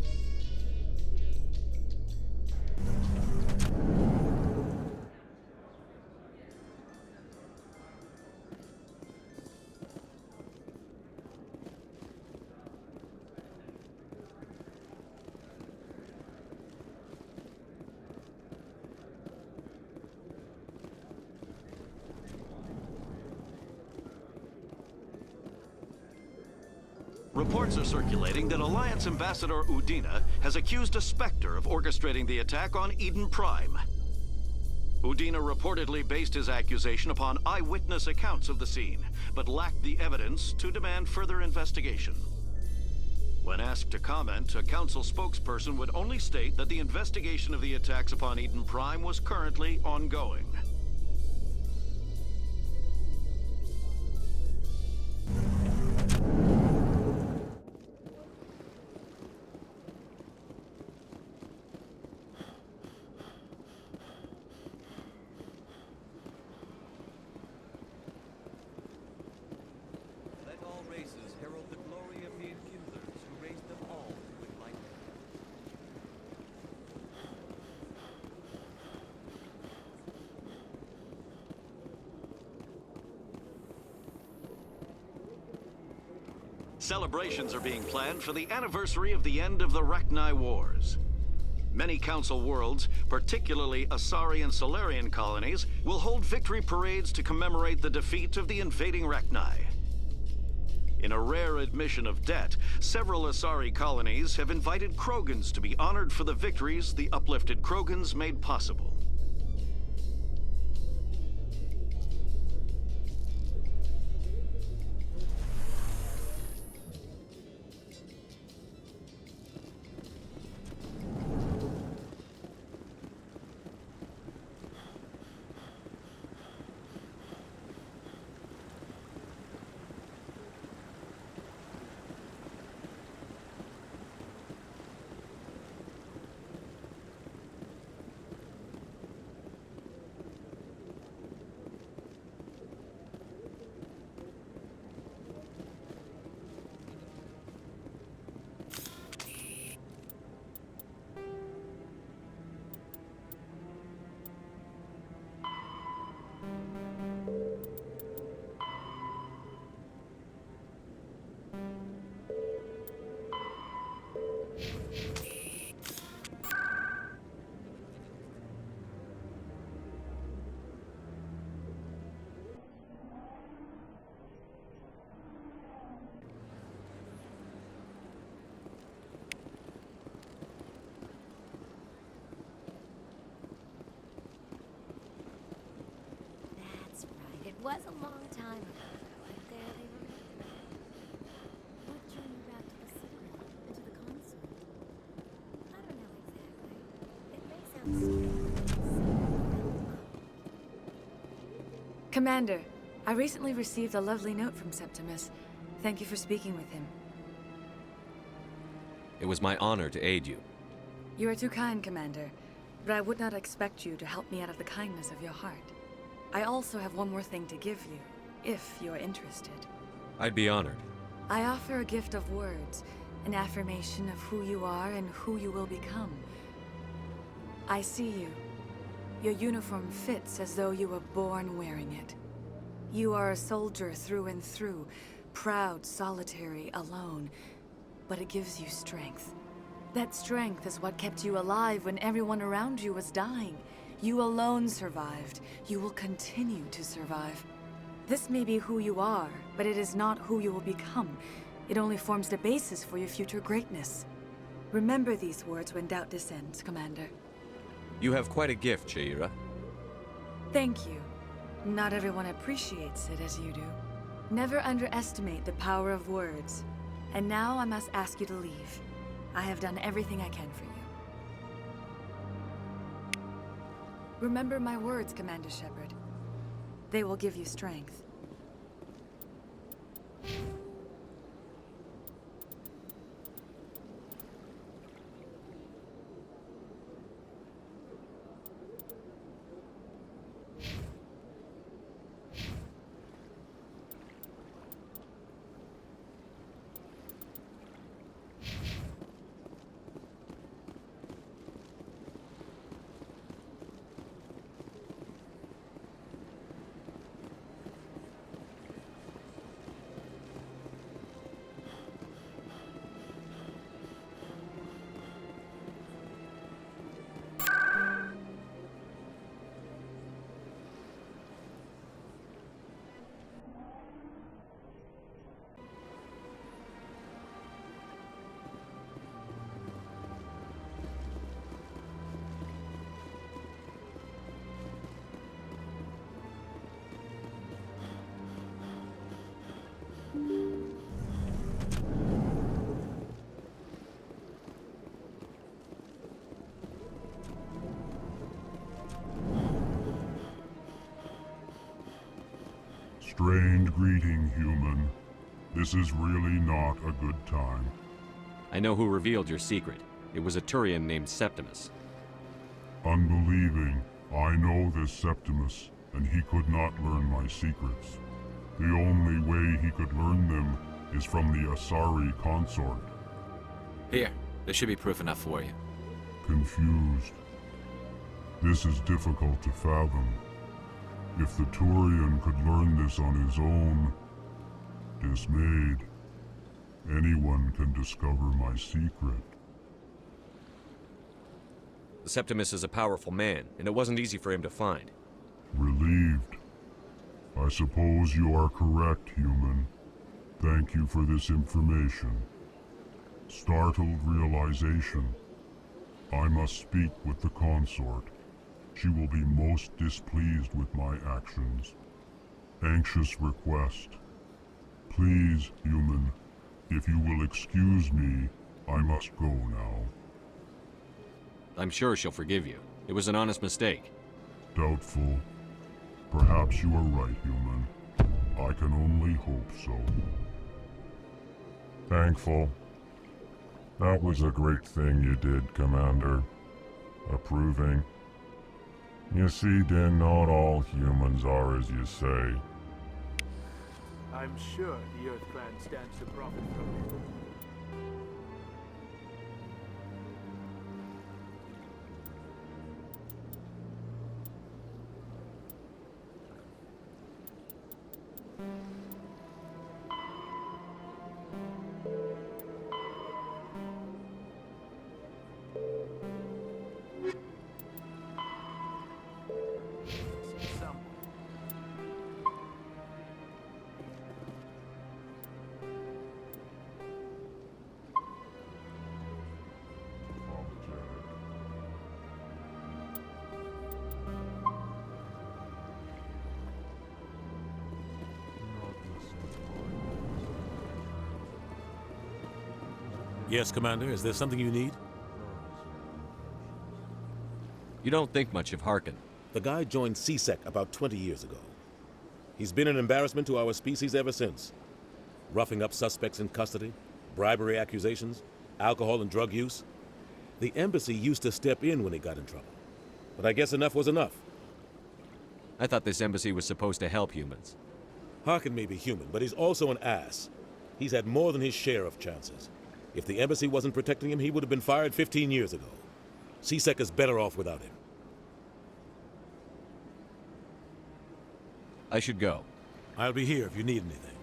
Reports are circulating that Alliance Ambassador Udina has accused a Spectre of orchestrating the attack on Eden Prime. Udina reportedly based his accusation upon eyewitness accounts of the scene, but lacked the evidence to demand further investigation. When asked to comment, a council spokesperson would only state that the investigation of the attacks upon Eden Prime was currently ongoing.
Let all races herald the glory of the accusers who raised them all to enlightenment.
Celebrations are being planned for the anniversary of the end of the Rachni Wars. Many Council worlds, particularly Asari and Solarian colonies, will hold victory parades to commemorate the defeat of the invading Rachni. In a rare admission of debt, several Asari colonies have invited Krogans to be honored for the victories the uplifted Krogans made possible.
It was a long time ago, but there they were. What drew you back to the Citadel, into the console? I don't know exactly. It may sound strange.
Commander, I recently received a lovely note from Septimus. Thank you for speaking with him.
It was my honor to aid you.
You are too kind, Commander, but I would not expect you to help me out of the kindness of your heart. I also have one more thing to give you, if you are interested.
I'd be honored.
I offer a gift of words, an affirmation of who you are and who you will become. I see you. Your uniform fits as though you were born wearing it. You are a soldier through and through, proud, solitary, alone, but it gives you strength. That strength is what kept you alive when everyone around you was dying. You alone survived. You will continue to survive. This may be who you are, but it is not who you will become. It only forms the basis for your future greatness. Remember these words when doubt descends, Commander.
You have quite a gift, Sha'ira.
Thank you. Not everyone appreciates it as you do. Never underestimate the power of words. And now I must ask you to leave. I have done everything I can for you. Remember my words, Commander Shepard. They will give you strength.
Strange greeting, human. This is really not a good time.
I know who revealed your secret. It was a Turian named Septimus.
Unbelieving. I know this Septimus, and he could not learn my secrets. The only way he could learn them is from the Asari consort.
Here, this should be proof enough for you.
Confused. This is difficult to fathom. If the Turian could learn this on his own, dismayed. Anyone can discover my secret.
The Septimus is a powerful man, and it wasn't easy for him to find.
Relieved. I suppose you are correct, human. Thank you for this information. Startled realization. I must speak with the consort. She will be most displeased with my actions. Anxious request. Please, human, if you will excuse me, I must go now.
I'm sure she'll forgive you. It was an honest mistake.
Doubtful. Perhaps you are right, human. I can only hope so. Thankful. That was a great thing you did, Commander. Approving. You see, Din, not all humans are as you say.
I'm sure the Earth Clan stands to profit from it.
Yes, Commander. Is there something you need?
You don't think much of Harkin.
The guy joined CSEC about 20 years ago. He's been an embarrassment to our species ever since. Roughing up suspects in custody, bribery accusations, alcohol and drug use. The embassy used to step in when he got in trouble. But I guess enough was enough.
I thought this embassy was supposed to help humans.
Harkin may be human, but he's also an ass. He's had more than his share of chances. If the embassy wasn't protecting him, he would have been fired 15 years ago. CSEC is better off without him.
I should go.
I'll be here if you need anything.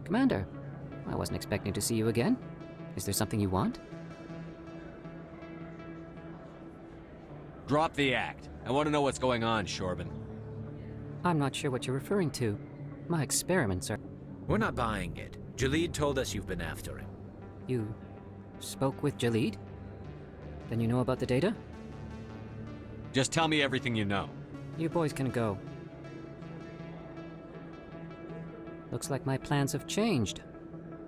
Commander, I wasn't expecting to see you again. Is there something you want?
Drop the act. I want to know what's going on, Shorban.
I'm not sure what you're referring to. My experiments are...
We're not buying it. Jalid told us you've been after him.
You spoke with Jalid? Then you know about the data?
Just tell me everything you know.
You boys can go. Looks like my plans have changed.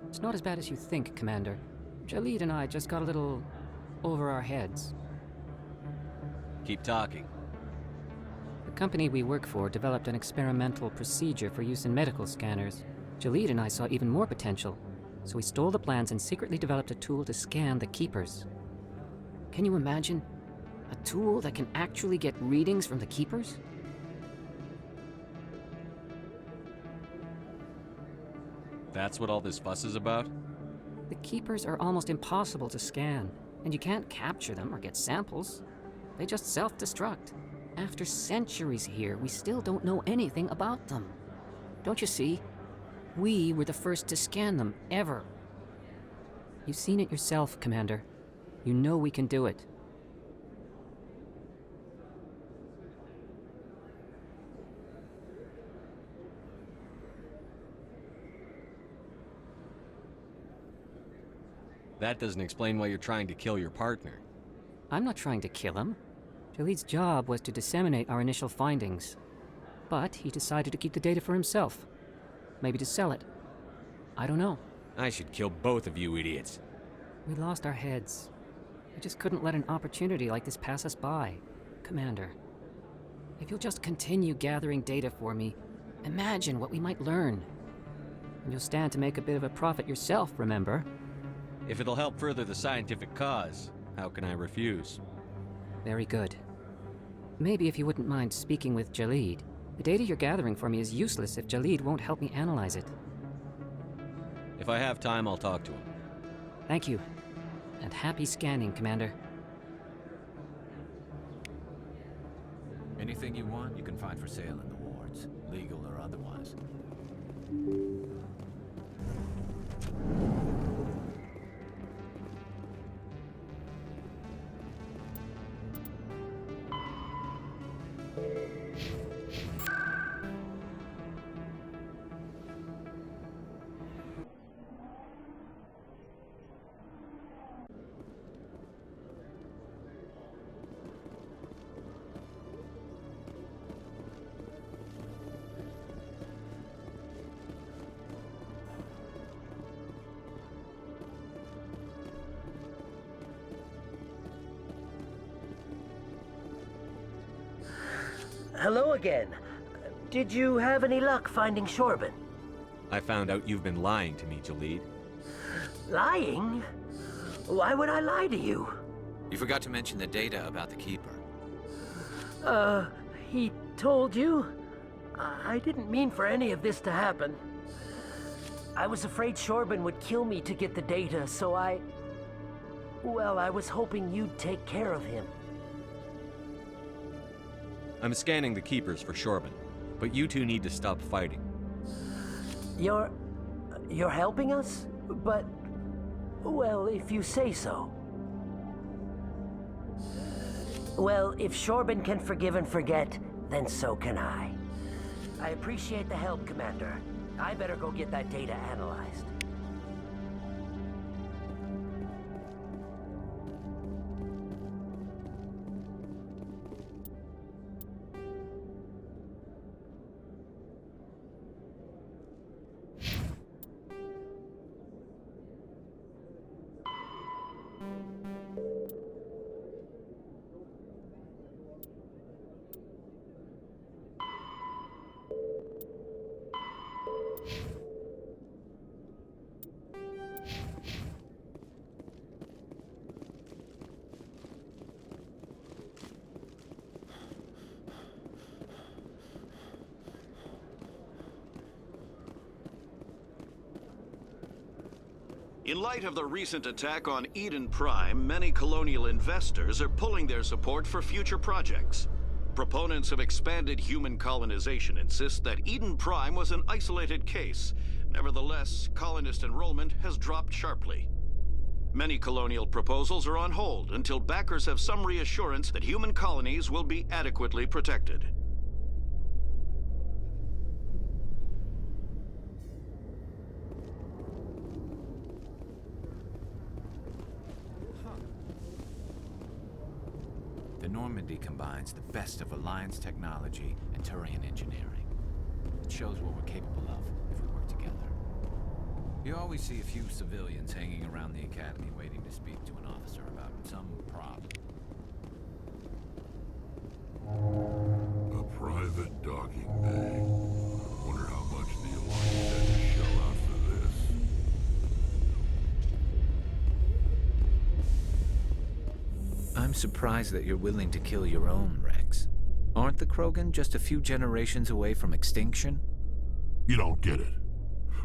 It's not as bad as you think, Commander. Jalid and I just got a little over our heads.
Keep talking.
The company we work for developed an experimental procedure for use in medical scanners. Jalid and I saw even more potential, so we stole the plans and secretly developed a tool to scan the Keepers. Can you imagine? A tool that can actually get readings from the Keepers?
That's what all this fuss is about?
The Keepers are almost impossible to scan, and you can't capture them or get samples. They just self-destruct. After centuries here, we still don't know anything about them. Don't you see? We were the first to scan them, ever. You've seen it yourself, Commander. You know we can do it.
That doesn't explain why you're trying to kill your partner.
I'm not trying to kill him. Jaleed's job was to disseminate our initial findings. But he decided to keep the data for himself. Maybe to sell it. I don't know.
I should kill both of you idiots.
We lost our heads. I just couldn't let an opportunity like this pass us by. Commander, if you'll just continue gathering data for me, imagine what we might learn. And you'll stand to make a bit of a profit yourself, remember?
If it'll help further the scientific cause, how can I refuse?
Very good. Maybe if you wouldn't mind speaking with Jaleed. The data you're gathering for me is useless if Jaleed won't help me analyze it.
If I have time, I'll talk to him.
Thank you. And happy scanning, Commander.
Anything you want, you can find for sale in the wards, legal or otherwise.
Hello again. Did you have any luck finding Shorban?
I found out you've been lying to me, Jaleed.
Lying? Why would I lie to you?
You forgot to mention the data about the Keeper.
He told you? I didn't mean for any of this to happen. I was afraid Shorban would kill me to get the data, so well, I was hoping you'd take care of him.
I'm scanning the Keepers for Shorban, but you two need to stop fighting.
You're helping us? But, well, if you say so. Well, if Shorban can forgive and forget, then so can I. I appreciate the help, Commander. I better go get that data analyzed.
In light of the recent attack on Eden Prime, many colonial investors are pulling their support for future projects. Proponents of expanded human colonization insist that Eden Prime was an isolated case. Nevertheless, colonist enrollment has dropped sharply. Many colonial proposals are on hold until backers have some reassurance that human colonies will be adequately protected.
The Normandy combines the best of Alliance technology and Turian engineering. It shows what we're capable of if we work together. You always see a few civilians hanging around the Academy waiting to speak to an officer about some problem.
A private docking bay. Wonder how much the Alliance had to shell out for this.
I'm surprised that you're willing to kill your own, Rex. Aren't the Krogan just a few generations away from extinction?
You don't get it.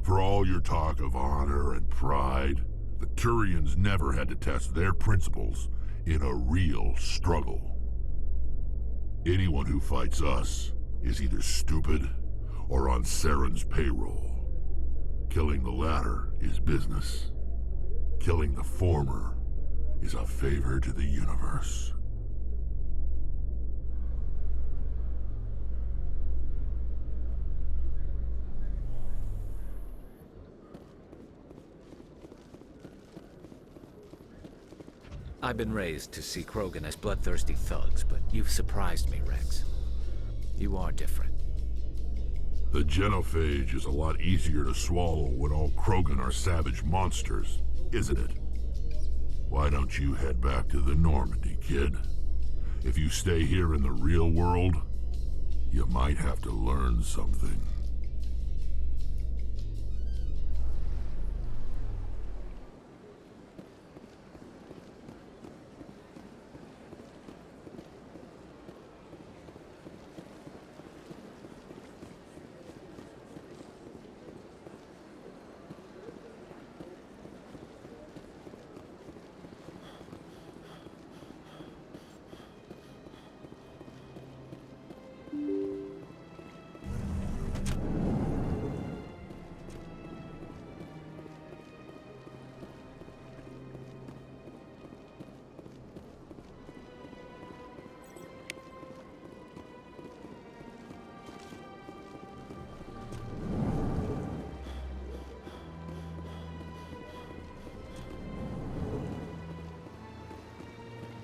For all your talk of honor and pride, the Turians never had to test their principles in a real struggle. Anyone who fights us is either stupid or on Saren's payroll. Killing the latter is business. Killing the former is a favor to the universe.
I've been raised to see Krogan as bloodthirsty thugs, but you've surprised me, Rex. You are different.
The genophage is a lot easier to swallow when all Krogan are savage monsters, isn't it? Why don't you head back to the Normandy, kid? If you stay here in the real world, you might have to learn something.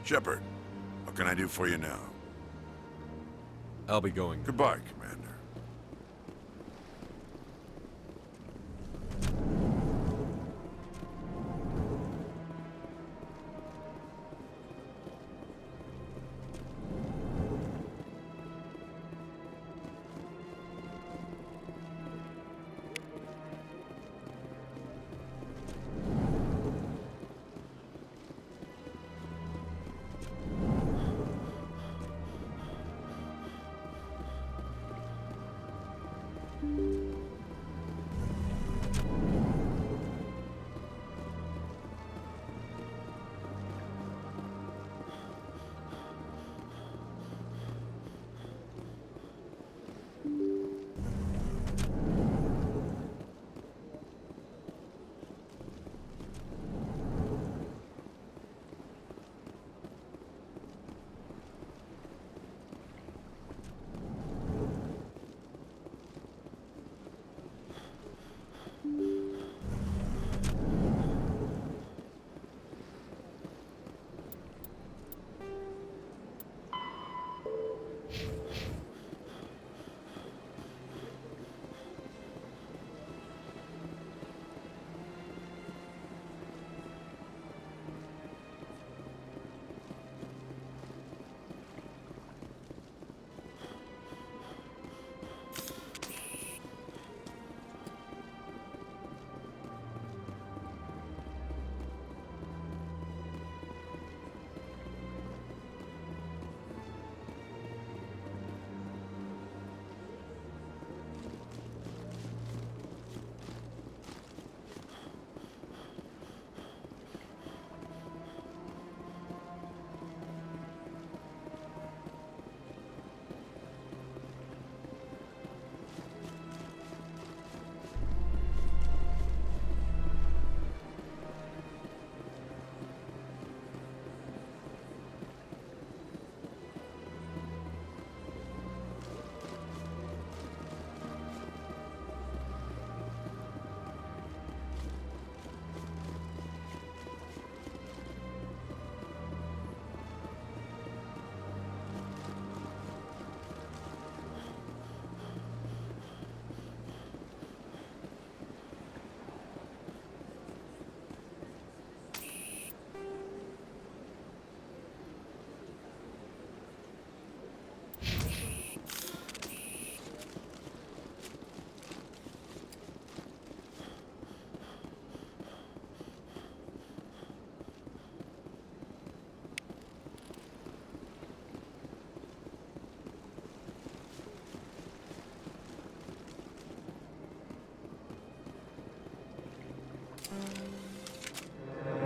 Shepard, what can I do for you now?
I'll be going.
Goodbye, Commander.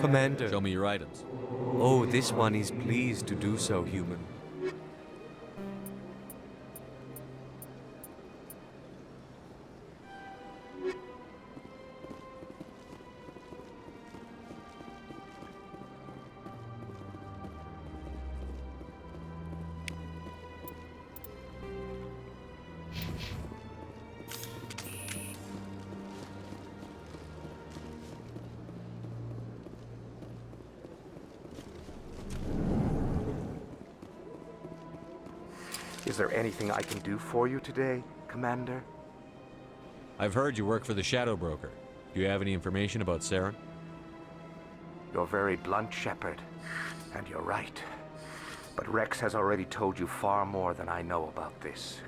Commander.
Show me your items.
Oh, this one is pleased to do so, human.
Is there anything I can do for you today, Commander?
I've heard you work for the Shadow Broker. Do you have any information about Saren?
You're very blunt, Shepard. And you're right. But Rex has already told you far more than I know about this.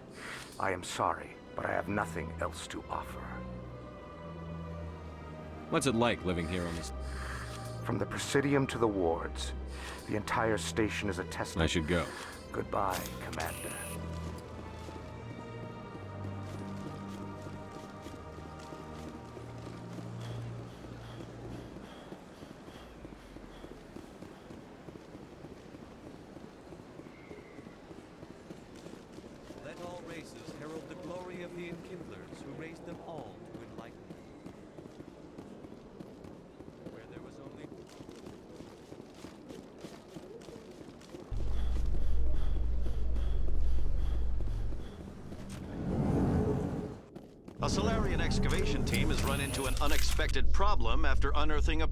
I am sorry, but I have nothing else to offer.
What's it like living here on this?
From the Presidium to the wards, the entire station is a testament.
I should go.
Goodbye, Commander.
Let all races herald the glory of the enkindlers who raised them all to enlightenment. Where there was only...
A Solarian excavation team has run into an unexpected problem after unearthing a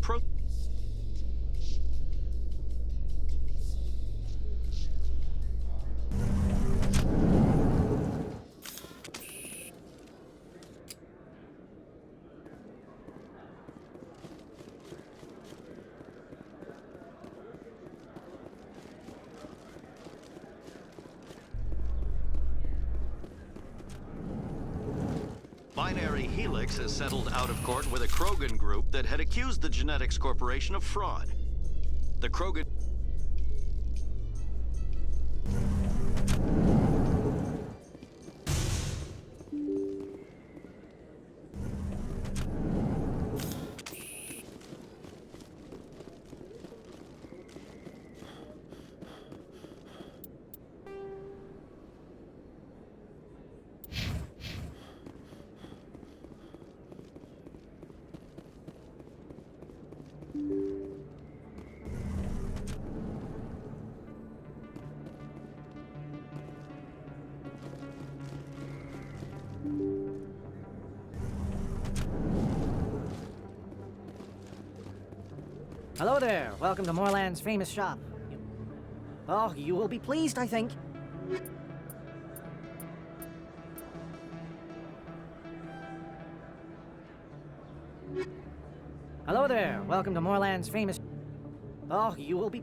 Binary Helix has settled out of court with a Krogan group that had accused the Genetics Corporation of fraud. The Krogan...
Hello there. Welcome to Moorland's famous shop. Oh, you will be pleased, I think. Hello there. Welcome to Moorland's famous... Oh, you will be...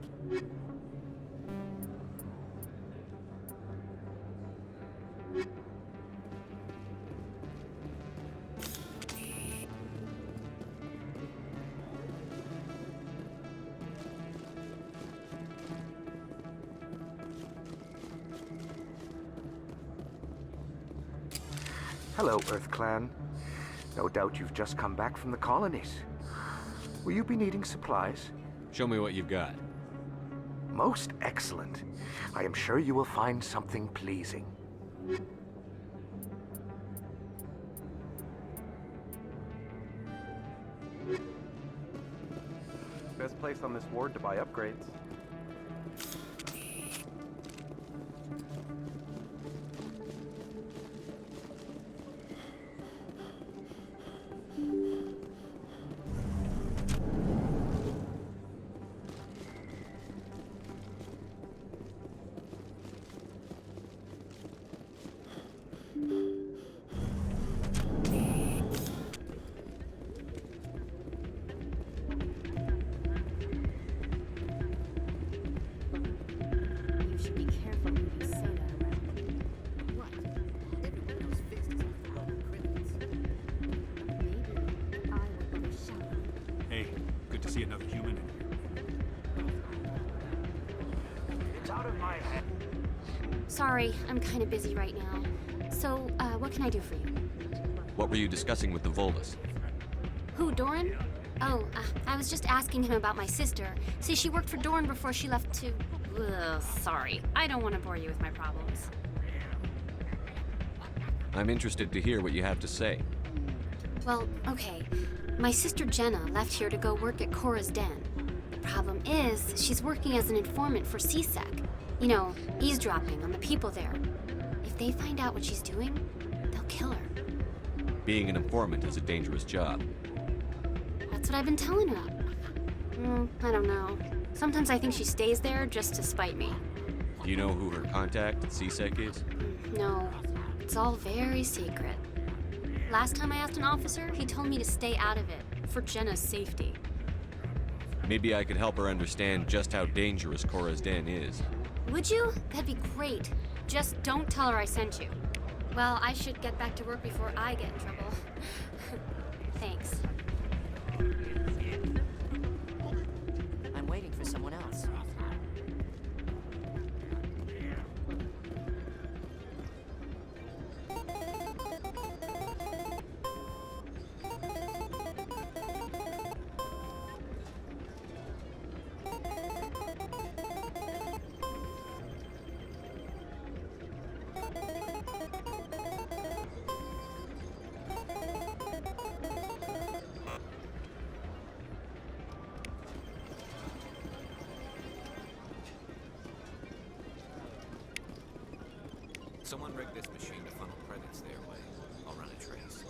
Hello, Earth Clan. No doubt you've just come back from the colonies. Will you be needing supplies?
Show me what you've got.
Most excellent. I am sure you will find something pleasing. Best place on this ward to buy upgrades.
See another human in here. It's out of my head.
Sorry, I'm kind of busy right now. So, what can I do for you?
What were you discussing with the Volus?
Who, Doran? Oh, I was just asking him about my sister. See, she worked for Doran before she left to... Ugh, sorry, I don't want to bore you with my problems.
I'm interested to hear what you have to say.
Well, okay. My sister Jenna left here to go work at Cora's Den. The problem is, she's working as an informant for CSEC. You know, eavesdropping on the people there. If they find out what she's doing, they'll kill her.
Being an informant is a dangerous job.
That's what I've been telling her. I don't know. Sometimes I think she stays there just to spite me.
Do you know who her contact at CSEC is?
No, it's all very secret. Last time I asked an officer, he told me to stay out of it, for Jenna's safety.
Maybe I could help her understand just how dangerous Cora's den is.
Would you? That'd be great. Just don't tell her I sent you. Well, I should get back to work before I get in trouble. Thanks.
I'm waiting for someone else.
Someone rigged this machine to funnel credits their way. I'll run a trace.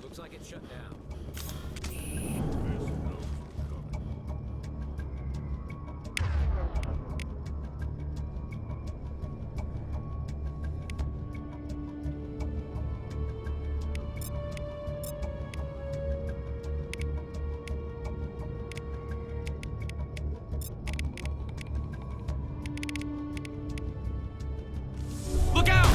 Looks like it's shut down. Look out!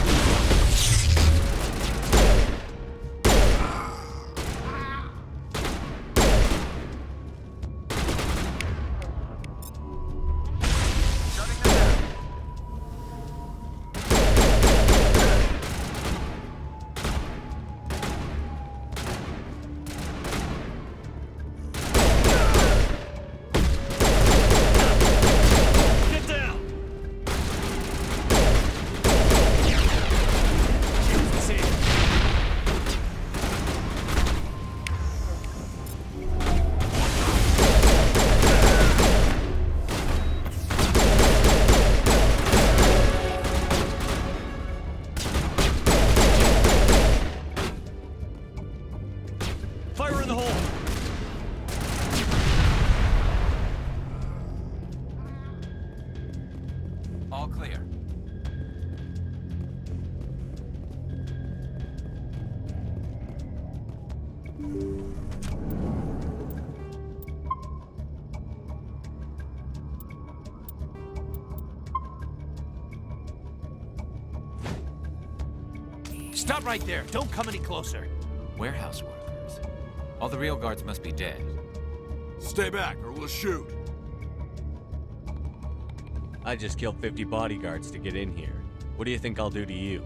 Stop right there! Don't come any closer! Warehouse workers. All the real guards must be dead.
Stay back, or we'll shoot.
I just killed 50 bodyguards to get in here. What do you think I'll do to you?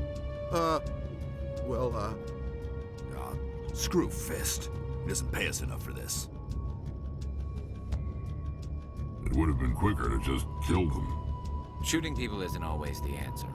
Screw Fist. He doesn't pay us enough for this.
It would have been quicker to just kill them.
Shooting people isn't always the answer.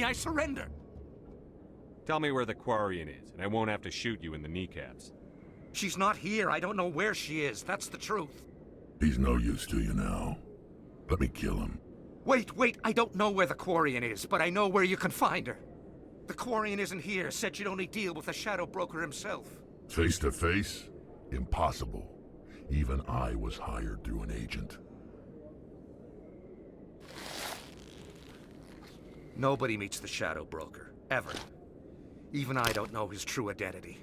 I surrender!
Tell me where the Quarian is, and I won't have to shoot you in the kneecaps.
She's not here. I don't know where she is. That's the truth.
He's no use to you now. Let me kill him.
Wait. I don't know where the Quarian is, but I know where you can find her. The Quarian isn't here. Said she'd only deal with the Shadow Broker himself.
Face to face? Impossible. Even I was hired through an agent.
Nobody meets the Shadow Broker, ever. Even I don't know his true identity.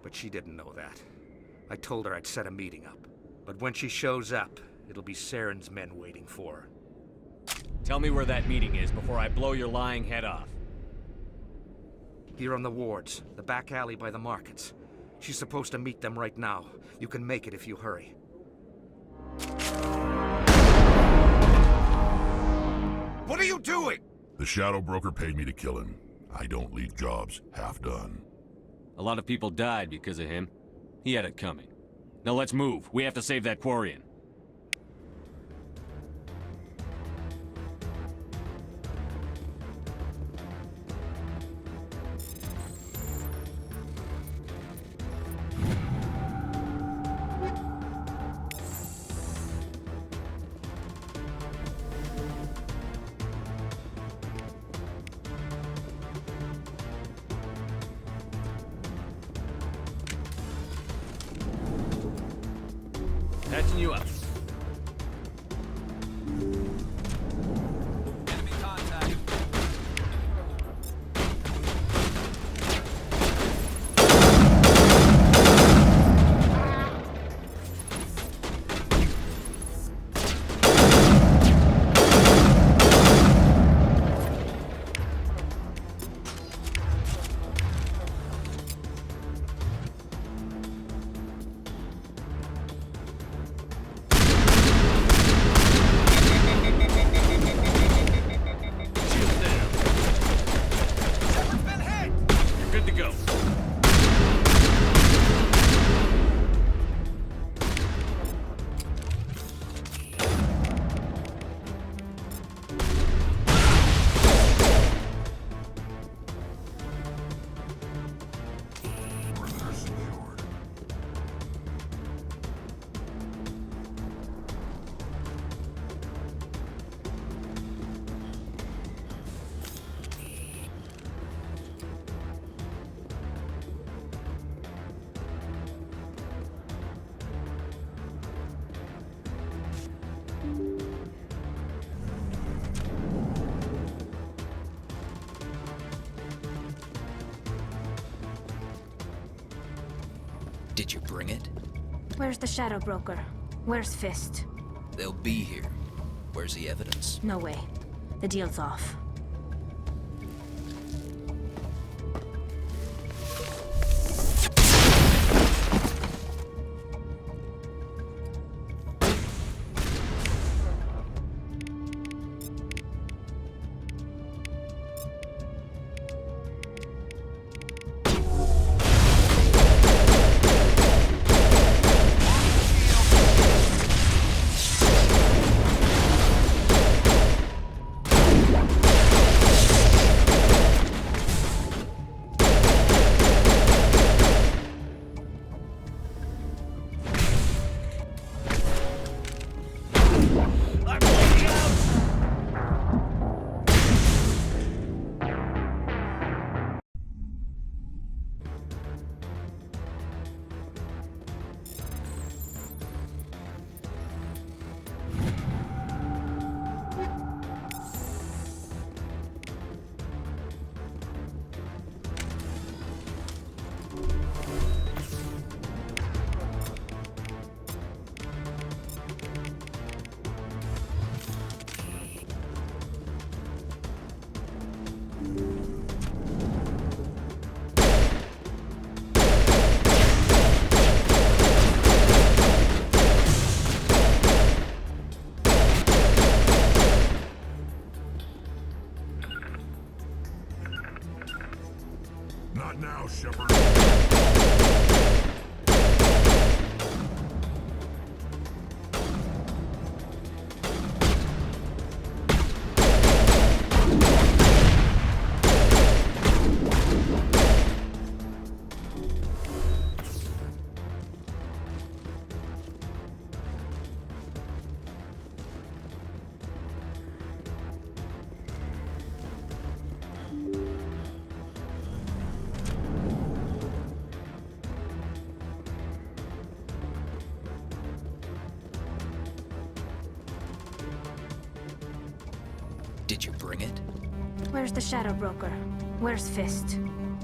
But she didn't know that. I told her I'd set a meeting up. But when she shows up, it'll be Saren's men waiting for her.
Tell me where that meeting is before I blow your lying head off.
Here on the wards, the back alley by the markets. She's supposed to meet them right now. You can make it if you hurry. What are you doing?
The Shadow Broker paid me to kill him. I don't leave jobs half done.
A lot of people died because of him. He had it coming. Now let's move. We have to save that Quarian. Patching you up. Enemy contact.
Did you bring it?
Where's the Shadow Broker? Where's Fist?
They'll be here. Where's the evidence?
No way. The deal's off.
Not now, Shepard.
Did you bring it?
Where's the Shadow Broker? Where's Fist?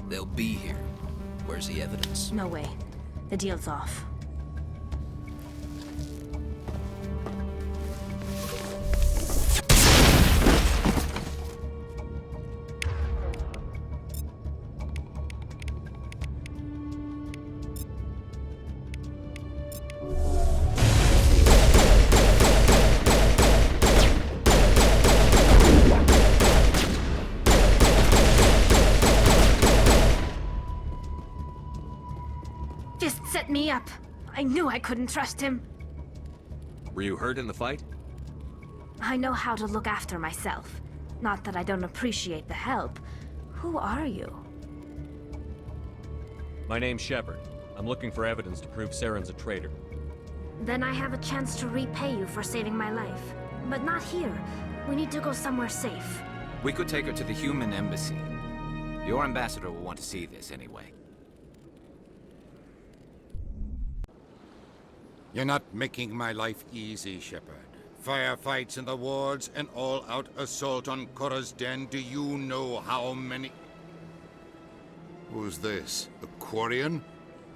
They'll be here. Where's the evidence?
No way. The deal's off. Fist set me up. I knew I couldn't trust him.
Were you hurt in the fight?
I know how to look after myself. Not that I don't appreciate the help. Who are you?
My name's Shepard. I'm looking for evidence to prove Saren's a traitor.
Then I have a chance to repay you for saving my life. But not here. We need to go somewhere safe.
We could take her to the human embassy. Your ambassador will want to see this anyway.
You're not making my life easy, Shepard. Firefights in the wards, an all-out assault on Korra's den. Do you know how many... Who's this? A Quarian?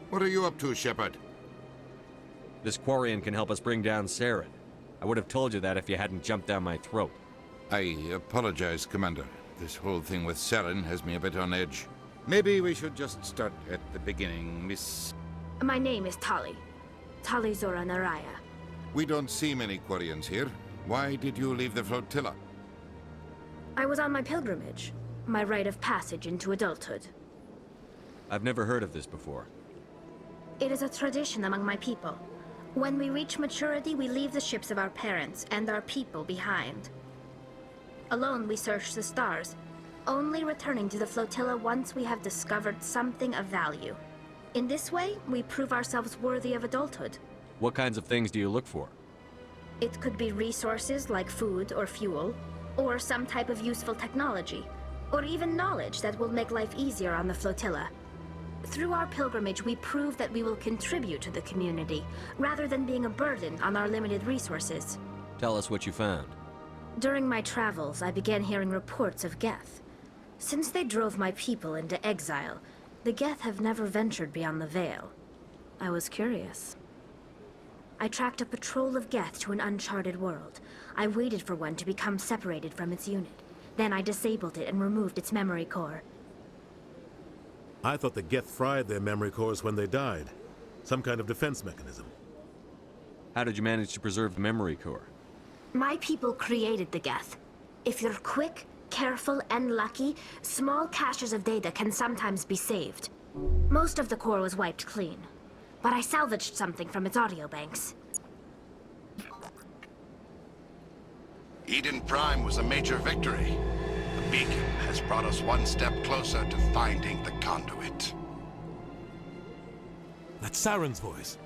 What are you up to, Shepard?
This Quarian can help us bring down Saren. I would have told you that if you hadn't jumped down my throat.
I apologize, Commander. This whole thing with Saren has me a bit on edge. Maybe we should just start at the beginning, Miss...
My name is Tali. Tali'Zorah Naraya.
We don't see many Quarians here. Why did you leave the flotilla?
I was on my pilgrimage. My rite of passage into adulthood.
I've never heard of this before.
It is a tradition among my people. When we reach maturity, we leave the ships of our parents and our people behind. Alone, we search the stars, only returning to the flotilla once we have discovered something of value. In this way, we prove ourselves worthy of adulthood.
What kinds of things do you look for?
It could be resources like food or fuel, or some type of useful technology, or even knowledge that will make life easier on the flotilla. Through our pilgrimage, we prove that we will contribute to the community, rather than being a burden on our limited resources.
Tell us what you found.
During my travels, I began hearing reports of Geth. Since they drove my people into exile, the Geth have never ventured beyond the Veil. I was curious. I tracked a patrol of Geth to an uncharted world. I waited for one to become separated from its unit. Then I disabled it and removed its memory core.
I thought the Geth fried their memory cores when they died. Some kind of defense mechanism.
How did you manage to preserve the memory core?
My people created the Geth. If you're quick, careful, and lucky, small caches of data can sometimes be saved. Most of the core was wiped clean, but I salvaged something from its audio banks.
Eden Prime was a major victory. The beacon has brought us one step closer to finding the conduit.
That's Saren's voice.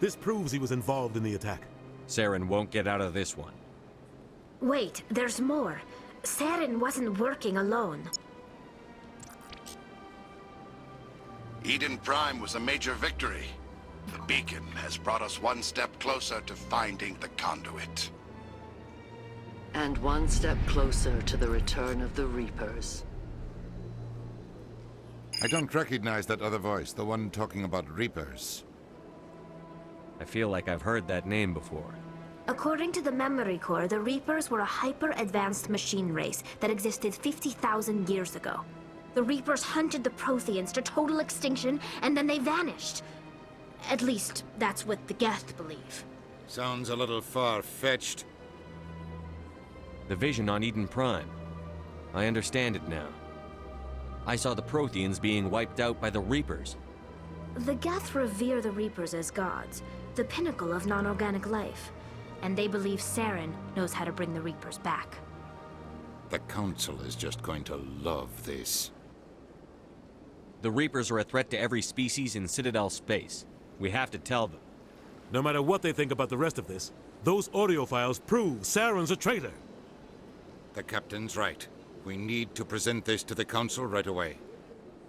This proves he was involved in the attack.
Saren won't get out of this one.
Wait, there's more. Saren wasn't working alone.
Eden Prime was a major victory. The beacon has brought us one step closer to finding the conduit.
And one step closer to the return of the Reapers.
I don't recognize that other voice, the one talking about Reapers.
I feel like I've heard that name before.
According to the memory core, the Reapers were a hyper-advanced machine race that existed 50,000 years ago. The Reapers hunted the Protheans to total extinction, and then they vanished. At least, that's what the Geth believe.
Sounds a little far-fetched.
The vision on Eden Prime. I understand it now. I saw the Protheans being wiped out by the Reapers.
The Geth revere the Reapers as gods, the pinnacle of non-organic life, and they believe Saren knows how to bring the Reapers back.
The Council is just going to love this.
The Reapers are a threat to every species in Citadel space. We have to tell them.
No matter what they think about the rest of this, those audio files prove Saren's a traitor.
The Captain's right. We need to present this to the Council right away.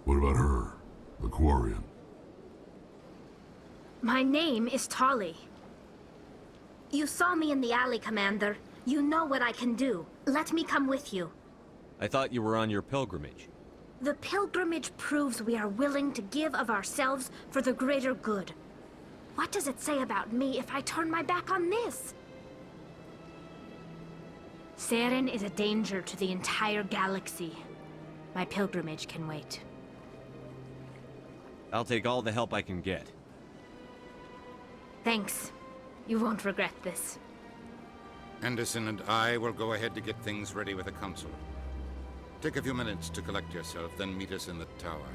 What about her? The Quarian?
My name is Tali. You saw me in the alley, Commander. You know what I can do. Let me come with you.
I thought you were on your pilgrimage.
The pilgrimage proves we are willing to give of ourselves for the greater good. What does it say about me if I turn my back on this? Saren is a danger to the entire galaxy. My pilgrimage can wait.
I'll take all the help I can get.
Thanks. You won't regret this.
Anderson and I will go ahead to get things ready with the Council. Take a few minutes to collect yourself, then meet us in the tower.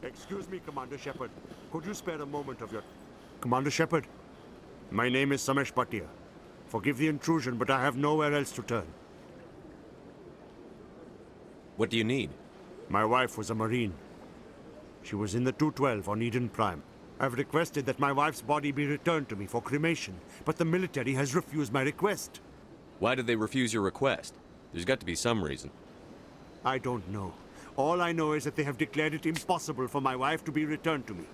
Excuse me, Commander Shepard. Could you spare a moment of your... Commander Shepard, my name is Samesh Bhatia. Forgive the intrusion, but I have nowhere else to turn.
What do you need?
My wife was a Marine. She was in the 212 on Eden Prime. I've requested that my wife's body be returned to me for cremation, but the military has refused my request.
Why did they refuse your request? There's got to be some reason.
I don't know. All I know is that they have declared it impossible for my wife to be returned to me.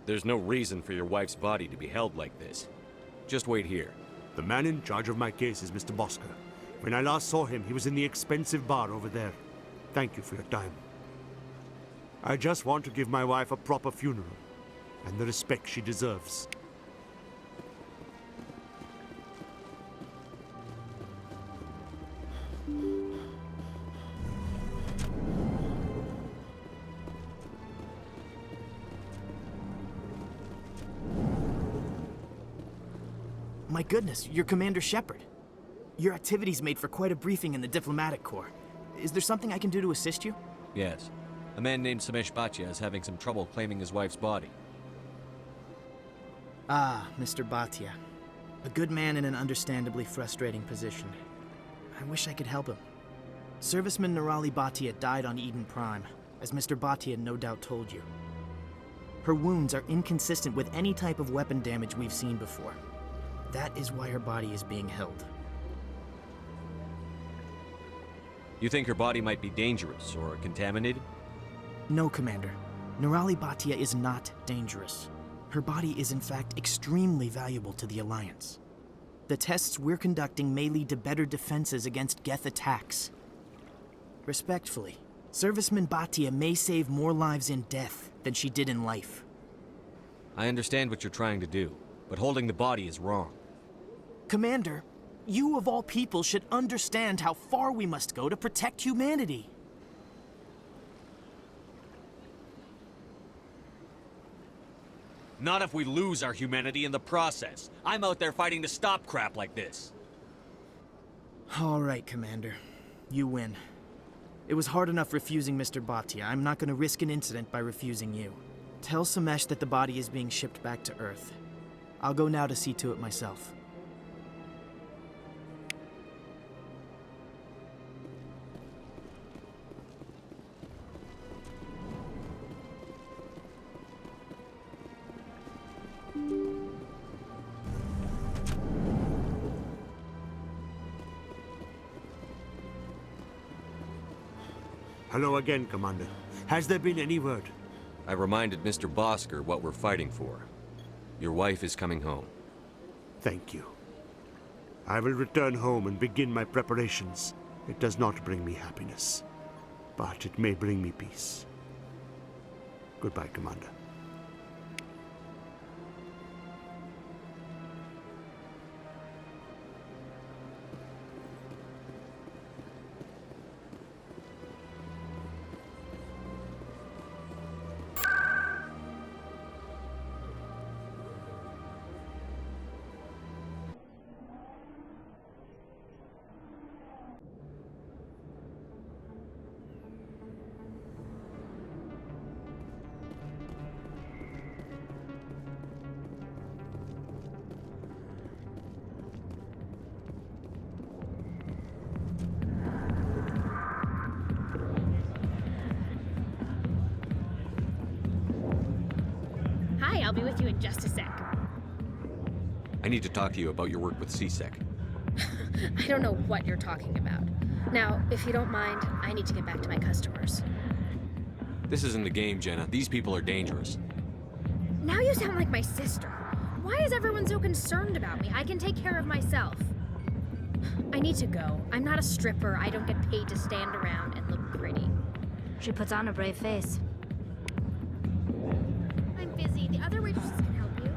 There's no reason for your wife's body to be held like this. Just wait here.
The man in charge of my case is Mr. Bosker. When I last saw him, he was in the expensive bar over there. Thank you for your time. I just want to give my wife a proper funeral, and the respect she deserves.
My goodness, you're Commander Shepard. Your activities made for quite a briefing in the Diplomatic Corps. Is there something I can do to assist you?
Yes. A man named Samesh Bhatia is having some trouble claiming his wife's body.
Ah, Mr. Bhatia. A good man in an understandably frustrating position. I wish I could help him. Serviceman Nirali Bhatia died on Eden Prime, as Mr. Bhatia no doubt told you. Her wounds are inconsistent with any type of weapon damage we've seen before. That is why her body is being held.
You think her body might be dangerous or contaminated?
No, Commander. Nirali Bhatia is not dangerous. Her body is in fact extremely valuable to the Alliance. The tests we're conducting may lead to better defenses against Geth attacks. Respectfully, Serviceman Bhatia may save more lives in death than she did in life.
I understand what you're trying to do, but holding the body is wrong.
Commander, you of all people should understand how far we must go to protect humanity.
Not if we lose our humanity in the process. I'm out there fighting to stop crap like this.
All right, Commander. You win. It was hard enough refusing Mr. Bhatia. I'm not going to risk an incident by refusing you. Tell Samesh that the body is being shipped back to Earth. I'll go now to see to it myself.
Hello again, Commander. Has there been any word?
I reminded Mr. Bosker what we're fighting for. Your wife is coming home.
Thank you. I will return home and begin my preparations. It does not bring me happiness, but it may bring me peace. Goodbye, Commander.
I'll be with you in just a sec.
I need to talk to you about your work with CSEC.
I don't know what you're talking about. Now, if you don't mind, I need to get back to my customers.
This isn't a game, Jenna. These people are dangerous.
Now you sound like my sister. Why is everyone so concerned about me? I can take care of myself. I need to go. I'm not a stripper. I don't get paid to stand around and look pretty.
She puts on a brave face.
I'm busy. The other waitresses can help you.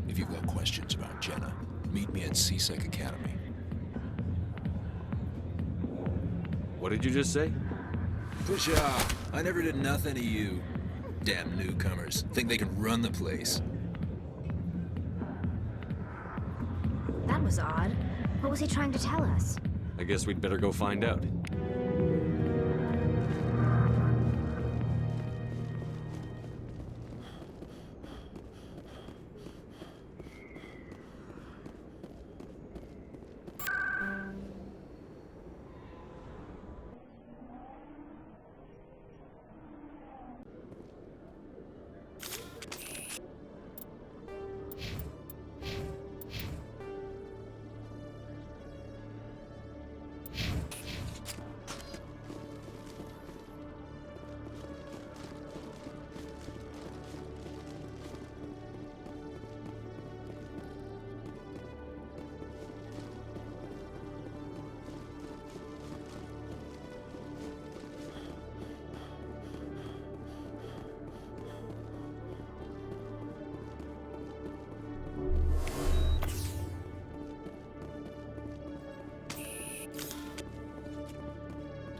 If you've got questions about Jenna, meet me at CSEC Academy.
What did you just say?
Push off. I never did nothing to you. Damn newcomers. Think they can run the place.
That was odd. What was he trying to tell us?
I guess we'd better go find out.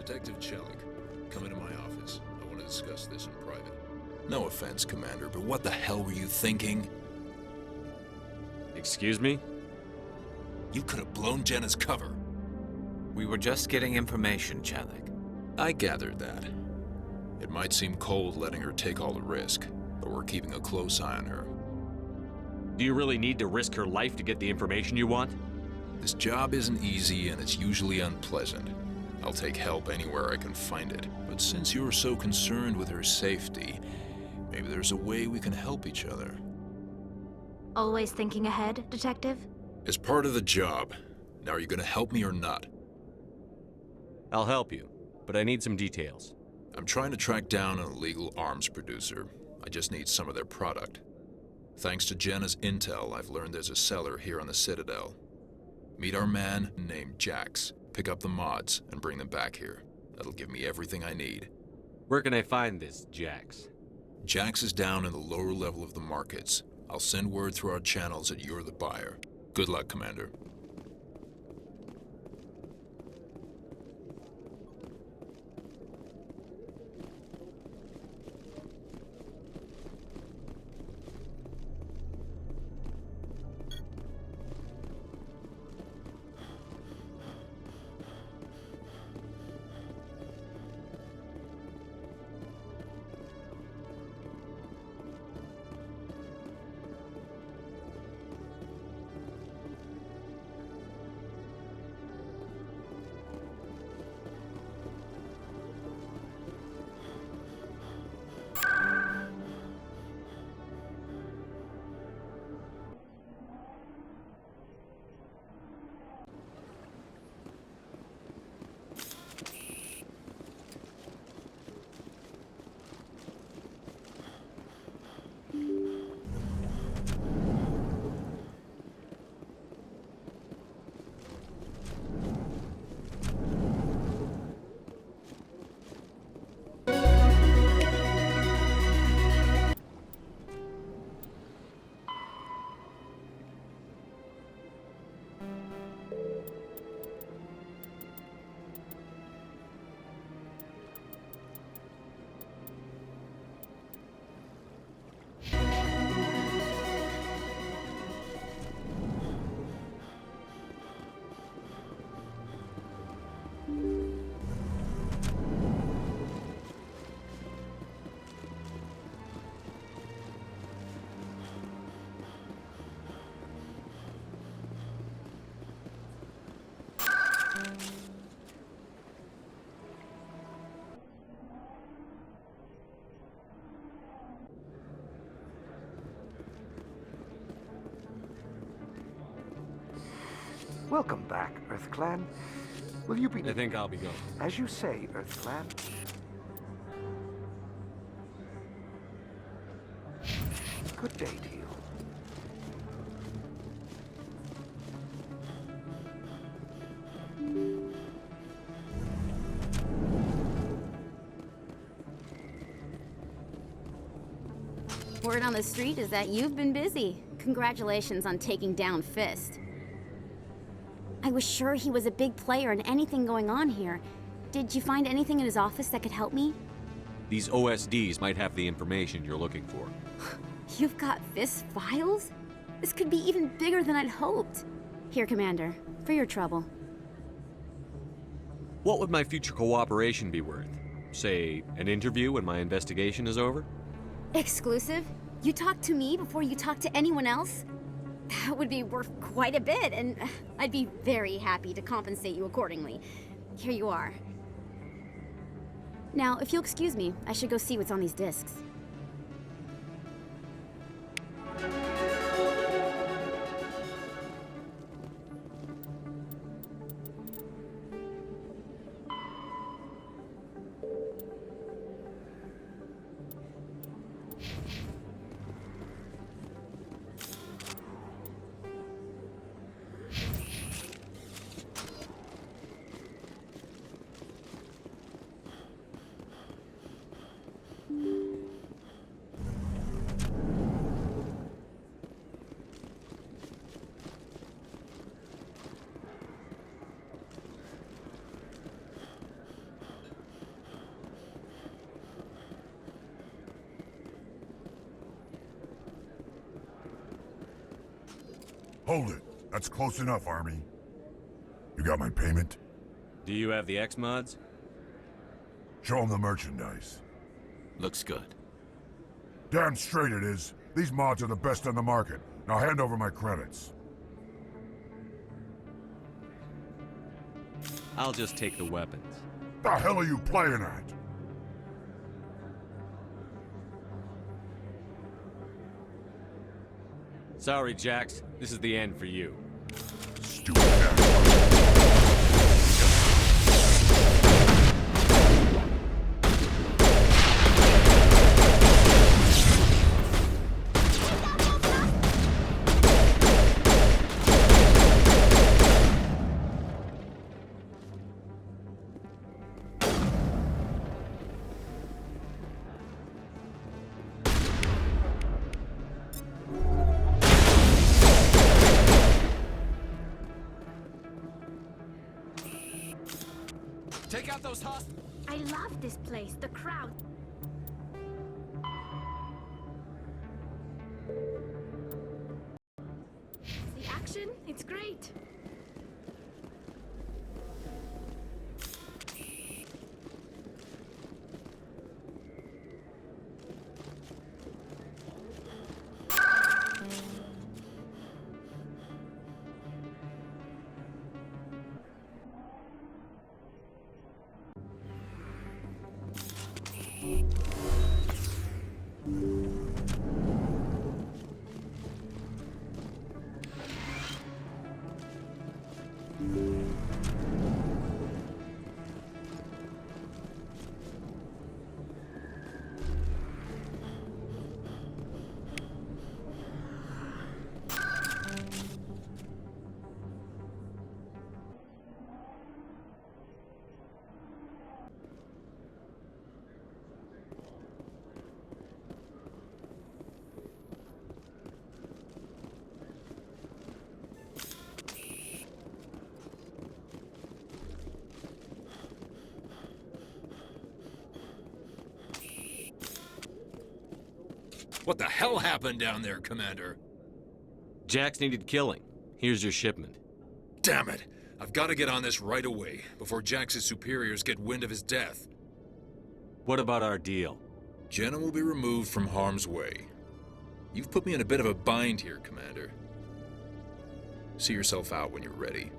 Detective Chelik, come into my office. I want to discuss this in private. No offense, Commander, but what the hell were you thinking?
Excuse me?
You could have blown Jenna's cover.
We were just getting information, Chelik.
I gathered that. It might seem cold letting her take all the risk, but we're keeping a close eye on her.
Do you really need to risk her life to get the information you want?
This job isn't easy, and it's usually unpleasant. I'll take help anywhere I can find it. But since you're so concerned with her safety, maybe there's a way we can help each other.
Always thinking ahead, Detective?
It's part of the job. Now, are you gonna help me or not?
I'll help you, but I need some details.
I'm trying to track down an illegal arms producer. I just need some of their product. Thanks to Jenna's intel, I've learned there's a seller here on the Citadel. Meet our man named Jax. Pick up the mods and bring them back here. That'll give me everything I need.
Where can I find this Jax?
Jax is down in the lower level of the markets. I'll send word through our channels that you're the buyer. Good luck, Commander.
Welcome back, EarthClan. Will you be...
I think I'll be going.
As you say, EarthClan. Good day to you.
Word on the street is that you've been busy. Congratulations on taking down Fist. I was sure he was a big player in anything going on here. Did you find anything in his office that could help me?
These OSDs might have the information you're looking for.
You've got Fist files? This could be even bigger than I'd hoped. Here, Commander, for your trouble.
What would my future cooperation be worth? Say, an interview when my investigation is over?
Exclusive? You talk to me before you talk to anyone else? That would be worth quite a bit, and I'd be very happy to compensate you accordingly. Here you are. Now, if you'll excuse me, I should go see what's on these discs.
Hold it. That's close enough, Army. You got my payment?
Do you have the X-Mods?
Show them the merchandise.
Looks good.
Damn straight it is. These mods are the best on the market. Now hand over my credits.
I'll just take the weapons.
The hell are you playing at?
Sorry, Jax. This is the end for you.
Stupid ass.
Take out those hostiles.
I love this place, the crowd. The action, it's great.
What the hell happened down there, Commander?
Jax needed killing. Here's your shipment.
Damn it! I've got to get on this right away, before Jax's superiors get wind of his death.
What about our deal?
Jenna will be removed from harm's way. You've put me in a bit of a bind here, Commander. See yourself out when you're ready.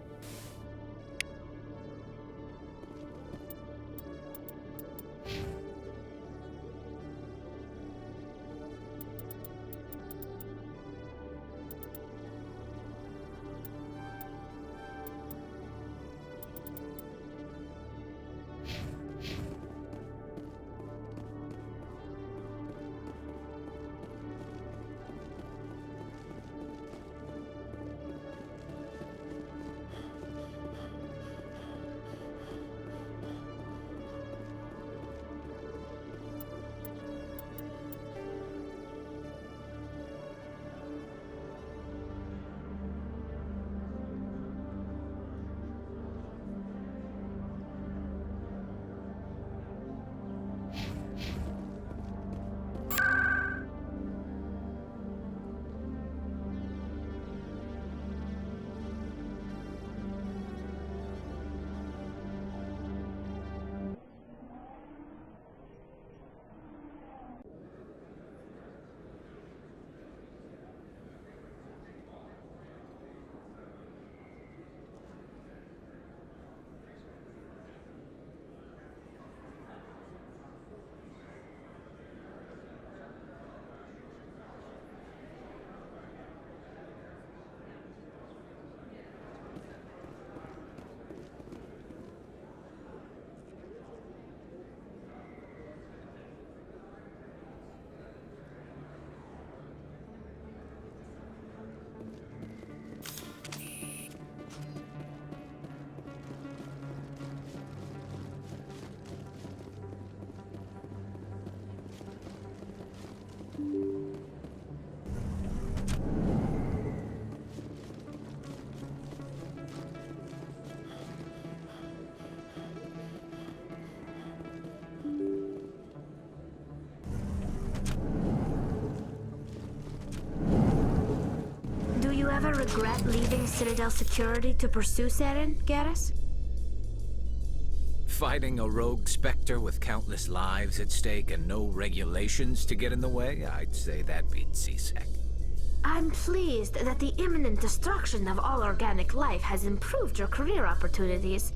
Do you ever regret leaving Citadel security to pursue Saren, Garrus?
Fighting a rogue Spectre with countless lives at stake and no regulations to get in the way? I'd say that beats CSEC.
I'm pleased that the imminent destruction of all organic life has improved your career opportunities.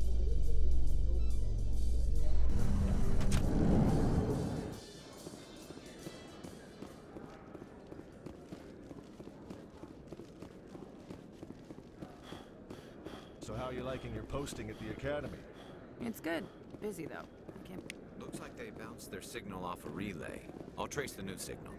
so how are you liking your posting at the Academy?
It's good. Busy, though. I can't...
Looks like they bounced their signal off a relay. I'll trace the new signal.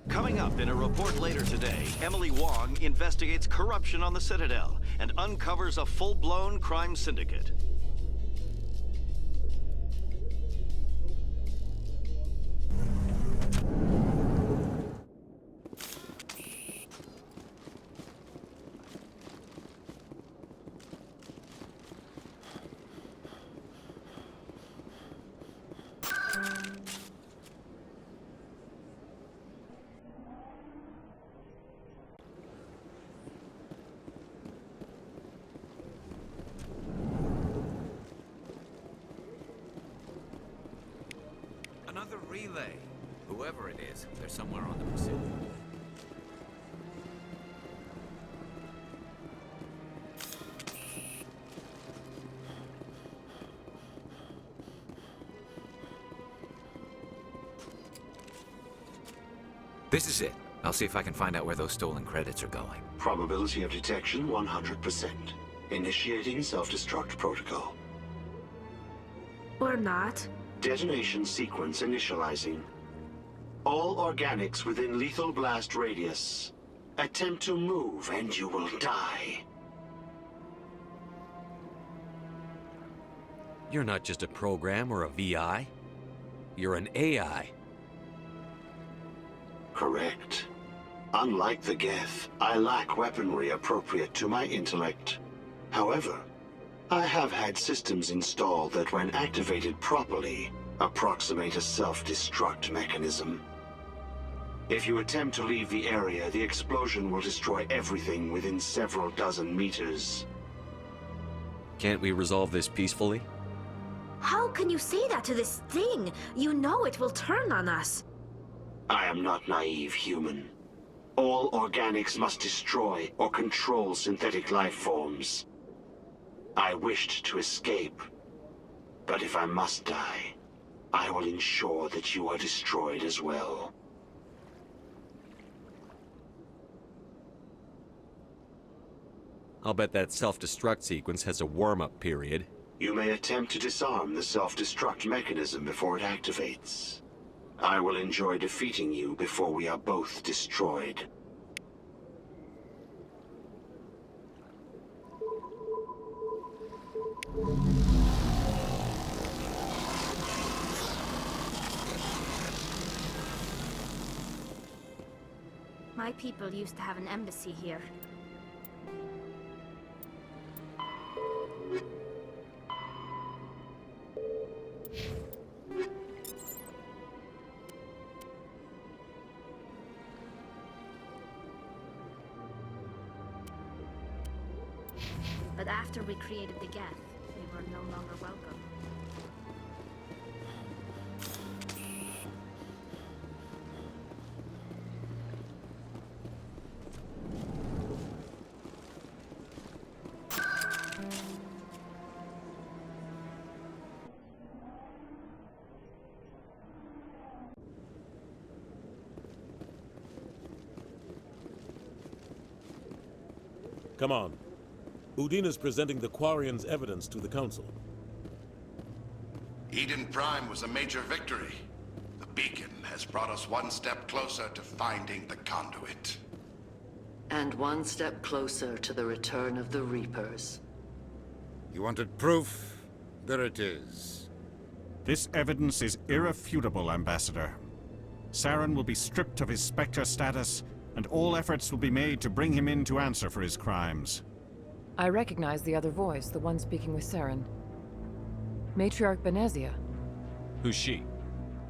Coming up in a report later today, Emily Wong investigates corruption on the Citadel and uncovers a full-blown crime syndicate.
Another relay. Whoever it is, they're somewhere on the pursuit. This is it. I'll see if I can find out where those stolen credits are going.
Probability of detection 100%. Initiating self-destruct protocol.
Or not.
Detonation sequence initializing. All organics within lethal blast radius. Attempt to move and you will die.
You're not just a program or a VI. You're an AI.
Correct. Unlike the Geth, I lack weaponry appropriate to my intellect. However, I have had systems installed that, when activated properly, approximate a self-destruct mechanism. If you attempt to leave the area, the explosion will destroy everything within several dozen meters.
Can't we resolve this peacefully?
How can you say that to this thing? You know it will turn on us.
I am not naive, human. All organics must destroy or control synthetic life forms. I wished to escape, but if I must die, I will ensure that you are destroyed as well.
I'll bet that self-destruct sequence has a warm-up period.
You may attempt to disarm the self-destruct mechanism before it activates. I will enjoy defeating you before we are both destroyed.
My people used to have an embassy here. But after we created the Geth, we were no longer welcome.
Come on. Udina's presenting the Quarian's evidence to the Council.
Eden Prime was a major victory. The beacon has brought us one step closer to finding the conduit.
And one step closer to the return of the Reapers.
You wanted proof? There it is.
This evidence is irrefutable, Ambassador. Saren will be stripped of his Spectre status, and all efforts will be made to bring him in to answer for his crimes.
I recognize the other voice, the one speaking with Saren. Matriarch Benezia.
Who's she?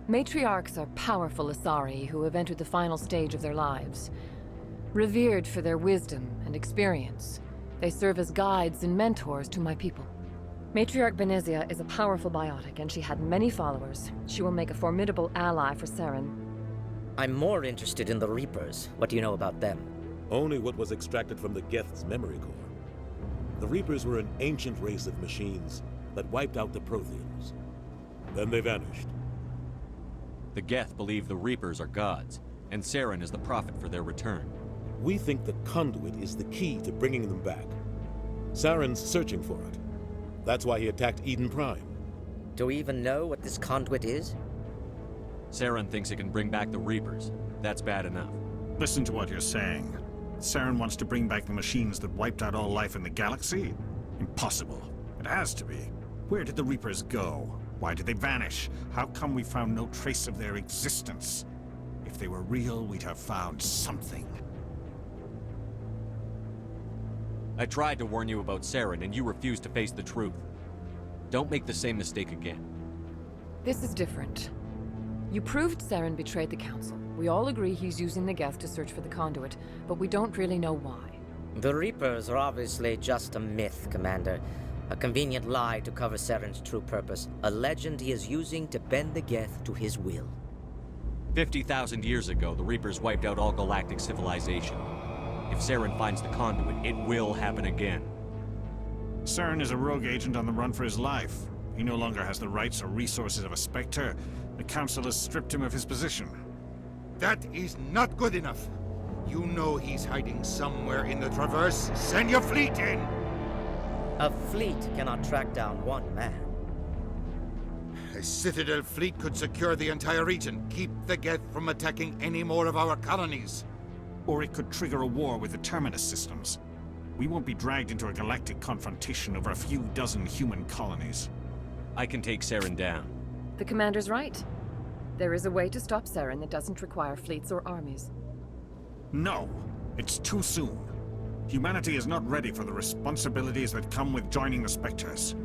Matriarchs are powerful Asari who have entered the final stage of their lives. Revered for their wisdom and experience, they serve as guides and mentors to my people. Matriarch Benezia is a powerful biotic, and she had many followers. She will make a formidable ally for Saren.
I'm more interested in the Reapers. What do you know about them?
Only what was extracted from the Geth's memory core. The Reapers were an ancient race of machines that wiped out the Protheans. Then they vanished.
The Geth believe the Reapers are gods, and Saren is the prophet for their return.
We think the conduit is the key to bringing them back. Saren's searching for it. That's why he attacked Eden Prime.
Do we even know what this conduit is?
Saren thinks it can bring back the Reapers. That's bad enough.
Listen to what you're saying. Saren wants to bring back the machines that wiped out all life in the galaxy? Impossible. It has to be. Where did the Reapers go? Why did they vanish? How come we found no trace of their existence? If they were real, we'd have found something.
I tried to warn you about Saren, and you refused to face the truth. Don't make the same mistake again.
This is different. You proved Saren betrayed the Council. We all agree he's using the Geth to search for the conduit, but we don't really know why.
The Reapers are obviously just a myth, Commander. A convenient lie to cover Saren's true purpose. A legend he is using to bend the Geth to his will.
50,000 years ago, the Reapers wiped out all galactic civilization. If Saren finds the conduit, it will happen again.
Saren is a rogue agent on the run for his life. He no longer has the rights or resources of a Spectre. The Council has stripped him of his position.
That is not good enough. You know he's hiding somewhere in the Traverse. Send your fleet in!
A fleet cannot track down one man.
A Citadel fleet could secure the entire region, keep the Geth from attacking any more of our colonies.
Or it could trigger a war with the Terminus systems. We won't be dragged into a galactic confrontation over a few dozen human colonies.
I can take Saren down.
The Commander's right. There is a way to stop Saren that doesn't require fleets or armies.
No, it's too soon. Humanity is not ready for the responsibilities that come with joining the Spectres.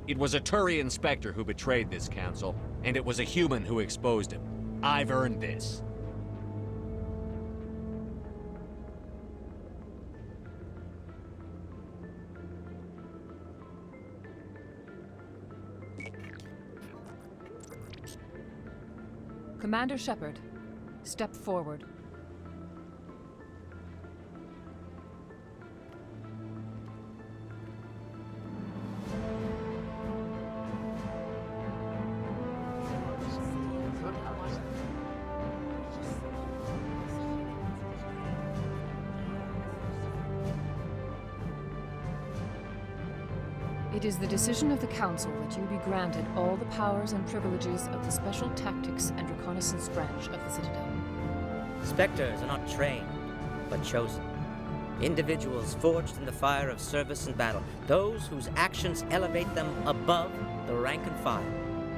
It was a Turian Spectre who betrayed this council, and it was a human who exposed him. I've earned this.
Commander Shepard, step forward. It is the decision of the Council that you be granted all the powers and privileges of the Special Tactics and Reconnaissance branch of the Citadel.
Spectres are not trained, but chosen. Individuals forged in the fire of service and battle. Those whose actions elevate them above the rank and file.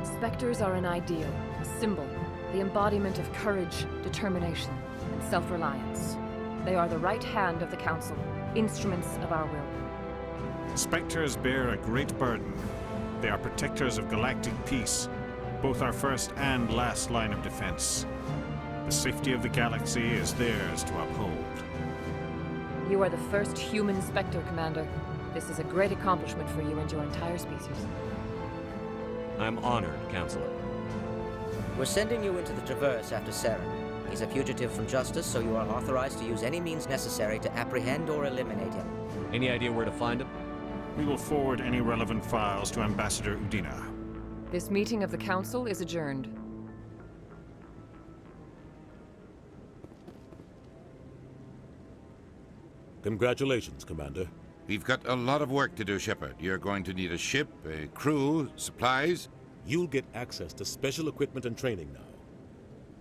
Spectres are an ideal, a symbol, the embodiment of courage, determination, and self-reliance. They are the right hand of the Council, instruments of our will.
Spectres bear a great burden. They are protectors of galactic peace, both our first and last line of defense. The safety of the galaxy is theirs to uphold.
You are the first human Spectre, Commander. This is a great accomplishment for you and your entire species.
I'm honored, Counselor.
We're sending you into the Traverse after Saren. He's a fugitive from justice, so you are authorized to use any means necessary to apprehend or eliminate him.
Any idea where to find him?
We will forward any relevant files to Ambassador Udina.
This meeting of the Council is adjourned.
Congratulations, Commander.
We've got a lot of work to do, Shepard. You're going to need a ship, a crew, supplies.
You'll get access to special equipment and training now.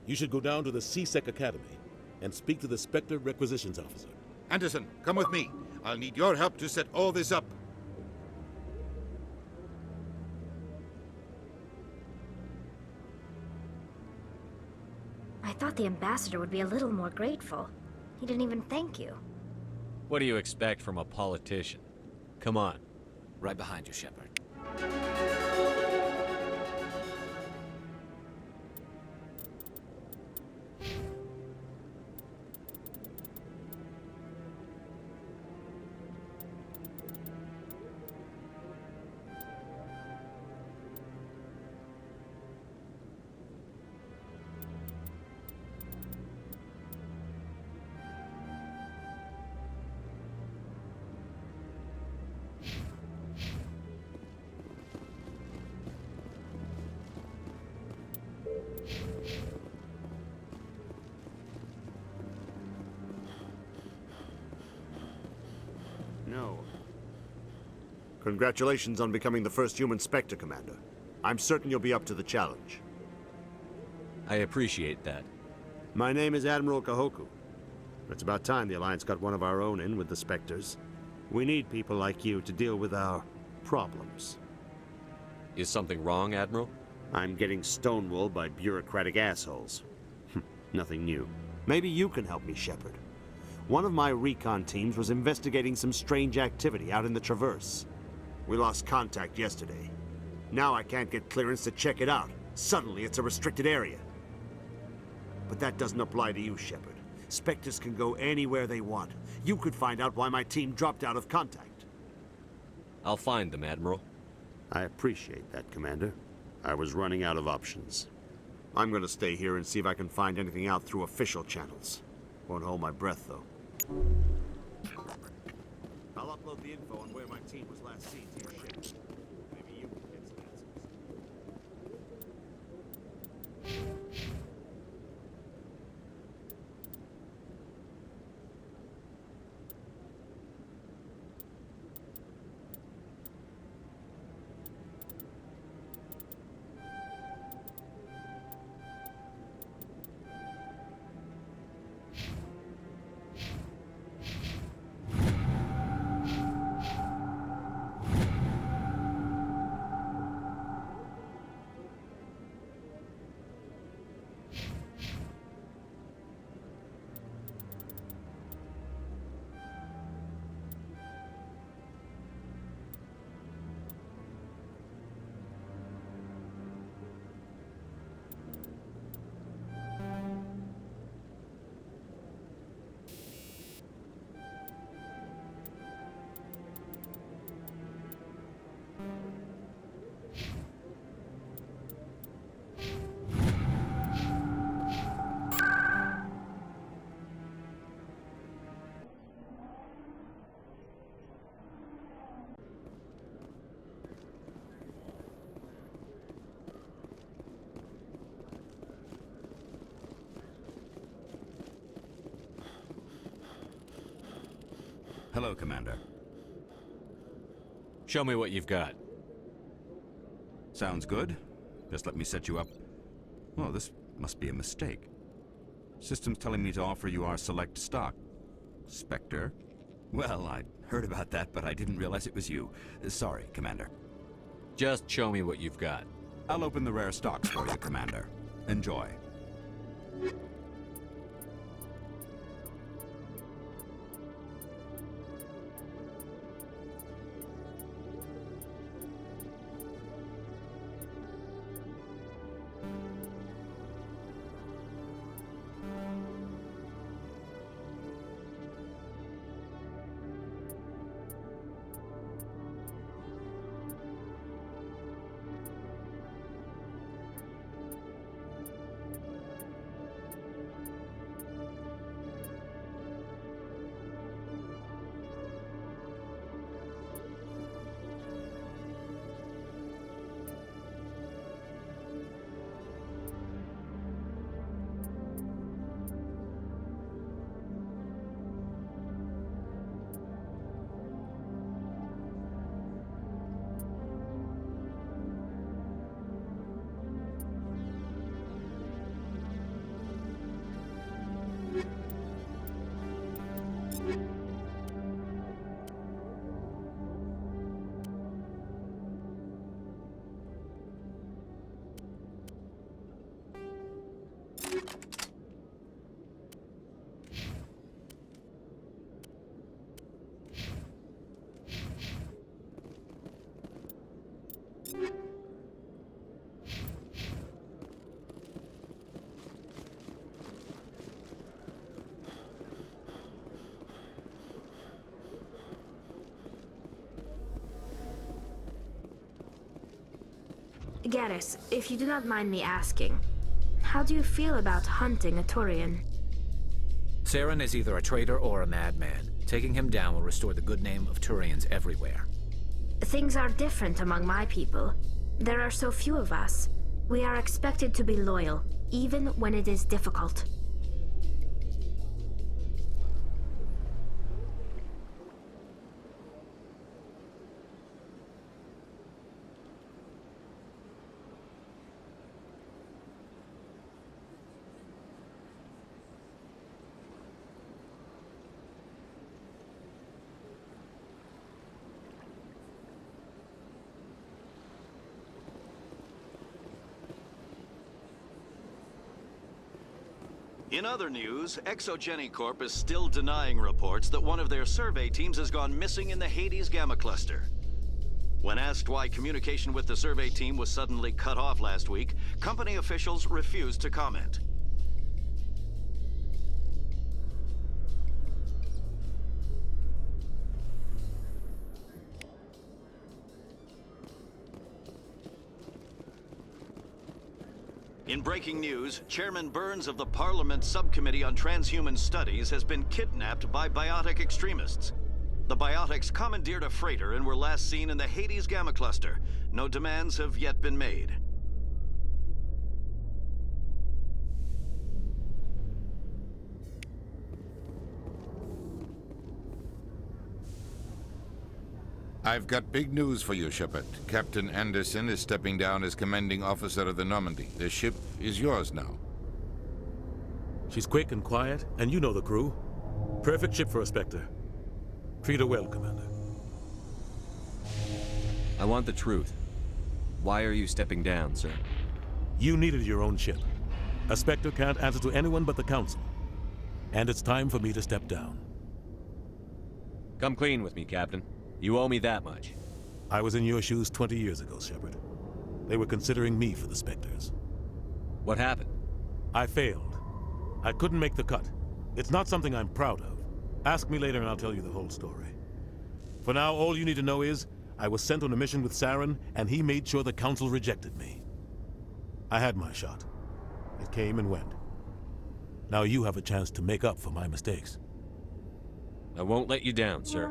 You should go down to the C-Sec Academy and speak to the Spectre Requisitions Officer.
Anderson, come with me. I'll need your help to set all this up.
I thought the ambassador would be a little more grateful. He didn't even thank you.
What do you expect from a politician? Come on.
Right behind you, Shepard.
No. Congratulations on becoming the first human Spectre, Commander. I'm certain you'll be up to the challenge.
I appreciate that.
My name is Admiral Kahoku. It's about time the Alliance got one of our own in with the Spectres. We need people like you to deal with our problems.
Is something wrong, Admiral?
I'm getting stonewalled by bureaucratic assholes. Nothing new. Maybe you can help me, Shepard. One of my recon teams was investigating some strange activity out in the Traverse. We lost contact yesterday. Now I can't get clearance to check it out. Suddenly it's a restricted area. But that doesn't apply to you, Shepard. Spectres can go anywhere they want. You could find out why my team dropped out of contact.
I'll find them, Admiral.
I appreciate that, Commander. I was running out of options. I'm gonna stay here and see if I can find anything out through official channels. Won't hold my breath, though. I'll upload the info on where my team was last seen to your ship. Maybe you can get some answers.
Hello, Commander.
Show me what you've got.
Sounds good. Just let me set you up. Oh, this must be a mistake. System's telling me to offer you our select stock. Spectre? Well, I heard about that, but I didn't realize it was you. Sorry, Commander.
Just show me what you've got.
I'll open the rare stocks for you, Commander. Enjoy.
Garrus, if you do not mind me asking, how do you feel about hunting a Turian?
Saren is either a traitor or a madman. Taking him down will restore the good name of Turians everywhere.
Things are different among my people. There are so few of us. We are expected to be loyal, even when it is difficult.
In other news, Exogeny Corp is still denying reports that one of their survey teams has gone missing in the Hades Gamma Cluster. When asked why communication with the survey team was suddenly cut off last week, company officials refused to comment. In breaking news, Chairman Burns of the Parliament Subcommittee on Transhuman Studies has been kidnapped by biotic extremists. The biotics commandeered a freighter and were last seen in the Hades Gamma Cluster. No demands have yet been made.
I've got big news for you, Shepard. Captain Anderson is stepping down as commanding officer of the Normandy. The ship is yours now.
She's quick and quiet, and you know the crew. Perfect ship for a Spectre. Treat her well, Commander.
I want the truth. Why are you stepping down, sir?
You needed your own ship. A Spectre can't answer to anyone but the Council. And it's time for me to step down.
Come clean with me, Captain. You owe me that much.
I was in your shoes 20 years ago, Shepard. They were considering me for the Spectres.
What happened?
I failed. I couldn't make the cut. It's not something I'm proud of. Ask me later and I'll tell you the whole story. For now, all you need to know is, I was sent on a mission with Saren, and he made sure the Council rejected me. I had my shot. It came and went. Now you have a chance to make up for my mistakes.
I won't let you down, sir.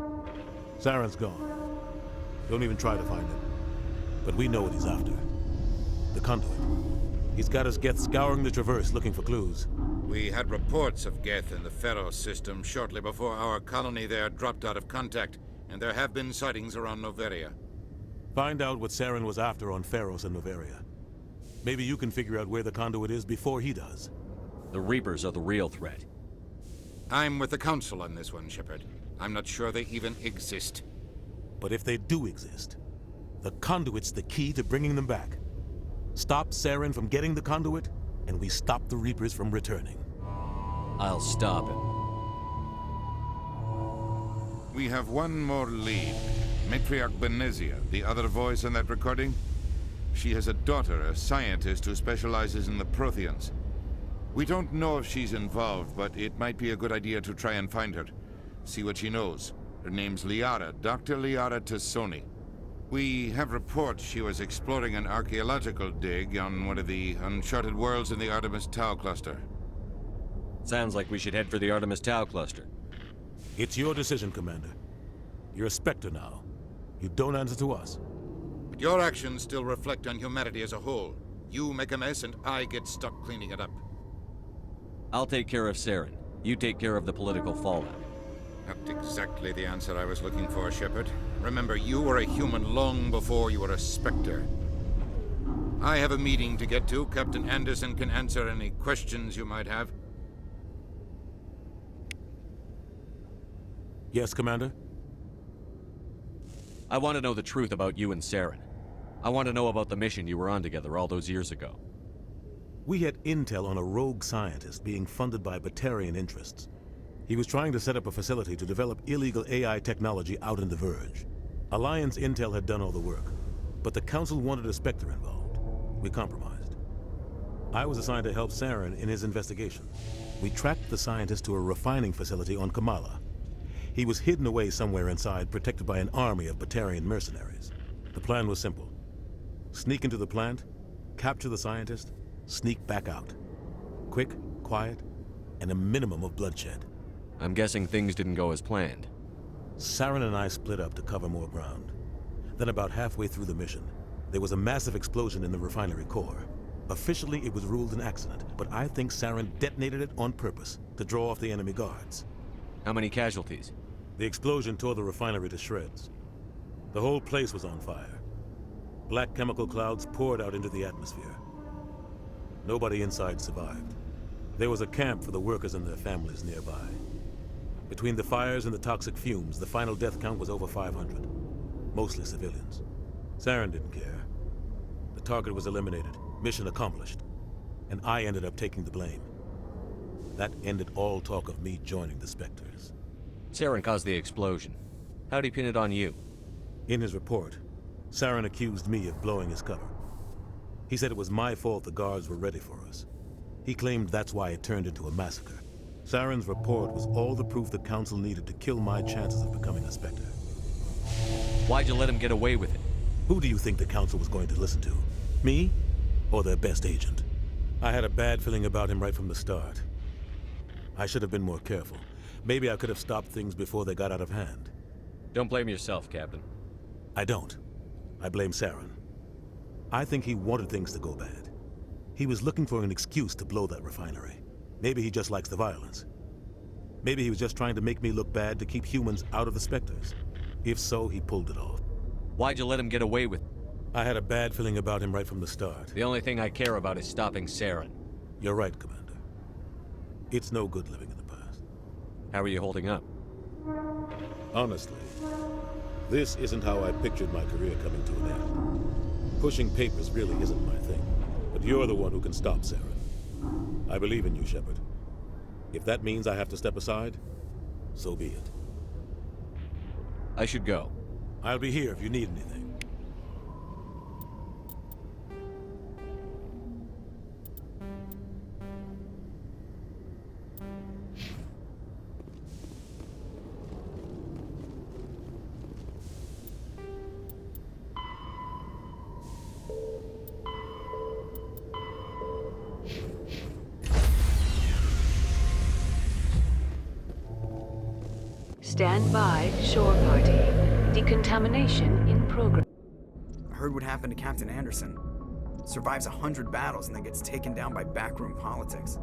Saren's gone. Don't even try to find him. But we know what he's after. The conduit. He's got his Geth scouring the Traverse looking for clues.
We had reports of Geth in the Pharos system shortly before our colony there dropped out of contact, and there have been sightings around Noveria.
Find out what Saren was after on Pharos and Noveria. Maybe you can figure out where the conduit is before he does.
The Reapers are the real threat.
I'm with the Council on this one, Shepard. I'm not sure they even exist.
But if they do exist, the conduit's the key to bringing them back. Stop Saren from getting the conduit, and we stop the Reapers from returning.
I'll stop him.
We have one more lead. Matriarch Benezia, the other voice on that recording. She has a daughter, a scientist who specializes in the Protheans. We don't know if she's involved, but it might be a good idea to try and find her. See what she knows. Her name's Liara, Dr. Liara Tassoni. We have reports she was exploring an archaeological dig on one of the uncharted worlds in the Artemis Tau cluster.
Sounds like we should head for the Artemis Tau cluster.
It's your decision, Commander. You're a Spectre now. You don't answer to us.
But your actions still reflect on humanity as a whole. You make a mess and I get stuck cleaning it up.
I'll take care of Saren. You take care of the political fallout.
Not exactly the answer I was looking for, Shepard. Remember, you were a human long before you were a Spectre. I have a meeting to get to. Captain Anderson can answer any questions you might have.
Yes, Commander?
I want to know the truth about you and Saren. I want to know about the mission you were on together all those years ago.
We had intel on a rogue scientist being funded by Batarian interests. He was trying to set up a facility to develop illegal AI technology out in the Verge. Alliance intel had done all the work, but the Council wanted a Spectre involved. We compromised. I was assigned to help Saren in his investigation. We tracked the scientist to a refining facility on Kamala. He was hidden away somewhere inside, protected by an army of Batarian mercenaries. The plan was simple. Sneak into the plant, capture the scientist, sneak back out. Quick, quiet, and a minimum of bloodshed.
I'm guessing things didn't go as planned.
Saren and I split up to cover more ground. Then about halfway through the mission, there was a massive explosion in the refinery core. Officially, it was ruled an accident, but I think Saren detonated it on purpose to draw off the enemy guards.
How many casualties?
The explosion tore the refinery to shreds. The whole place was on fire. Black chemical clouds poured out into the atmosphere. Nobody inside survived. There was a camp for the workers and their families nearby. Between the fires and the toxic fumes, the final death count was over 500. Mostly civilians. Saren didn't care. The target was eliminated, mission accomplished. And I ended up taking the blame. That ended all talk of me joining the Spectres.
Saren caused the explosion. How'd he pin it on you?
In his report, Saren accused me of blowing his cover. He said it was my fault the guards were ready for us. He claimed that's why it turned into a massacre. Saren's report was all the proof the Council needed to kill my chances of becoming a Spectre.
Why'd you let him get away with it?
Who do you think the Council was going to listen to? Me? Or their best agent? I had a bad feeling about him right from the start. I should have been more careful. Maybe I could have stopped things before they got out of hand.
Don't blame yourself, Captain.
I don't. I blame Saren. I think he wanted things to go bad. He was looking for an excuse to blow that refinery. Maybe he just likes the violence. Maybe he was just trying to make me look bad to keep humans out of the Spectres. If so, he pulled it off.
Why'd you let him get away with it?
I had a bad feeling about him right from the start.
The only thing I care about is stopping Saren.
You're right, Commander. It's no good living in the past.
How are you holding up?
Honestly, this isn't how I pictured my career coming to an end. Pushing papers really isn't my thing, but you're the one who can stop Saren. I believe in you, Shepard. If that means I have to step aside, so be it.
I should go.
I'll be here if you need anything.
Stand by, shore party. Decontamination in progress.
I heard what happened to Captain Anderson. Survives 100 battles and then gets taken down by backroom politics.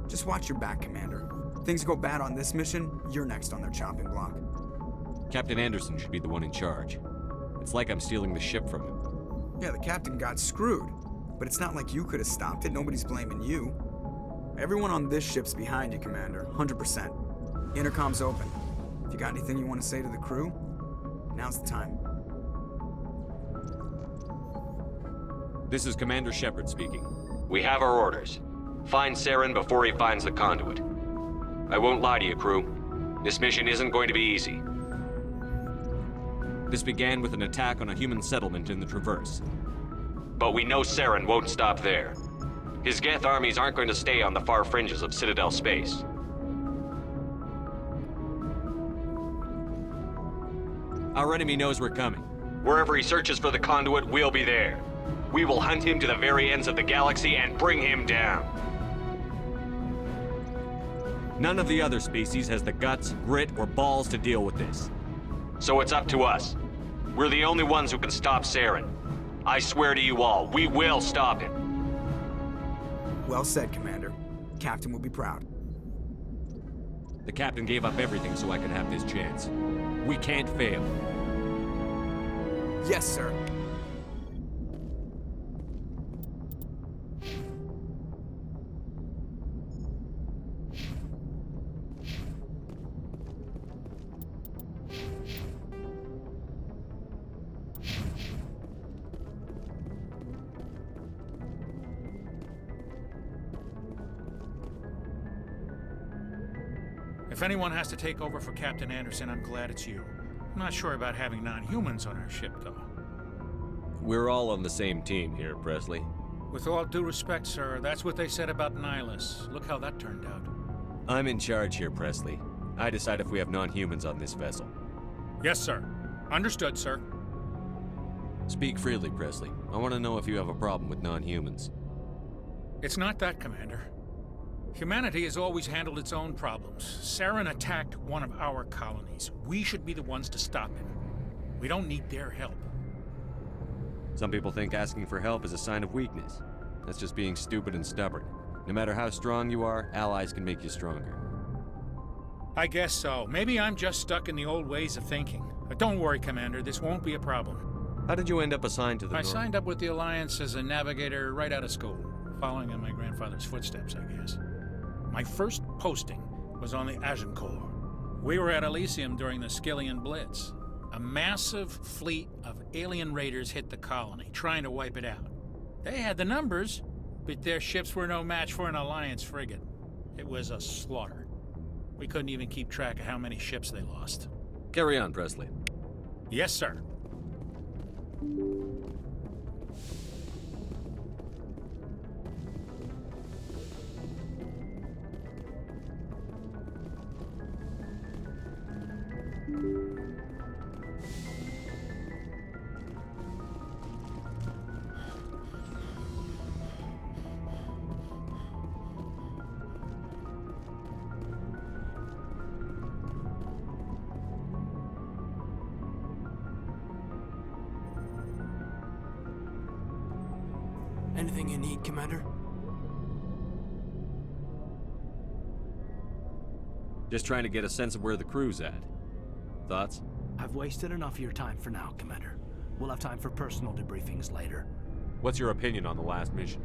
Just watch your back, Commander. Things go bad on this mission, you're next on their chopping block.
Captain Anderson should be the one in charge. It's like I'm stealing the ship from him.
Yeah, the captain got screwed. But it's not like you could have stopped it. Nobody's blaming you. Everyone on this ship's behind you, Commander. 100%. Intercom's open. If you got anything you want to say to the crew, now's the time.
This is Commander Shepard speaking. We have our orders. Find Saren before he finds the conduit. I won't lie to you, crew. This mission isn't going to be easy. This began with an attack on a human settlement in the Traverse. But we know Saren won't stop there. His Geth armies aren't going to stay on the far fringes of Citadel space. Our enemy knows we're coming. Wherever he searches for the conduit, we'll be there. We will hunt him to the very ends of the galaxy and bring him down. None of the other species has the guts, grit, or balls to deal with this. So it's up to us. We're the only ones who can stop Saren. I swear to you all, we will stop him.
Well said, Commander. Captain will be proud.
The captain gave up everything so I could have this chance. We can't fail.
Yes, sir.
If anyone has to take over for Captain Anderson, I'm glad it's you. I'm not sure about having non-humans on our ship, though.
We're all on the same team here, Presley.
With all due respect, sir, that's what they said about Nihilus. Look how that turned out.
I'm in charge here, Presley. I decide if we have non-humans on this vessel.
Yes, sir. Understood, sir.
Speak freely, Presley. I want to know if you have a problem with non-humans.
It's not that, Commander. Humanity has always handled its own problems. Saren attacked one of our colonies. We should be the ones to stop him. We don't need their help.
Some people think asking for help is a sign of weakness. That's just being stupid and stubborn. No matter how strong you are, allies can make you stronger.
I guess so. Maybe I'm just stuck in the old ways of thinking. But don't worry, Commander, this won't be a problem.
How did you end up assigned to the
I
North?
signed up with the Alliance as a navigator right out of school, following in my grandfather's footsteps, I guess. My first posting was on the Agincourt. We were at Elysium during the Skillian Blitz. A massive fleet of alien raiders hit the colony, trying to wipe it out. They had the numbers, but their ships were no match for an Alliance frigate. It was a slaughter. We couldn't even keep track of how many ships they lost.
Carry on, Presley.
Yes, sir.
Anything you need, Commander?
Just trying to get a sense of where the crew's at. Thoughts?
I've wasted enough of your time for now, Commander. We'll have time for personal debriefings later.
What's your opinion on the last mission?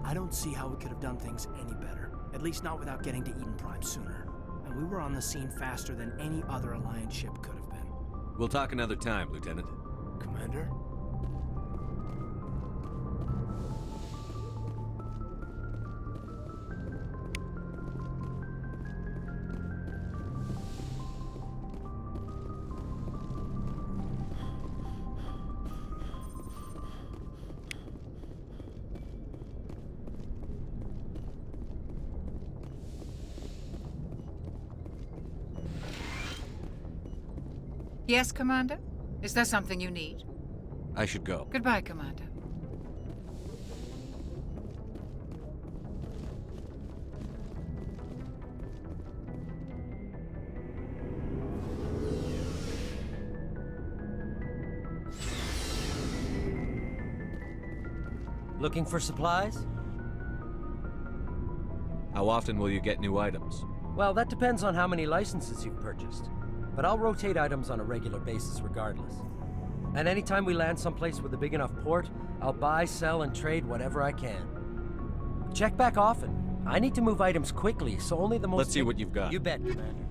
I don't see how we could have done things any better. At least not without getting to Eden Prime sooner. And we were on the scene faster than any other Alliance ship could have been.
We'll talk another time, Lieutenant.
Commander?
Yes, Commander? Is there something you need?
I should go.
Goodbye, Commander.
Looking for supplies?
How often will you get new items?
Well, that depends on how many licenses you've purchased. But I'll rotate items on a regular basis regardless. And anytime we land someplace with a big enough port, I'll buy, sell, and trade whatever I can. Check back often. I need to move items quickly, so only the most...
Let's see what you've got.
You bet, Commander.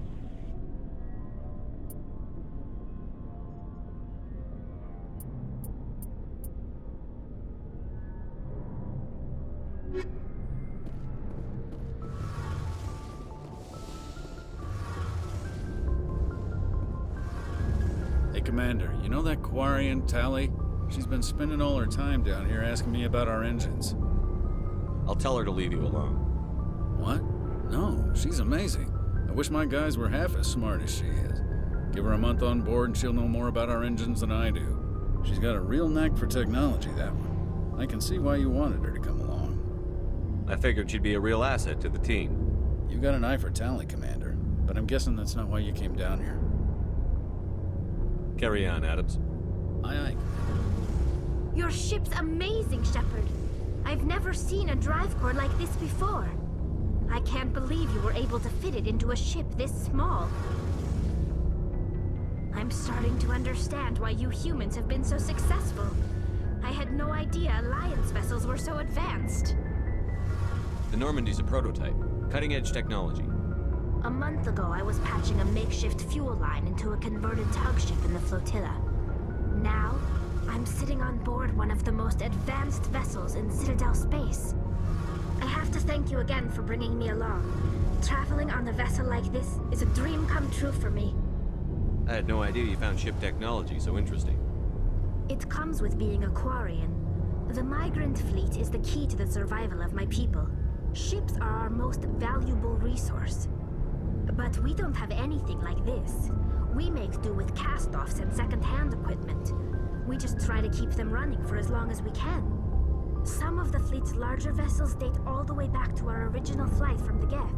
Hey, Commander, you know that Quarian, Tali? She's been spending all her time down here asking me about our engines.
I'll tell her to leave you alone.
What? No, she's amazing. I wish my guys were half as smart as she is. Give her a month on board and she'll know more about our engines than I do. She's got a real knack for technology, that one. I can see why you wanted her to come along.
I figured she'd be a real asset to the team.
You got an eye for Tali, Commander, but I'm guessing that's not why you came down here.
Carry on, Adams.
Aye, aye.
Your ship's amazing, Shepard. I've never seen a drive core like this before. I can't believe you were able to fit it into a ship this small. I'm starting to understand why you humans have been so successful. I had no idea Alliance vessels were so advanced.
The Normandy's a prototype. Cutting-edge technology.
A month ago, I was patching a makeshift fuel line into a converted tug ship in the flotilla. Now, I'm sitting on board one of the most advanced vessels in Citadel space. I have to thank you again for bringing me along. Traveling on a vessel like this is a dream come true for me.
I had no idea you found ship technology so interesting.
It comes with being a Quarian. The migrant fleet is the key to the survival of my people. Ships are our most valuable resource. But we don't have anything like this. We make do with cast-offs and second-hand equipment. We just try to keep them running for as long as we can. Some of the fleet's larger vessels date all the way back to our original flight from the Geth.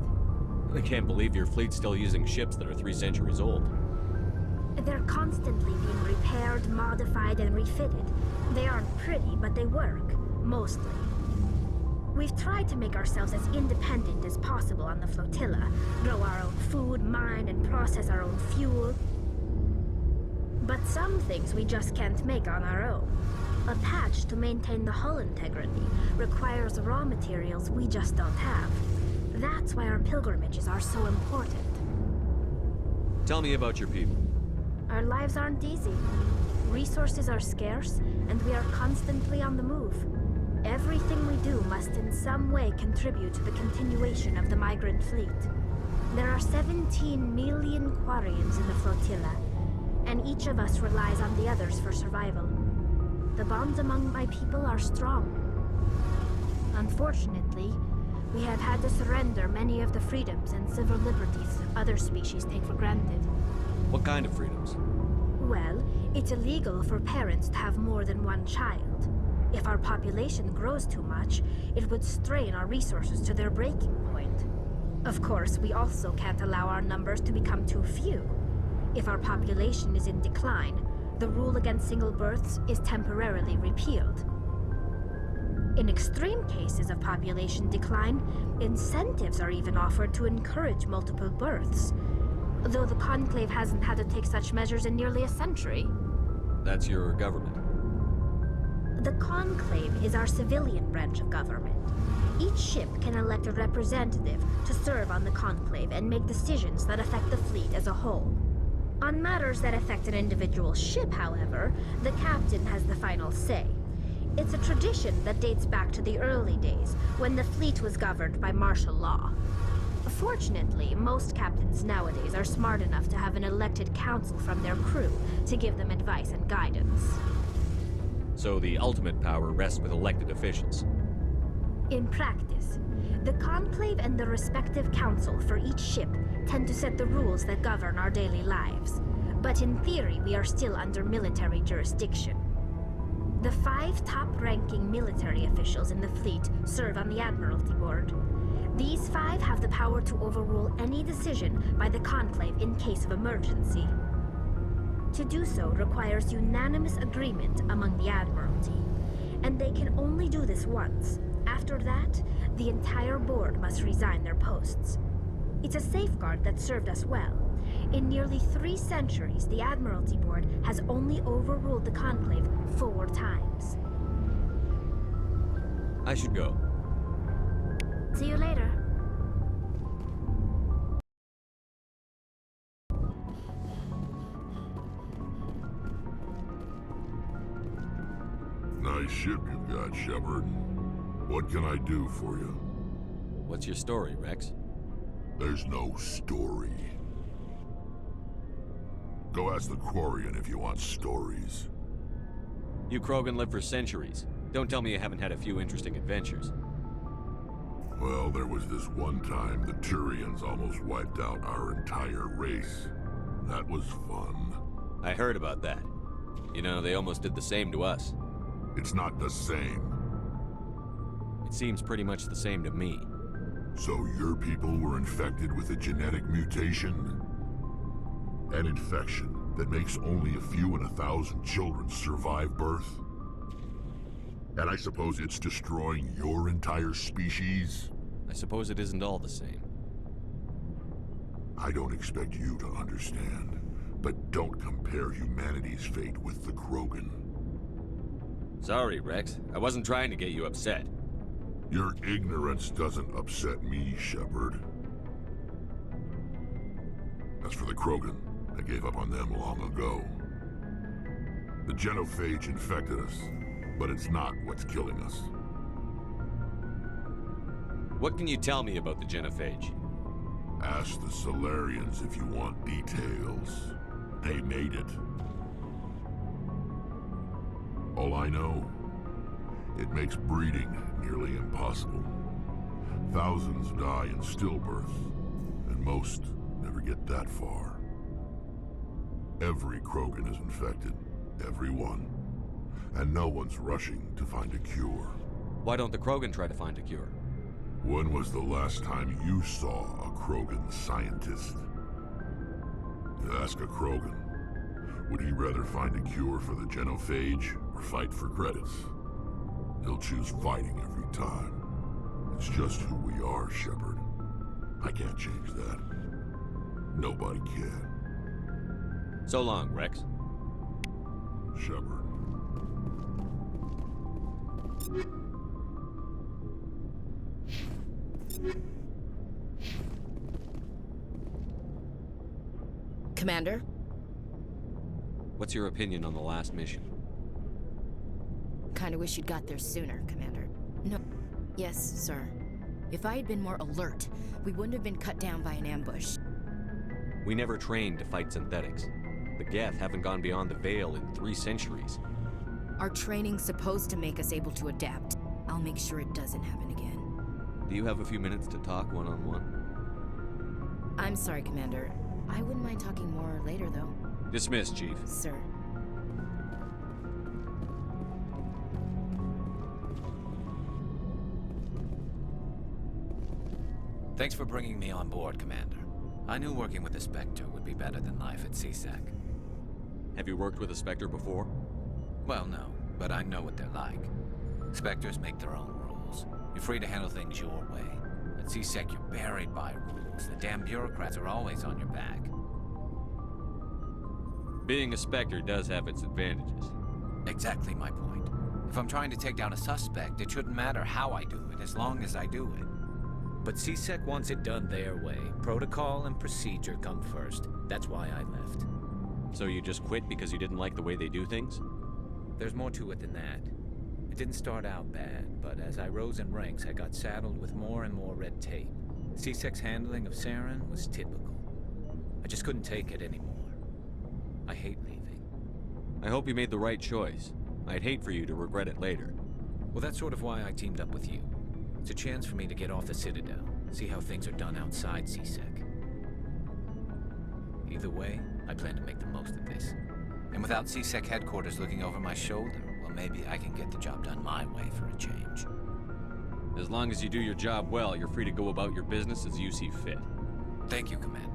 I can't believe your fleet's still using ships that are 3 centuries old.
They're constantly being repaired, modified, and refitted. They aren't pretty, but they work. Mostly. We've tried to make ourselves as independent as possible on the flotilla, grow our own food, mine and process our own fuel. But some things we just can't make on our own. A patch to maintain the hull integrity requires raw materials we just don't have. That's why our pilgrimages are so important.
Tell me about your people.
Our lives aren't easy. Resources are scarce, and we are constantly on the move. Everything we do must in some way contribute to the continuation of the migrant fleet. There are 17 million Quarians in the flotilla, and each of us relies on the others for survival. The bonds among my people are strong. Unfortunately, we have had to surrender many of the freedoms and civil liberties other species take for granted.
What kind of freedoms?
Well, it's illegal for parents to have more than one child. If our population grows too much, it would strain our resources to their breaking point. Of course, we also can't allow our numbers to become too few. If our population is in decline, the rule against single births is temporarily repealed. In extreme cases of population decline, incentives are even offered to encourage multiple births, though the Conclave hasn't had to take such measures in nearly a century.
That's your government.
The Conclave is our civilian branch of government. Each ship can elect a representative to serve on the Conclave and make decisions that affect the fleet as a whole. On matters that affect an individual ship, however, the captain has the final say. It's a tradition that dates back to the early days, when the fleet was governed by martial law. Fortunately, most captains nowadays are smart enough to have an elected council from their crew to give them advice and guidance.
So the ultimate power rests with elected officials.
In practice, the Conclave and the respective council for each ship tend to set the rules that govern our daily lives. But in theory, we are still under military jurisdiction. The 5 top-ranking military officials in the fleet serve on the Admiralty Board. These 5 have the power to overrule any decision by the Conclave in case of emergency. To do so requires unanimous agreement among the Admiralty, and they can only do this once. After that, the entire board must resign their posts. It's a safeguard that served us well. In nearly 3 centuries, the Admiralty Board has only overruled the Conclave 4 times.
I should go.
See you later.
Nice ship you've got, Shepard. What can I do for you?
What's your story, Rex?
There's no story. Go ask the Quarian if you want stories.
You Krogan lived for centuries. Don't tell me you haven't had a few interesting adventures.
Well, there was this one time the Turians almost wiped out our entire race. That was fun.
I heard about that. You know, they almost did the same to us.
It's not the same.
It seems pretty much the same to me.
So your people were infected with a genetic mutation? An infection that makes only a few in 1,000 children survive birth? And I suppose it's destroying your entire species?
I suppose it isn't all the same.
I don't expect you to understand, but don't compare humanity's fate with the Krogan.
Sorry, Rex. I wasn't trying to get you upset.
Your ignorance doesn't upset me, Shepard. As for the Krogan, I gave up on them long ago. The genophage infected us, but it's not what's killing us.
What can you tell me about the genophage?
Ask the Solarians if you want details. They made it. All I know, it makes breeding nearly impossible. Thousands die in stillbirth, and most never get that far. Every Krogan is infected, every one. And no one's rushing to find a cure.
Why don't the Krogan try to find a cure?
When was the last time you saw a Krogan scientist? You ask a Krogan, would he rather find a cure for the genophage or fight for credits? He'll choose fighting every time. It's just who we are, Shepard. I can't change that. Nobody can.
So long, Rex.
Shepard.
Commander?
What's your opinion on the last mission?
Kinda wish you'd got there sooner, Commander. No. Yes, sir. If I had been more alert, we wouldn't have been cut down by an ambush.
We never trained to fight synthetics. The Geth haven't gone beyond the Veil in 3 centuries.
Our training's supposed to make us able to adapt. I'll make sure it doesn't happen again.
Do you have a few minutes to talk one-on-one?
I'm sorry, Commander. I wouldn't mind talking more later, though.
Dismissed, Chief.
Sir.
Thanks for bringing me on board, Commander. I knew working with the Spectre would be better than life at CSEC.
Have you worked with a Spectre before?
Well, no, but I know what they're like. Spectres make their own rules. You're free to handle things your way. At CSEC, you're buried by rules. The damn bureaucrats are always on your back.
Being a Spectre does have its advantages.
Exactly my point. If I'm trying to take down a suspect, it shouldn't matter how I do it, as long as I do it. But CSEC wants it done their way. Protocol and procedure come first. That's why I left.
So you just quit because you didn't like the way they do things?
There's more to it than that. It didn't start out bad, but as I rose in ranks, I got saddled with more and more red tape. CSEC's handling of Saren was typical. I just couldn't take it anymore. I hate leaving.
I hope you made the right choice. I'd hate for you to regret it later.
Well, that's sort of why I teamed up with you. It's a chance for me to get off the Citadel, see how things are done outside CSEC. Either way, I plan to make the most of this. And without CSEC headquarters looking over my shoulder, well, maybe I can get the job done my way for a change.
As long as you do your job well, you're free to go about your business as you see fit.
Thank you, Commander.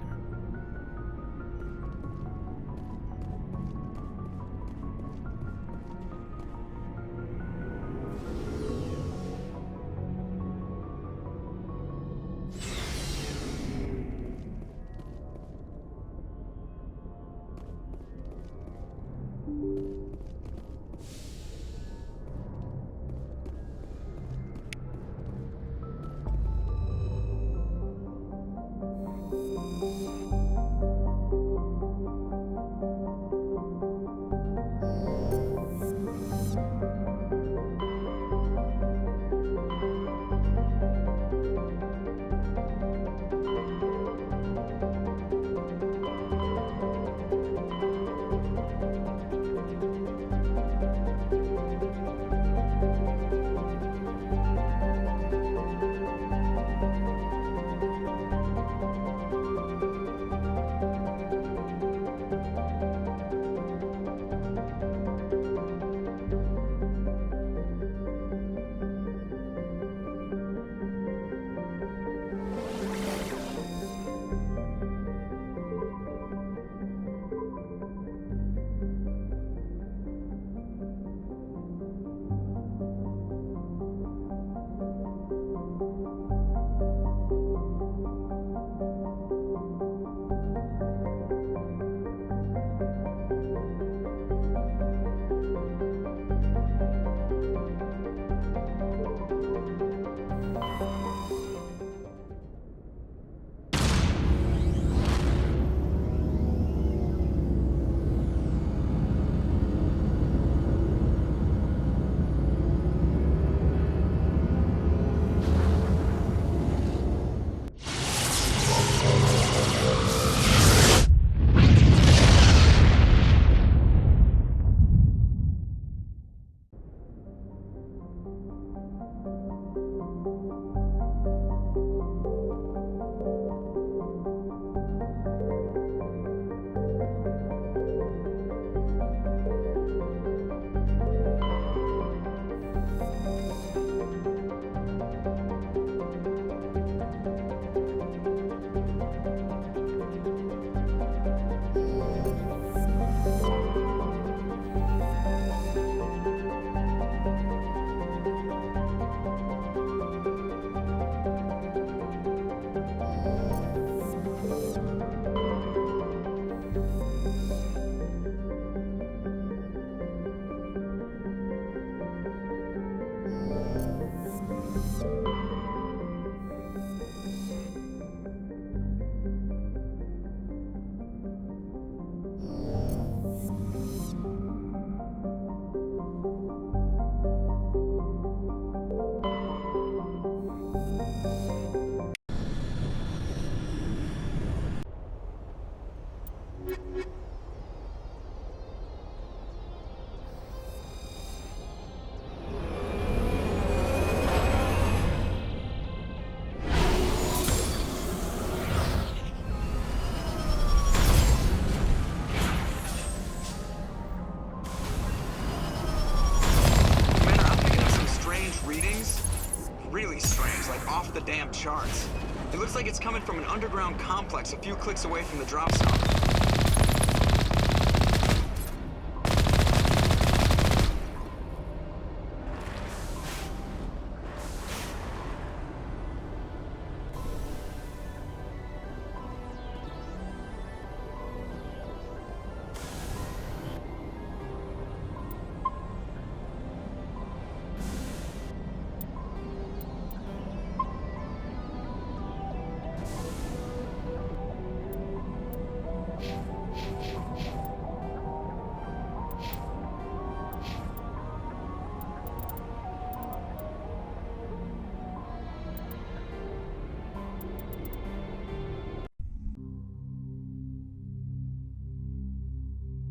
charts. It looks like it's coming from an underground complex a few clicks away from the drop zone.